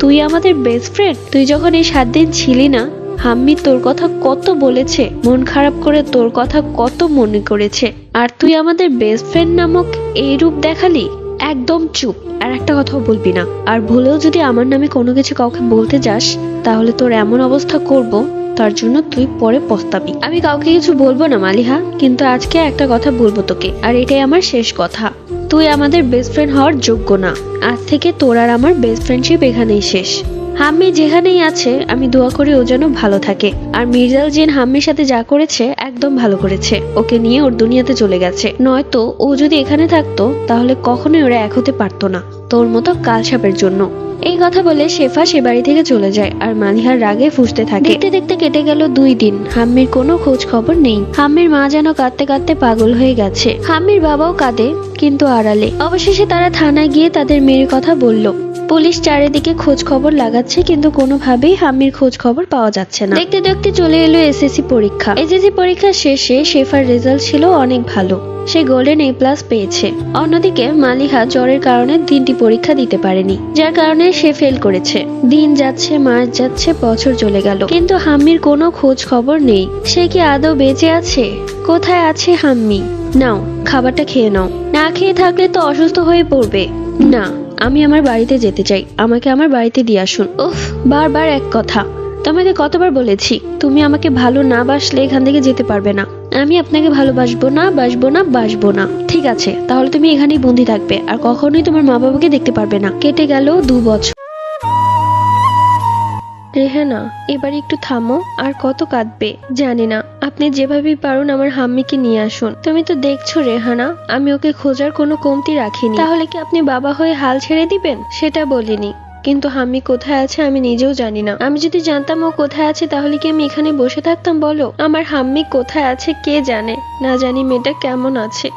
তুই আমাদের বেস্ট ফ্রেন্ড, তুই যখন এই 7 দিন ছিলি না, হাম্মি তোর কথা কত বলেছে, মন খারাপ করে তোর কথা কত মনে করেছে, আর তুই আমাদের বেস্ট ফ্রেন্ড নামক এই রূপ দেখালি। একদম চুপ, আর একটা কথাও বলবি না। আর ভুলেও যদি আমার নামে কোনো কিছু কাউকে বলতে যাস, তাহলে তোর এমন অবস্থা করব তার জন্য তুই পরে পস্তাবি। আমি কাউকে কিছু বলবো না মালিহা, কিন্তু আজকে একটা কথা বলবো তোকে, আর এটাই আমার শেষ কথা। তুই আমাদের বেস্ট ফ্রেন্ড হওয়ার যোগ্য না। আজ থেকে তোর আর আমার বেস্ট ফ্রেন্ডশিপ এখানেই শেষ। হাম্মি যেখানেই আছে আমি দোয়া করি ও যেন ভালো থাকে। আর মির্জাল জিন হাম্মির সাথে যা করেছে একদম ভালো করেছে, ওকে নিয়ে ওর দুনিয়াতে চলে গেছে। নয়তো ও যদি এখানে থাকতো তাহলে কখনোই ওরা এক হতে পারতো না, তোর মতো কালসাপের জন্য। এই কথা বলে শেফা সে বাড়ি থেকে চলে যায়, আর মালিহার রাগে ফুঁসতে থাকে। দেখতে দেখতে কেটে গেল 2 দিন, হাম্মির কোনো খোঁজ খবর নেই। হাম্মির মা যেন কাঁদতে কাঁদতে পাগল হয়ে গেছে। হাম্মির বাবাও কাঁদে, কিন্তু আড়ালে। অবশেষে তারা থানায় গিয়ে তাদের মেয়ের কথা বলল। পুলিশ চারিদিকে খোঁজ খবর লাগাচ্ছে, কিন্তু কোনোভাবেই হাম্মির খোঁজ খবর পাওয়া যাচ্ছে না। দেখতে দেখতে চলে এলো এসএসসি পরীক্ষা। এসএসসি পরীক্ষা শেষে শেফার রেজাল্ট ছিল অনেক ভালো, সে গোল্ডেন A+ পেয়েছে। অন্যদিকে মালিহা জ্বরের কারণে 3টি পরীক্ষা দিতে পারেনি, যার কারণে সে ফেল করেছে। দিন যাচ্ছে, মাস যাচ্ছে, বছর চলে গেল, কিন্তু হাম্মির কোনো খোঁজ খবর নেই। সে কি আদৌ বেঁচে আছে? কোথায় আছে হাম্মি? নাও, খাবারটা খেয়ে নাও। না খেয়ে থাকলে তো অসুস্থ হয়ে পড়বে। না, আমি আমার বাড়িতে যেতে চাই, আমাকে আমার বাড়িতে দিয়ে আসুন। উফ, বারবার এক কথা। তোমাকে কতবার বলেছি, তুমি আমাকে ভালো না বাসলে এখান থেকে যেতে পারবে না। আমি আপনাকে ভালোবাসবো না, বাসবো না। ঠিক আছে, তাহলে তুমি এখানেই বন্দি থাকবে, আর কখনোই তোমার মা বাবাকে দেখতে পারবে না। কেটে গেল 2 বছর। রেহানা, এবার একটু থামো। আর কত কাঁদবে জানি না, আপনি যেভাবেই পারুন আমার হাম্মিকে নিয়ে আসুন। তুমি তো দেখছো রেহানা, আমি ওকে খোঁজার কোনো কমতি রাখিনি। তাহলে কি আপনি বাবা হয়ে হাল ছেড়ে দিবেন? সেটা বলিনি, কিন্তু হাম্মি কোথায় আছে আমি নিজেও জানি না। আমি যদি জানতাম ও কোথায় আছে তাহলে কি আমি এখানে বসে থাকতাম বলো? আমার হাম্মি কোথায় আছে কে জানে। না জানি মেয়েটা কেমন আছে,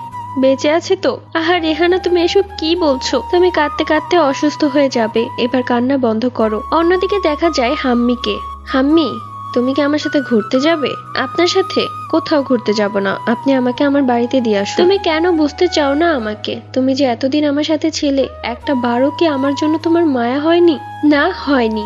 বেঁচে আছে তো? আহা রেহানা, তুমি এসব কি বলছো? তুমি কাঁদতে কাঁদতে অসুস্থ হয়ে যাবে, এবার কান্না বন্ধ করো। অন্যদিকে দেখা যায় হাম্মিকে। হাম্মি, তুমি কি আমার সাথে ঘুরতে যাবে? আপনার সাথে কোথাও ঘুরতে যাব না, আপনি আমাকে আমার বাড়িতে দিয়ে আসুন। তুমি কেন বুঝতে চাও না আমাকে? তুমি যে এতদিন আমার সাথে ছিলে, একটা বারও কি আমার জন্য তোমার মায়া হয়নি? না, হয়নি।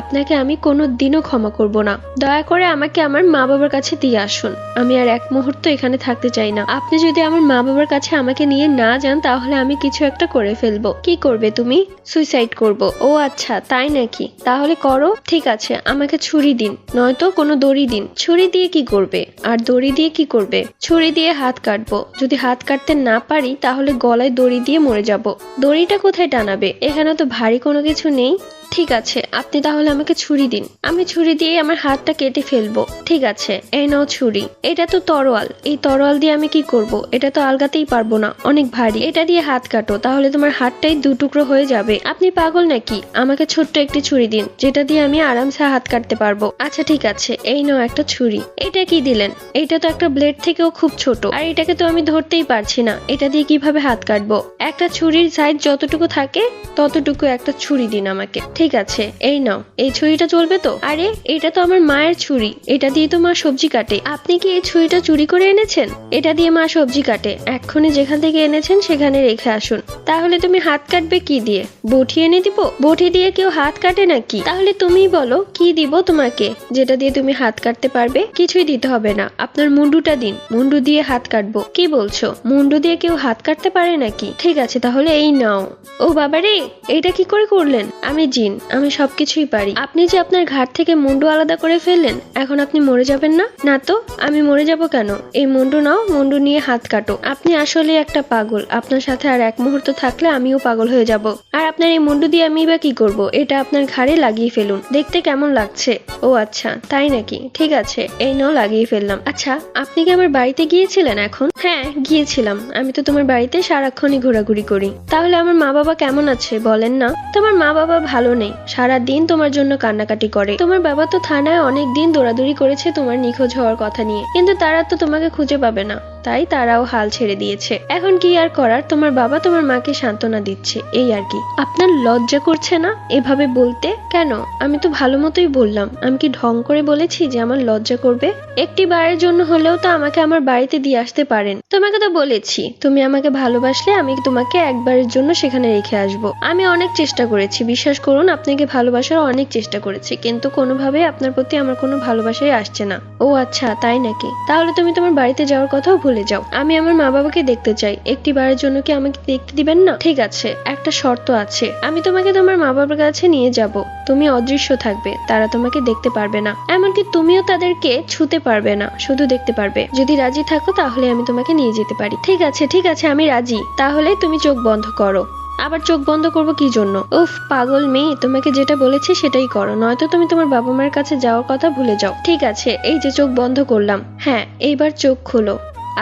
আপনাকে আমি কোনো দিনও ক্ষমা করব না। দয়া করে আমাকে আমার মা বাবার কাছে দিয়ে আসুন। আমি আর এক মুহূর্ত এখানে থাকতে চাই না। আপনি যদি আমার মা বাবার কাছে আমাকে নিয়ে না যান তাহলে আমি কিছু একটা করে ফেলবো। কি করবে তুমি? সুইসাইড করব। ও আচ্ছা, তাই নাকি? তাহলে করো। ঠিক আছে, আমাকে ছুরি দিন, নয়তো কোনো দড়ি দিন। ছুরি দিয়ে কি করবে? আর দড়ি দিয়ে কি করবে? ছুরি দিয়ে হাত কাটবো। যদি হাত কাটতে না পারি তাহলে গলায় দড়ি দিয়ে মরে যাব। দড়িটা কোথায় টানাবে? এখানে তো ভারী কোনো কিছু নেই। ঠিক আছে, আপনি তাহলে আমাকে ছুরি দিন, আমি ছুরি দিয়ে আমার হাতটা কেটে ফেলবো। ঠিক আছে, এই নাও ছুরি। এটা তো তরোয়াল, এই তরোয়াল দিয়ে আমি কি করব? এটা তো আলগাতেই পারবো না, অনেক ভারী। এটা দিয়ে হাত কাটো, তাহলে তোমার হাতটাই 2 টুকরো হয়ে যাবে। আপনি পাগল নাকি? আমাকে ছোট্ট একটি ছুরি দিন, যেটা দিয়ে আমি আরামসে হাত কাটতে পারবো। আচ্ছা ঠিক আছে, এই নাও একটা ছুরি। এটা কি দিলেন? এটা তো একটা ব্লেড থেকেও খুব ছোট, আর এটাকে তো আমি ধরতেই পারছি না। এটা দিয়ে কিভাবে হাত কাটবো? একটা ছুরির সাইজ যতটুকু থাকে ততটুকু একটা ছুরি দিন আমাকে। ঠিক আছে, এই নাও। এই ছুরিটা চলবে তো? আরে এটা তো আমার মায়ের ছুরি, এটা দিয়ে তো মা সবজি কাটে। আপনি কি এই ছুরিটা চুরি করে এনেছেন? এটা দিয়ে মা সবজি কাটে, এক্ষুনি যেখান থেকে এনেছেন সেখানে রেখে আসুন। তাহলে তুমি হাত কাটবে কি দিয়ে? বটি এনে দিব? বটি দিয়ে কেউ হাত কাটে নাকি? তাহলে তুমিই বলো কি দিব তোমাকে, যেটা দিয়ে তুমি হাত কাটতে পারবে? কিছুই দিতে হবে না, আপনার মুন্ডুটা দিন, মুন্ডু দিয়ে হাত কাটবো। কি বলছো? মুন্ডু দিয়ে কেউ হাত কাটতে পারে নাকি? ঠিক আছে, তাহলে এই নাও। ও বাবারে, এটা কি করে করলেন? আমি জিন, জিন, আমি সবকিছুই পারি। আপনি যে আপনার ঘাট থেকে মুন্ডু আলাদা করে ফেললেন, এখন আপনি মরে যাবেন না? না তো, আমি মরে যাব কেন? এই মুন্ডু নাও, মুন্ডু নিয়ে হাত কাটো। আপনি আসলে একটা পাগল। আপনার সাথে আর এক মুহূর্ত থাকলে আমিও পাগল হয়ে যাব। আর আপনার এই মুন্ডু দিয়ে আমি বা কি করব? এটা আপনার ঘাড়ে লাগিয়ে ফেলুন, দেখতে কেমন লাগছে? ও আচ্ছা, তাই নাকি? ঠিক আছে, এই নাও, লাগিয়ে ফেললাম। আচ্ছা, আপনি কি আমার বাড়িতে গিয়েছিলেন এখন? হ্যাঁ, গিয়েছিলাম। আমি তো তোমার বাড়িতে সারাক্ষণই ঘোরাঘুরি করি। তাহলে আমার মা বাবা কেমন আছে বলেন না? তোমার মা বাবা ভালো নেই, সারা দিন তোমার জন্য কান্নাকাটি করে। তোমার বাবা তো থানায় অনেক দিন দৌড়াদৌড়ি করেছে তোমার নিখোঁজ হওয়ার কথা নিয়ে, কিন্তু তারা তো তোমাকে খুঁজে পাবে না, তাই তারাও হাল ছেড়ে দিয়েছে। এখন কি আর করার, তোমার বাবা তোমার মাকে সান্ত্বনা দিচ্ছে, এই আর কি। আপনার লজ্জা করছে না এভাবে বলতে? কেন? আমি তো ভালো মতোই বললাম। আমি কি ঢং করে বলেছি যে আমার লজ্জা করবে? একটি বারের জন্য হলেও তো আমাকে আমার বাড়িতে দিয়ে আসতে পারেন। তোমাকে তো বলেছি, তুমি আমাকে ভালোবাসলে আমি তোমাকে একবারের জন্য সেখানে রেখে আসবো। আমি অনেক চেষ্টা করেছি, বিশ্বাস করুন, আপনাকে ভালোবাসার অনেক চেষ্টা করেছি, কিন্তু কোনোভাবে আপনার প্রতি আমার কোনো ভালোবাসাই আসছে না। ও আচ্ছা, তাই নাকি? তাহলে তুমি তোমার বাড়িতে যাওয়ার কথাও ভুলে যাও। আমি আমার মা বাবাকে দেখতে চাই, একটি বারের জন্য কি আমাকে দেখতে দিবেন না? ঠিক আছে, একটা শর্ত আছে। আমি তোমাকে তোমার মা বাবার কাছে নিয়ে যাব, তুমি অদৃশ্য থাকবে, তারা তোমাকে দেখতে পারবে না, এমনকি তুমিও তাদেরকে ছুতে পারবে না, শুধু দেখতে পারবে। যদি রাজি থাকো তাহলে আমি তোমাকে নিয়ে যেতে পারি। ঠিক আছে, ঠিক আছে, আমি রাজি। তাহলে তুমি চোখ বন্ধ করো। আবার চোখ বন্ধ করবো কি জন্য? উফ, পাগল মেয়ে, তোমাকে যেটা বলেছি সেটাই করো, নয়তো তুমি তোমার বাবা মায়ের কাছে যাওয়ার কথা ভুলে যাও। ঠিক আছে, এই যে চোখ বন্ধ করলাম। হ্যাঁ, এইবার চোখ খোলো।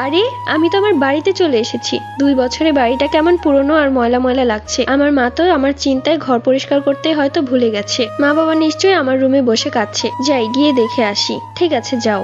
আরে, আমি তো আমার বাড়িতে চলে এসেছি। 2 বছরে বাড়িটা কেমন পুরনো আর ময়লা ময়লা লাগছে। আমার মা তো আমার চিন্তায় ঘর পরিষ্কার করতে হয়তো ভুলে গেছে। মা বাবা নিশ্চয়ই আমার রুমে বসে কাঁদছে। যাই, গিয়ে দেখে আসি। ঠিক আছে, যাও।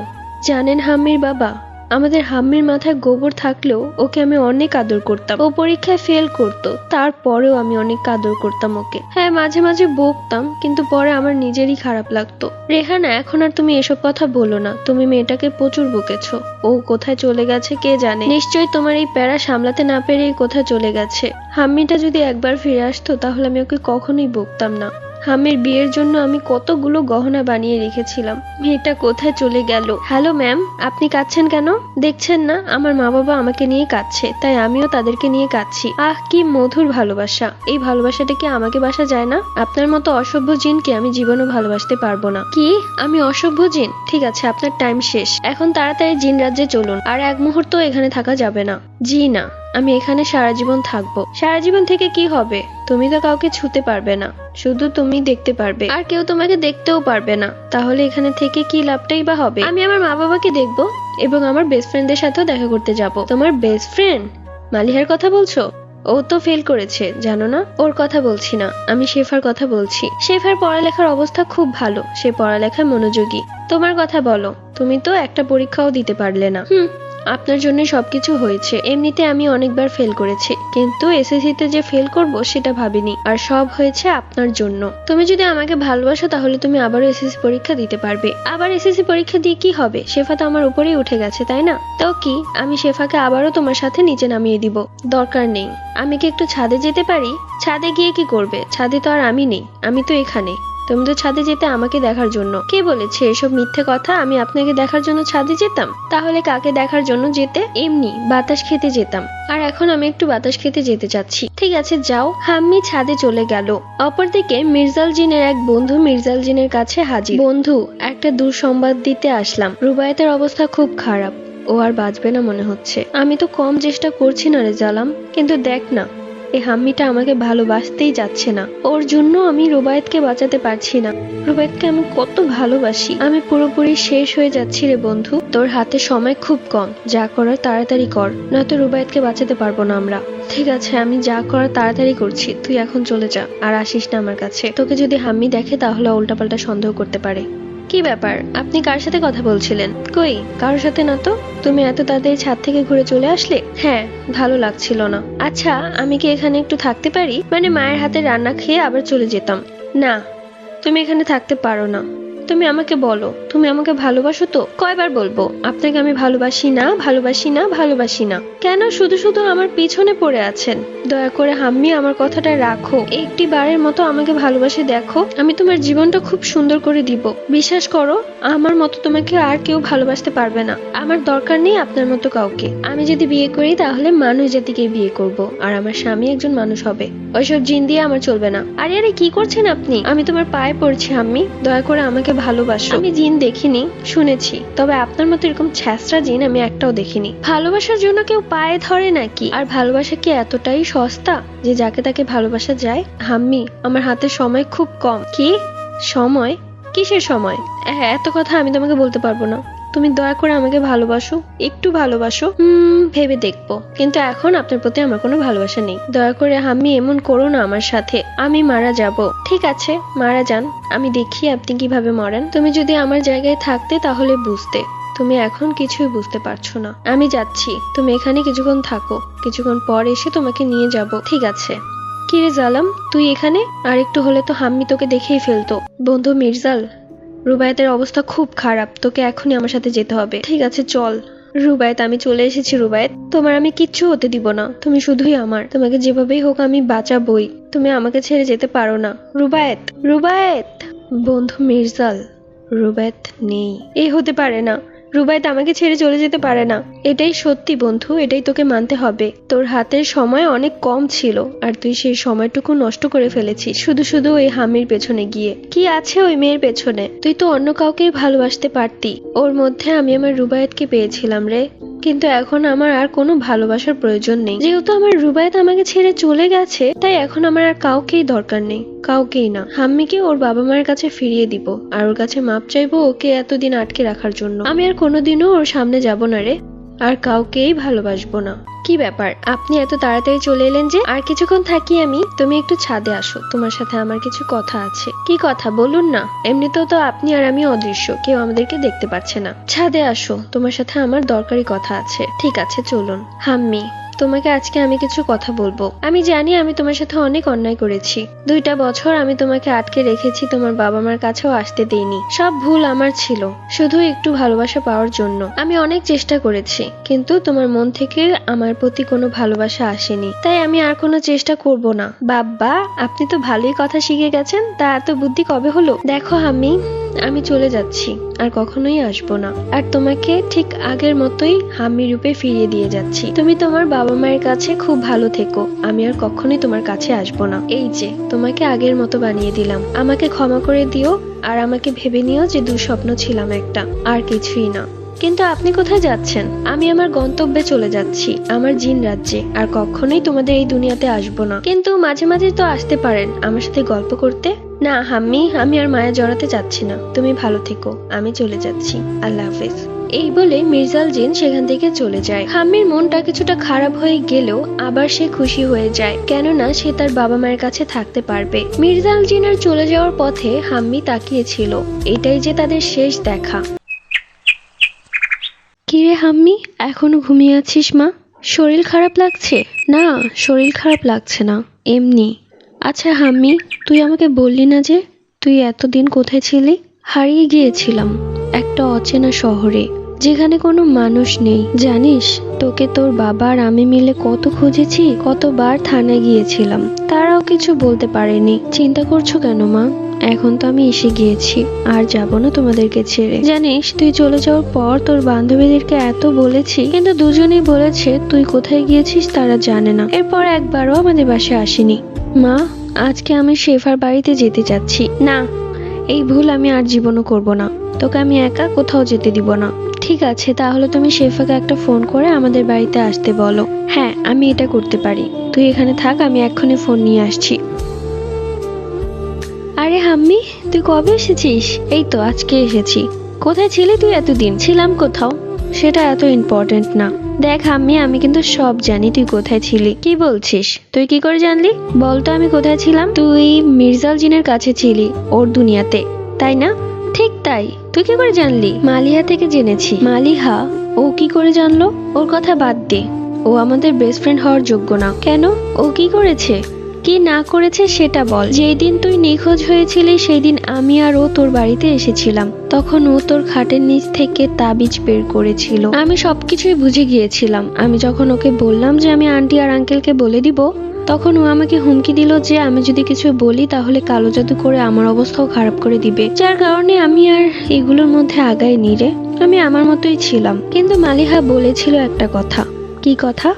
জানেন হাম্মির বাবা, আমাদের হাম্মির মাথায় গোবর থাকলেও ওকে আমি অনেক আদর করতাম। ও পরীক্ষায় ফেল করতো, তারপরেও আমি অনেক আদর করতাম ওকে। হ্যাঁ, মাঝে মাঝে বকতাম, কিন্তু পরে আমার নিজেরই খারাপ লাগতো। রেহানা, এখন আর তুমি এসব কথা বলো না। তুমি মেয়েটাকে প্রচুর বকেছো। ও কোথায় চলে গেছে কে জানে। নিশ্চয়ই তোমার এই প্যারা সামলাতে না পেরেই কোথায় চলে গেছে। হাম্মিটা যদি একবার ফিরে আসতো তাহলে আমি ওকে কখনোই বকতাম না। হামির বিয়ের জন্য আমি কতগুলো গহনা বানিয়ে রেখেছিলাম। মেয়েটা কোথায় চলে গেল? হ্যালো ম্যাম, আপনি কাঁদছেন কেন? দেখছেন না আমার মা বাবা আমাকে নিয়ে কাঁদছে, তাই আমিও তাদেরকে নিয়ে কাঁদছি। আহ, কি মধুর ভালোবাসা। এই ভালোবাসাটা কি আমাকে বাসা যায় না? আপনার মতো অসভ্য জিনকে আমি জীবনও ভালোবাসতে পারবো না। কি? আমি অসভ্য জিন? ঠিক আছে, আপনার টাইম শেষ। এখন তাড়াতাড়ি জিন রাজ্যে চলুন, আর এক মুহূর্ত এখানে থাকা যাবে না। জি না, আমি এখানে সারা জীবন থাকবো। সারা জীবন থেকে কি হবে? তুমি তো কাউকে ছুতে পারবে না, শুধু তুমি দেখতে পারবে, আর কেউ তোমাকে দেখতেও পারবে না। তাহলে এখানে থেকে কি লাভটাই বা হবে? আমি আমার মা বাবাকে দেখবো এবং আমার বেস্ট ফ্রেন্ডদের সাথেও দেখা করতে যাব। তোমার বেস্ট ফ্রেন্ড? মালিহার কথা বলছো? ও তো ফেল করেছে, জানো না? ওর কথা বলছি না, আমি শেফার কথা বলছি। শেফার পড়ালেখার অবস্থা খুব ভালো, সে পড়ালেখায় মনোযোগী। তোমার কথা বলো, তুমি তো একটা পরীক্ষাও দিতে পারলে না। আপনার জন্য সবকিছু হয়েছে। এমনিতে আমি অনেকবার ফেল করেছি, কিন্তু এসএসসিতে যে ফেল করব সেটা ভাবিনি, আর সব হয়েছে আপনার জন্য। তুমি যদি আমাকে ভালোবাসো তাহলে তুমি আবারও এসএসসি পরীক্ষা দিতে পারবে। আবার এসএসসি পরীক্ষা দিয়ে কি হবে? শেফা তো আমার উপরেই উঠে গেছে, তাই না? তো কি, আমি শেফাকে আবারও তোমার সাথে নিচে নামিয়ে দিব? দরকার নেই। আমি কি একটু ছাদে যেতে পারি? ছাদে গিয়ে কি করবে? ছাদে তো আর আমি নেই, আমি তো এখানে। তুমি তো ছাদে যেতে আমাকে দেখার জন্য। কে বলেছে এসব মিথ্যে কথা? আমি আপনাকে দেখার জন্য ছাদে যেতাম? তাহলে কাকে দেখার জন্য যেতে? এমনি বাতাস খেতে যেতাম। আর এখন আমি একটু বাতাস খেতে যেতে চাচ্ছি। ঠিক আছে, যাও। হাম্মি ছাদে চলে গেল। অপরদিকে মির্জাল জিনের এক বন্ধু মির্জাল জিনের কাছে হাজির। বন্ধু, একটা দুঃসংবাদ দিতে আসলাম। রুবায়েতের অবস্থা খুব খারাপ, ও আর বাঁচবে না মনে হচ্ছে। আমি তো কম চেষ্টা করছি না রে জালাম, কিন্তু দেখ না, এই হাম্মিটা আমাকে ভালোবাসতেই যাচ্ছে না। ওর জন্য আমি রুবায়েতকে বাঁচাতে পারছি না। রুবায়েতকে আমি কত ভালোবাসি। আমি পুরোপুরি শেষ হয়ে যাচ্ছি রে বন্ধু। তোর হাতে সময় খুব কম, যা করার তাড়াতাড়ি কর, নয়তো রুবায়েতকে বাঁচাতে পারবো না আমরা। ঠিক আছে, আমি যা করার তাড়াতাড়ি করছি, তুই এখন চলে যা, আর আসিস না আমার কাছে। তোকে যদি হাম্মি দেখে তাহলে উল্টাপাল্টা সন্দেহ করতে পারে। কি ব্যাপার, আপনি কার সাথে কথা বলছিলেন? কই, কারোর সাথে না তো। তুমি এত তাড়াতাড়ি ছাদ থেকে ঘুরে চলে আসলে? হ্যাঁ, ভালো লাগছিল না। আচ্ছা, আমি কি এখানে একটু থাকতে পারি? মানে মায়ের হাতে রান্না খেয়ে আবার চলে যেতাম। না, তুমি এখানে থাকতে পারো না। তুমি আমাকে বলো, তুমি আমাকে ভালোবাসো তো? কয়বার বলবো আপনাকে আমি ভালোবাসি না, ভালোবাসি না, ভালোবাসি না? কেন শুধু শুধু আমার পিছনে পড়ে আছেন? দয়া করে হাম্মি আমার কথাটা রাখো, একটি বারের মতো আমাকে ভালোবাসে দেখো। আমি তোমার জীবনটা খুব সুন্দর করে দিব, বিশ্বাস করো। আমার মতো তোমাকে আর কেউ ভালোবাসতে পারবে না। আমার দরকার নেই আপনার মতো কাউকে। আমি যদি বিয়ে করি তাহলে মানুষ জাতিকে বিয়ে করব, আর আমার স্বামী একজন মানুষ হবে। ওইসব জিন দিয়ে আমার চলবে না। আরে আরে কি করছেন আপনি? আমি তোমার পায়ে পড়ছি হাম্মি, দয়া করে আমাকে ভালোবাসো। আমি জিন দেখিনি, শুনেছি, তবে আপনার মতো এরকম ছ্যাঁচড়া জিন আমি একটাও দেখিনি। ভালোবাসার জন্য কেউ পায়ে ধরে নাকি? আর ভালোবাসা কি এতটাই সস্তা যে যাকে তাকে ভালোবাসা যায়? হাম্মি, আমার হাতে সময় খুব কম। কি সময়? কিসের সময়? এত কথা আমি তোমাকে বলতে পারবো না। তুমি দয়া করে আমাকে ভালোবাসো, একটু ভালোবাসো। ভেবে দেখবো, কিন্তু এখন আপনার প্রতি আমার কোনো ভালোবাসা নেই। দয়া করে হাম্মি এমন করো না আমার সাথে। আমি মারা যাব। ঠিক আছে, মারা যান, আমি দেখি আপনি কিভাবে মরেন। তুমি যদি আমার জায়গায় থাকতে তাহলে বুঝতে। তুমি এখন কিছুই বুঝতে পারছো না। আমি যাচ্ছি, তুমি এখানে কিছুক্ষণ থাকো, কিছুক্ষণ পর এসে তোমাকে নিয়ে যাব। ঠিক আছে? কিরে জালাম, তুই এখানে? আর একটু হলে তো হাম্মি তোকে দেখেই ফেলতো। বন্ধু মির্জাল, রুবায়েতের অবস্থা খুব খারাপ, তোকে এখনই আমার সাথে যেতে হবে। ঠিক আছে চল। রুবায়েত, আমি চলে এসেছি। রুবায়েত, তোমার আমি কিচ্ছু হতে দিব না। তুমি শুধুই আমার। তোমাকে যেভাবেই হোক আমি বাঁচাবই। তুমি আমাকে ছেড়ে যেতে পারো না। রুবায়েত, রুবায়েত। বন্ধু মির্জাল, রুবায়েত নেই। এই হতে পারে না। রুবায়েত আমাকে ছেড়ে চলে যেতে পারে না। এটাই সত্যি বন্ধু, এটাই তোকে মানতে হবে। তোর হাতের সময় অনেক কম ছিল, আর তুই সেই সময়টুকু নষ্ট করে ফেলেছিস শুধু শুধু ওই হামির পেছনে গিয়ে। কি আছে ওই মেয়ের পেছনে? তুই তো অন্য কাউকেই ভালোবাসতে পারতি। ওর মধ্যে আমি আমার রুবায়েতকে পেয়েছিলাম রে। কিন্তু এখন আমার আর কোনো ভালোবাসার প্রয়োজন নেই। যেহেতু আমার রুবায়েত আমাকে ছেড়ে চলে গেছে, তাই এখন আমার আর কাউকেই দরকার নেই। কাউকেই না। হাম্মিকে ওর বাবা মায়ের কাছে ফিরিয়ে দিব, আর ওর কাছে মাপ চাইবো ওকে এতদিন আটকে রাখার জন্য। আমি আর কোনোদিনও ওর সামনে যাব না রে, আর কাউকেই ভালোবাসবো না। কি ব্যাপার, আপনি এত তাড়াতাড়ি চলে এলেন যে? আর কিছুক্ষণ থাকি আমি। তুমি একটু ছাদে আসো, তোমার সাথে আমার কিছু কথা আছে। কি কথা বলুন না। এমনিতেও তো আপনি আর আমি অদৃশ্য, কেউ আমাদেরকে দেখতে পাচ্ছে না। ছাদে আসো, তোমার সাথে আমার দরকারি কথা আছে। ঠিক আছে চলুন। হাম্মি, তোমাকে আজকে আমি কিছু কথা বলবো। আমি জানি আমি তোমার সাথে অনেক অন্যায় করেছি। 2টা বছর আমি তোমাকে আটকে রেখেছি, তোমার বাবা মার কাছেও আসতে দেইনি। সব ভুল আমার ছিল, শুধু একটু ভালোবাসা পাওয়ার জন্য। আমি অনেক চেষ্টা করেছি, কিন্তু তোমার মন থেকে আমার প্রতি কোনো ভালোবাসা আসেনি। তাই আমি আর কোনো চেষ্টা করব না। বাবা, আপনি তো ভালোই কথা শিখে গেছেন, তা এত বুদ্ধি কবে হলো? দেখো আমি চলে যাচ্ছি, আর কখনোই আসবো না। আর তোমাকে ঠিক আগের মতোই হাম্মি রূপে ফিরিয়ে দিয়ে যাচ্ছি। তুমি তোমার বাবা মায়ের কাছে খুব ভালো থেকো। আমি আর কখনোই তোমার কাছে আসবো না। এই যে তোমাকে আগের মতো বানিয়ে দিলাম। আমাকে ক্ষমা করে দিও, আর আমাকে ভেবে নিও যে দুঃস্বপ্ন ছিলাম একটা, আর কিছুই না। কিন্তু আপনি কোথায় যাচ্ছেন? আমি আমার গন্তব্যে চলে যাচ্ছি, আমার জিন রাজ্যে। আর কখনোই তোমাদের এই দুনিয়াতে আসবো না। কিন্তু মাঝে মাঝে তো আসতে পারেন আমার সাথে গল্প করতে। না হাম্মি, আমি আর মায়া জড়াতে চাচ্ছি না। তুমি ভালো থেকো, আমি চলে যাচ্ছি। আল্লাহ হাফেজ। এই বলে মির্জাল জিন সেখান থেকে চলে যায়। হাম্মির মনটা কিছুটা খারাপ হয়ে গেলেও আবার সে খুশি হয়ে যায়, কেননা সে তার বাবা মায়ের কাছে থাকতে পারবে। মির্জাল জিনের চলে যাওয়ার পথে হাম্মি তাকিয়েছিল। এটাই যে তাদের শেষ দেখা। কিরে হাম্মি, এখনো ঘুমিয়ে আছিস মা? শরীর খারাপ লাগছে? না, শরীর খারাপ লাগছে না, এমনি। আচ্ছা হাম্মি, তুই আমাকে বললি না যে তুই এতদিন কোথায় ছিলি? হারিয়ে গিয়েছিলাম একটা অচেনা শহরে, যেখানে কোনো মানুষ নেই। জানিস, তোকে তোর বাবা আর আমি মিলে কত খুঁজেছি, কতবার থানায় গিয়েছিলাম, তারাও কিছু বলতে পারেনি। চিন্তা করছো কেন মা? এখন তো আমি এসে গিয়েছি, আর যাব না তোমাদেরকে ছেড়ে। জানিস, তুই চলে যাওয়ার পর তোর বান্ধবীদেরকে এত বলেছি, কিন্তু দুজনেই বলেছে তুই কোথায় গিয়েছিস তারা জানে না। এরপর একবারও আমাদের বাসায় আসেনি। মা, আজকে আমি শেফার বাড়িতে যেতে চাচ্ছি। না, এই ভুল আমি আর জীবনও করব না। তোকে আমি একা কোথাও যেতে দিব না। ঠিক আছে, তাহলে তুমি শেফাকে একটা ফোন করে আমাদের বাড়িতে আসতে বলো। হ্যাঁ, আমি এটা করতে পারি। তুই এখানে থাক, আমি এক্ষুনি ফোন নিয়ে আসছি। আরে হাম্মি, তুই কবে এসেছিস? এই তো আজকে এসেছি। কোথায় ছিলি তুই এতদিন? ছিলাম কোথাও, সেটা এত ইম্পর্টেন্ট না। দেখ হাম্মি, আমি কিন্তু সব জানি তুই কোথায় ছিলি। কি বলছিস? তুই কি করে জানলি? বলতো আমি কোথায় ছিলাম। তুই মির্জাল জিনের কাছে ছিলি, ওর দুনিয়াতে, তাই না? ঠিক তাই। তুই কি করে জানলি? মালিহা থেকে জেনেছি। মালিহা? ও কি করে জানলো? ওর কথা বাদ দে, ও আমাদের বেস্ট ফ্রেন্ড হওয়ার যোগ্য না। কেন? ও কি করেছে? কি না করেছে সেটা বল। যেই দিন তুই নিখোঁজ হয়েছিলি সেই দিন আমি আর ও তোর বাড়িতে এসেছিলাম, তখন ও তোর খাটের নিচ থেকে তাবিজ বের করেছিল। আমি সবকিছুই বুঝে গিয়েছিলাম। আমি যখন ওকে বললাম যে আমি আন্টি আর আঙ্কেলকে বলে দিব, তখন ও আমাকে হুমকি দিল যে আমি যদি কিছু বলি তাহলে কালো জাদু করে আমার অবস্থাও খারাপ করে দিবে, যার কারণে আমি আর এগুলোর মধ্যে আগাইনি রে। আমি আমার মতোই ছিলাম। কিন্তু মালিহা বলেছিল একটা কথা। কি কথা?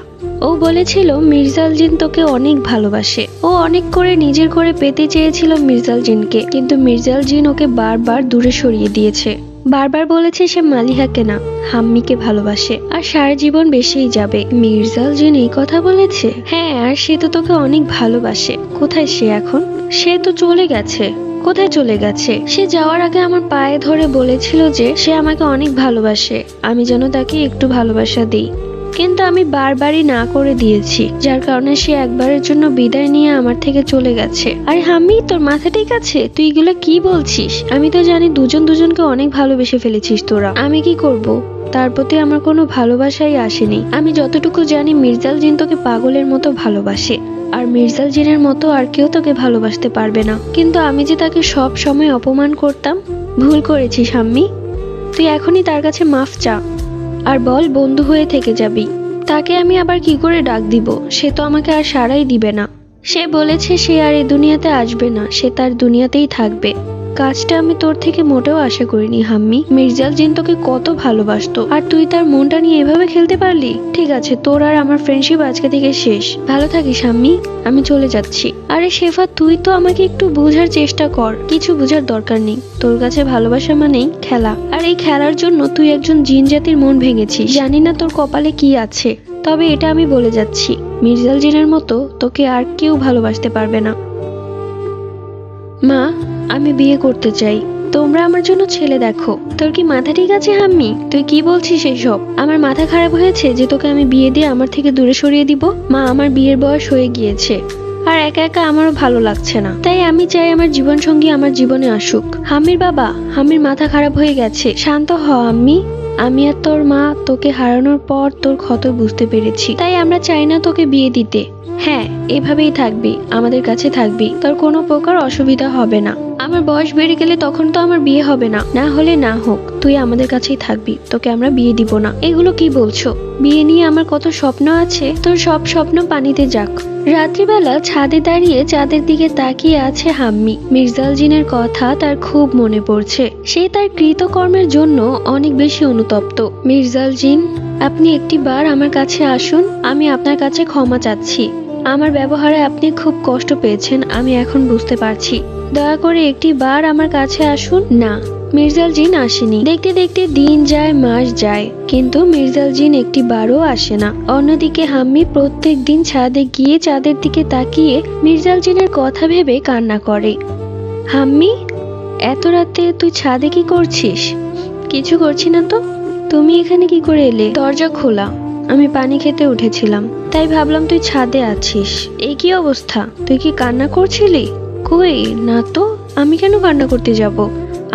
ও বলেছিল মির্জাল জিন তোকে অনেক ভালোবাসে। ও অনেক করে নিজের করে পেতে চেয়েছিল মির্জাল জিনকে, কিন্তু মির্জাল জিন ওকে বারবার দূরে সরিয়ে দিয়েছে। বারবার বলেছে সে মালিহাকে না, হাম্মিকে ভালোবাসে আর সারা জীবন বেসেই যাবে। মির্জাল জিন এই কথা বলেছে? হ্যাঁ, আর সে তো তোকে অনেক ভালোবাসে। কোথায় সে এখন? সে তো চলে গেছে। কোথায় চলে গেছে? সে যাওয়ার আগে আমার পায়ে ধরে বলেছিল যে সে আমাকে অনেক ভালোবাসে, আমি যেন তাকে একটু ভালোবাসা দিই। কিন্তু আমি বারবারই না করে দিয়েছি, যার কারণে সে একবারের জন্য বিদায় নিয়ে আমার থেকে চলে গেছে। আরে হাম্মি, তোর মাথা ঠিক আছে? তুই এগুলো কি বলছিস? আমি তো জানি দুজন দুজনকে অনেক ভালোবেসে ফেলেছিস তোরা। আমি কি করব? তার প্রতি আমার কোনো ভালোবাসাই আসেনি। আমি যতটুকু জানি মির্জাল জিন তোকে পাগলের মতো ভালোবাসে, আর মির্জাল জিনের মতো আর কেউ তোকে ভালোবাসতে পারবে না। কিন্তু আমি যে তাকে সব সময় অপমান করতাম। ভুল করেছিস হাম্মি। তুই এখনই তার কাছে মাফ চা আর বল বন্ধু হয়ে থেকে যাবি। তাকে আমি আবার কি করে ডাক দিব? সে তো আমাকে আর সাড়াই দিবে না। সে বলেছে সে আর এই দুনিয়াতে আসবে না, সে তার দুনিয়াতেই থাকবে। কাজটা আমি তোর থেকে মোটেও আশা করিনি হাম্মি। মির্জাল জিন তোকে কত ভালোবাসতো, আর তুই তার মনটা নিয়ে এভাবে খেলতে পারলি? ঠিক আছে, তোর আর আমার ফ্রেন্ডশিপ আজকে থেকে শেষ। ভালো থাকিস হাম্মি, আমি চলে যাচ্ছি। আরে শেফা, তুই তো আমাকে একটু বোঝার চেষ্টা কর। কিছু বোঝার দরকার নেই। তোর কাছে ভালোবাসা মানেই খেলা, আর এই খেলার জন্য তুই একজন জিন জাতির মন ভেঙেছিস। জানি না তোর কপালে কি আছে, তবে এটা আমি বলে যাচ্ছি, মির্জাল জিনের মতো তোকে আর কেউ ভালোবাসতে পারবে না। মা, আমি বিয়ে করতে চাই। তোমরা আমার জন্য ছেলে দেখো। তোর কি মাথা ঠিক আছে হাম্মি? তুই কি বলছিস এসব? আমার মাথা খারাপ হয়েছে যে তোকে আমি বিয়ে দিয়ে আমার থেকে দূরে সরিয়ে দিব? মা, আমার বিয়ের বয়স হয়ে গিয়েছে, আর একা একা আমারও ভালো লাগছে না। তাই আমি চাই আমার জীবন সঙ্গী আমার জীবনে আসুক। হাম্মির বাবা, হাম্মির মাথা খারাপ হয়ে গেছে। শান্ত হ আম্মি। আমি আর তোর মা তোকে হারানোর পর তোর ক্ষত বুঝতে পেরেছি, তাই আমরা চাই না তোকে বিয়ে দিতে। হ্যাঁ, এভাবেই থাকবি, আমাদের কাছে থাকবি, তোর কোনো প্রকার অসুবিধা হবে না। আমার বয়স বেড়ে গেলে তখন তো আমার বিয়ে হবে না, না হলে না হোক, তুই আমাদের কাছেই থাকবি, তোকে আমরা বিয়ে দিব না। এগুলো কি বলছো? বিয়ে নিয়ে আমার কত স্বপ্ন আছে, তোর সব স্বপ্ন পানিতে যাক। রাত্রিবেলা ছাদে দাঁড়িয়ে চাঁদের দিকে তাকিয়ে আছে হাম্মি। মির্জাল জিনের কথা তার খুব মনে পড়ছে। সে তার কৃতকর্মের জন্য অনেক বেশি অনুতপ্ত। মির্জাল জিন, আপনি একটিবার আমার কাছে আসুন। আমি আপনার কাছে ক্ষমা চাচ্ছি। আমার ব্যবহারে আপনি খুব কষ্ট পেয়েছেন, আমি এখন বুঝতে পারছি। দয়া করে একটিবার আমার কাছে আসুন। না, মির্জাল জিন আসেনি। দেখতে দেখতে দিন যায়, মাস যায়, কিন্তু মির্জাল জিন একটিবারও আসে না। অন্যদিকে হাম্মি প্রত্যেক দিন ছাদে গিয়ে চাঁদের দিকে তাকিয়ে মির্জাল জিনের কথা ভেবে কান্না করে। হাম্মি, এত রাতে তুই ছাদে কি করছিস? কিছু করছি না তো। তুমি এখানে কি করে এলে? দরজা খোলা। আমি পানি খেতে উঠেছিলাম, তাই ভাবলাম তুই ছাদে আছিস। এই কি অবস্থা? তুই কি কান্না করছিলি? কই না তো, আমি কেন কান্না করতে যাব?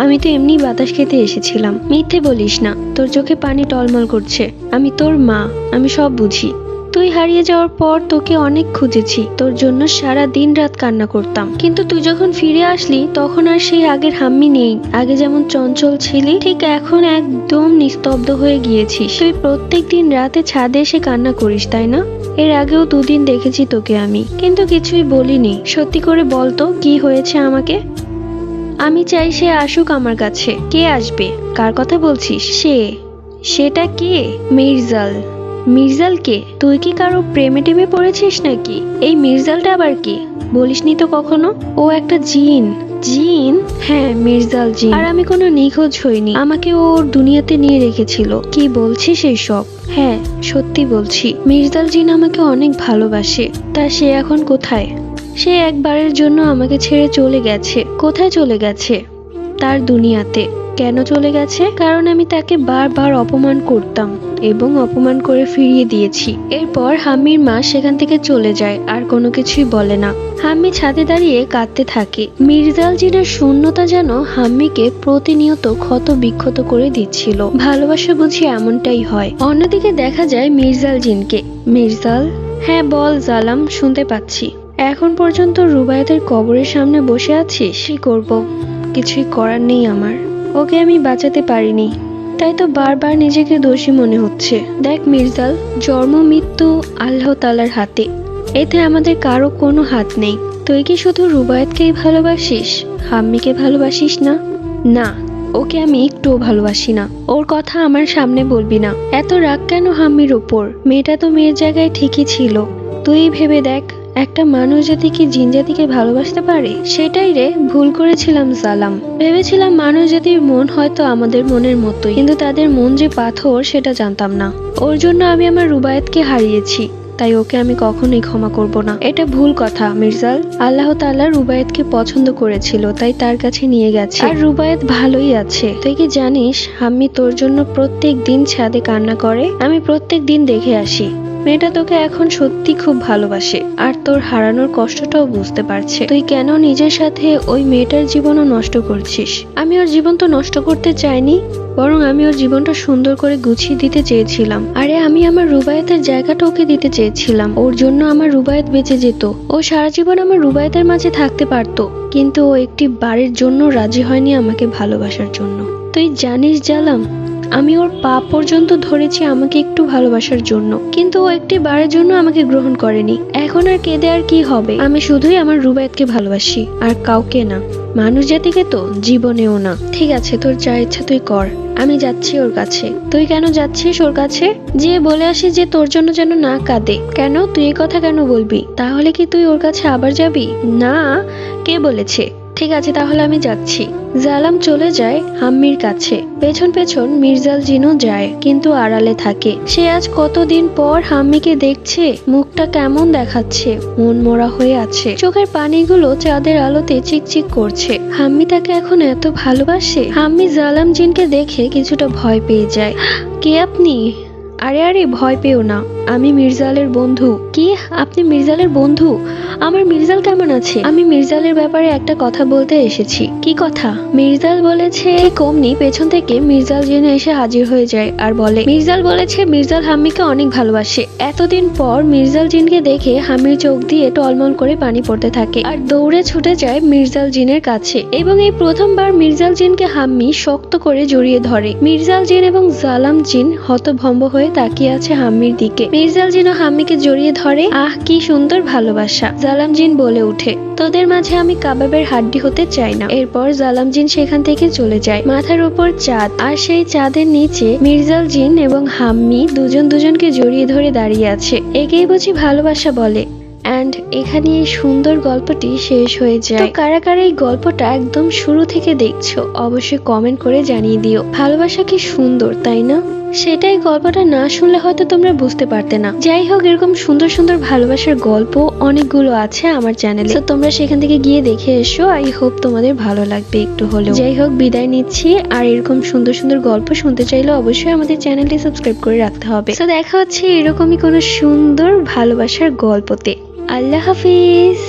আমি তো এমনি বাতাস খেতে এসেছিলাম। মিথ্যে বলিস না, তোর চোখে পানি টলমল করছে। আমি তোর মা, আমি সব বুঝি। তুই হারিয়ে যাওয়ার পর তোকে অনেক খুঁজেছি, তোর জন্য সারা দিন রাত কান্না করতাম। কিন্তু তুই যখন ফিরে আসলি তখন আর সেই আগের হাম্মি নেই। আগে যেমন চঞ্চল ছিলি, ঠিক এখন একদম নিস্তব্ধ হয়ে গিয়েছিস। তুই প্রত্যেক দিন রাতে ছাদে এসে কান্না করিস, তাই না? এর আগেও দুদিন দেখেছি তোকে আমি, কিন্তু কিছুই বলিনি। সত্যি করে বলতো কি হয়েছে আমাকে? আমি চাই সে আসুক আমার কাছে। কে আসবে? কার কথা বলছিস? সেটা কে? মির্জাল। মির্জাল কে? তুই কি কারো প্রেমে টেমে পড়েছিস নাকি? এই মির্জালটা আবার কে? বলিসনি তো কখনো। ও একটা জিন। জিন? হ্যাঁ, মির্জাল জিন। আর আমি কোনো নিখোঁজ হইনি, আমাকে ওর দুনিয়াতে নিয়ে রেখেছিল। কি বলছিস এইসব? হ্যাঁ, সত্যি বলছি। মির্জাল জিন আমাকে অনেক ভালোবাসে। তা সে এখন কোথায়? সে একবারের জন্য আমাকে ছেড়ে চলে গেছে। কোথায় চলে গেছে? তার দুনিয়াতে। কেন চলে গেছে? কারণ আমি তাকে বারবার অপমান করতাম এবং অপমান করে ফিরিয়ে দিয়েছি। এরপর হাম্মির মা সেখান থেকে চলে যায়, আর কোনো কিছুই বলে না। হাম্মি ছাদে দাঁড়িয়ে কাঁদতে থাকে। মির্জাল জিনের শূন্যতা যেন হাম্মিকে প্রতিনিয়ত ক্ষত বিক্ষত করে দিচ্ছিল। ভালোবাসা বুঝি এমনটাই হয়। অন্যদিকে দেখা যায় মির্জাল জিনকে। মির্জাল? হ্যাঁ বল জালাম, শুনতে পাচ্ছি। এখন পর্যন্ত রুবায়েতের কবরের সামনে বসে আছিস। কি করব, কিছুই করার নেই আমার। ওকে আমি বাঁচাতে পারিনি, তাই তো বারবার নিজেকে দোষী মনে হচ্ছে। দেখ মির্জাল, জন্ম মৃত্যু আল্লাহ তাআলার হাতে, এতে আমাদের কারো কোনো হাত নেই। তুই কি শুধু রুবায়েতকেই ভালোবাসিস, হাম্মিকে ভালোবাসিস না? না, ওকে আমি একটুও ভালোবাসি না। ওর কথা আমার সামনে বলবি না। এত রাগ কেন হাম্মির ওপর? মেয়েটা তো মেয়ের জায়গায় ঠিকই ছিল। তুই ভেবে দেখ, একটা মানুষ যদি কি জিন জাতিকে ভালোবাসতে পারে? সেটাই রে, ভুল করেছিলাম জালাম। ভেবেছিলাম মানুষ জাতির মন হয়তো আমাদের মনের মতোই, কিন্তু তাদের মন যে পাথর সেটা জানতাম না। ওর জন্য আমি আমার রুবায়েতকে হারিয়েছি, তাই ওকে আমি কখনোই ক্ষমা করব না। এটা ভুল কথা মির্জাল। আল্লাহ তাআলা রুবায়েতকে পছন্দ করেছিল, তাই তার কাছে নিয়ে গেছে। আর রুবায়েত ভালোই আছে। তুই কি জানিস হাম্মি তোর জন্য প্রত্যেক দিন ছাদে কান্না করে? আমি প্রত্যেক দিন দেখে আসি। মেয়েটা তোকে এখন সত্যি খুব ভালোবাসে, আর তোর হারানোর কষ্টটাও বুঝতে পারছে। তুই কেন নিজের সাথে ওই মেয়েটার জীবনও নষ্ট করছিস? আমি ওর জীবন তো নষ্ট করতে চাইনি, বরং আমি ওর জীবনটা সুন্দর করে গুছিয়ে দিতে চেয়েছিলাম। আরে আমি আমার রুবায়েতের জায়গাটা ওকে দিতে চেয়েছিলাম। ওর জন্য আমার রুবায়েত বেঁচে যেত, ও সারা জীবন আমার রুবায়েতের মাঝে থাকতে পারতো। কিন্তু ও একটি বারের জন্য রাজি হয়নি আমাকে ভালোবাসার জন্য। তুই জানিস জালাম, আমি ওর পা পর্যন্ত ধরেছি আমাকে একটু ভালোবাসার জন্য, কিন্তু ও একটি বারের জন্য আমাকে গ্রহণ করেনি। এখন আর কেঁদে আর কি হবে? আমি শুধুই আমার রুবায়েতকে ভালোবাসি, আর কাউকে না। মানুষ জাতিকে তো জীবনেও না। ঠিক আছে, তোর যা ইচ্ছা তুই কর। আমি যাচ্ছি ওর কাছে। তুই কেন যাচ্ছিস ওর কাছে? যে বলে আসিস যে তোর জন্য যেন না কাঁদে। কেন তুই এই কথা কেন বলবি? তাহলে কি তুই ওর কাছে আবার যাবি? না, কে বলেছে? ঠিক আছে, তাহলে আমি যাচ্ছি। জালাম চলে যায় হাম্মির কাছে। পেছন পেছন মির্জাল জিনও যায়, কিন্তু আড়ালে থাকে। সে আজ কতদিন পর হাম্মিকে দেখছে। মুখটা কেমন দেখাচ্ছে, মন মরা হয়ে আছে। চোখের পানিগুলো চাঁদের আলোতে চিকচিক করছে। হাম্মি তাকে এখন এত ভালোবাসে। হাম্মি জালাম জিনকে দেখে কিছুটা ভয় পেয়ে যায়। কে আপনি? আরে আরে, ভয় পেও না, আমি মির্জালের বন্ধু। কি, আপনি মির্জালের বন্ধু? আমার মির্জাল কেমন আছে? আমি মির্জালের ব্যাপারে একটা কথা বলতে এসেছি। কি কথা? মির্জাল বলেছে। কমনি পেছন থেকে মির্জাল জিন এসে হাজির হয়ে যায় আর বলে, মির্জাল বলেছে মির্জাল হাম্মিকে অনেক ভালোবাসে। এতদিন পর মির্জাল জিনকে দেখে হাম্মির চোখ দিয়ে টলমল করে পানি পড়তে থাকে, আর দৌড়ে ছুটে যায় মির্জাল জিনের কাছে। এবং এই প্রথমবার মির্জাল জিনকে হাম্মি শক্ত করে জড়িয়ে ধরে। মির্জাল জিন এবং জালাম জিন হতভম্ব হয়ে তাকিয়ে আছে হাম্মির দিকে। মির্জাল জিন ও হাম্মিকে জড়িয়ে ধরে। আহ, কি সুন্দর ভালোবাসা। জালাম জিন বলে ওঠে, তোদের মাঝে আমি কাবাবের হাড্ডি হতে চাই না। এরপর জালাম জিন সেখান থেকে চলে যায়। মাথার উপর চাঁদ, আর সেই চাঁদের নিচে মির্জাল জিন এবং হাম্মি দুজন দুজনকে জড়িয়ে ধরে দাঁড়িয়ে আছে। একেই বুঝি ভালোবাসা বলে। অ্যান্ড এখানে এই সুন্দর গল্পটি শেষ হয়ে যায়। তো কারা কারা এই গল্পটা একদম শুরু থেকে দেখছো অবশ্যই কমেন্ট করে জানিয়ে দিও। ভালোবাসা কি সুন্দর, তাই না? সেটাই গল্পটা না শুনলে হয়তো তোমরা বুঝতে পারতে না। যাই হোক, এরকম সুন্দর সুন্দর ভালোবাসার গল্প অনেকগুলো আছে আমার চ্যানেলে, তো তোমরা সেখান থেকে গিয়ে দেখে এসো। আই হোপ তোমাদের ভালো লাগবে একটু হলেও। যাই হোক, বিদায় নিচ্ছি। আর এরকম সুন্দর সুন্দর গল্প শুনতে চাইলে অবশ্যই আমাদের চ্যানেলটি সাবস্ক্রাইব করে রাখতে হবে। তো দেখা হচ্ছে এরকমই কোনো সুন্দর ভালোবাসার গল্পতে। আল্লাহ হাফিজ।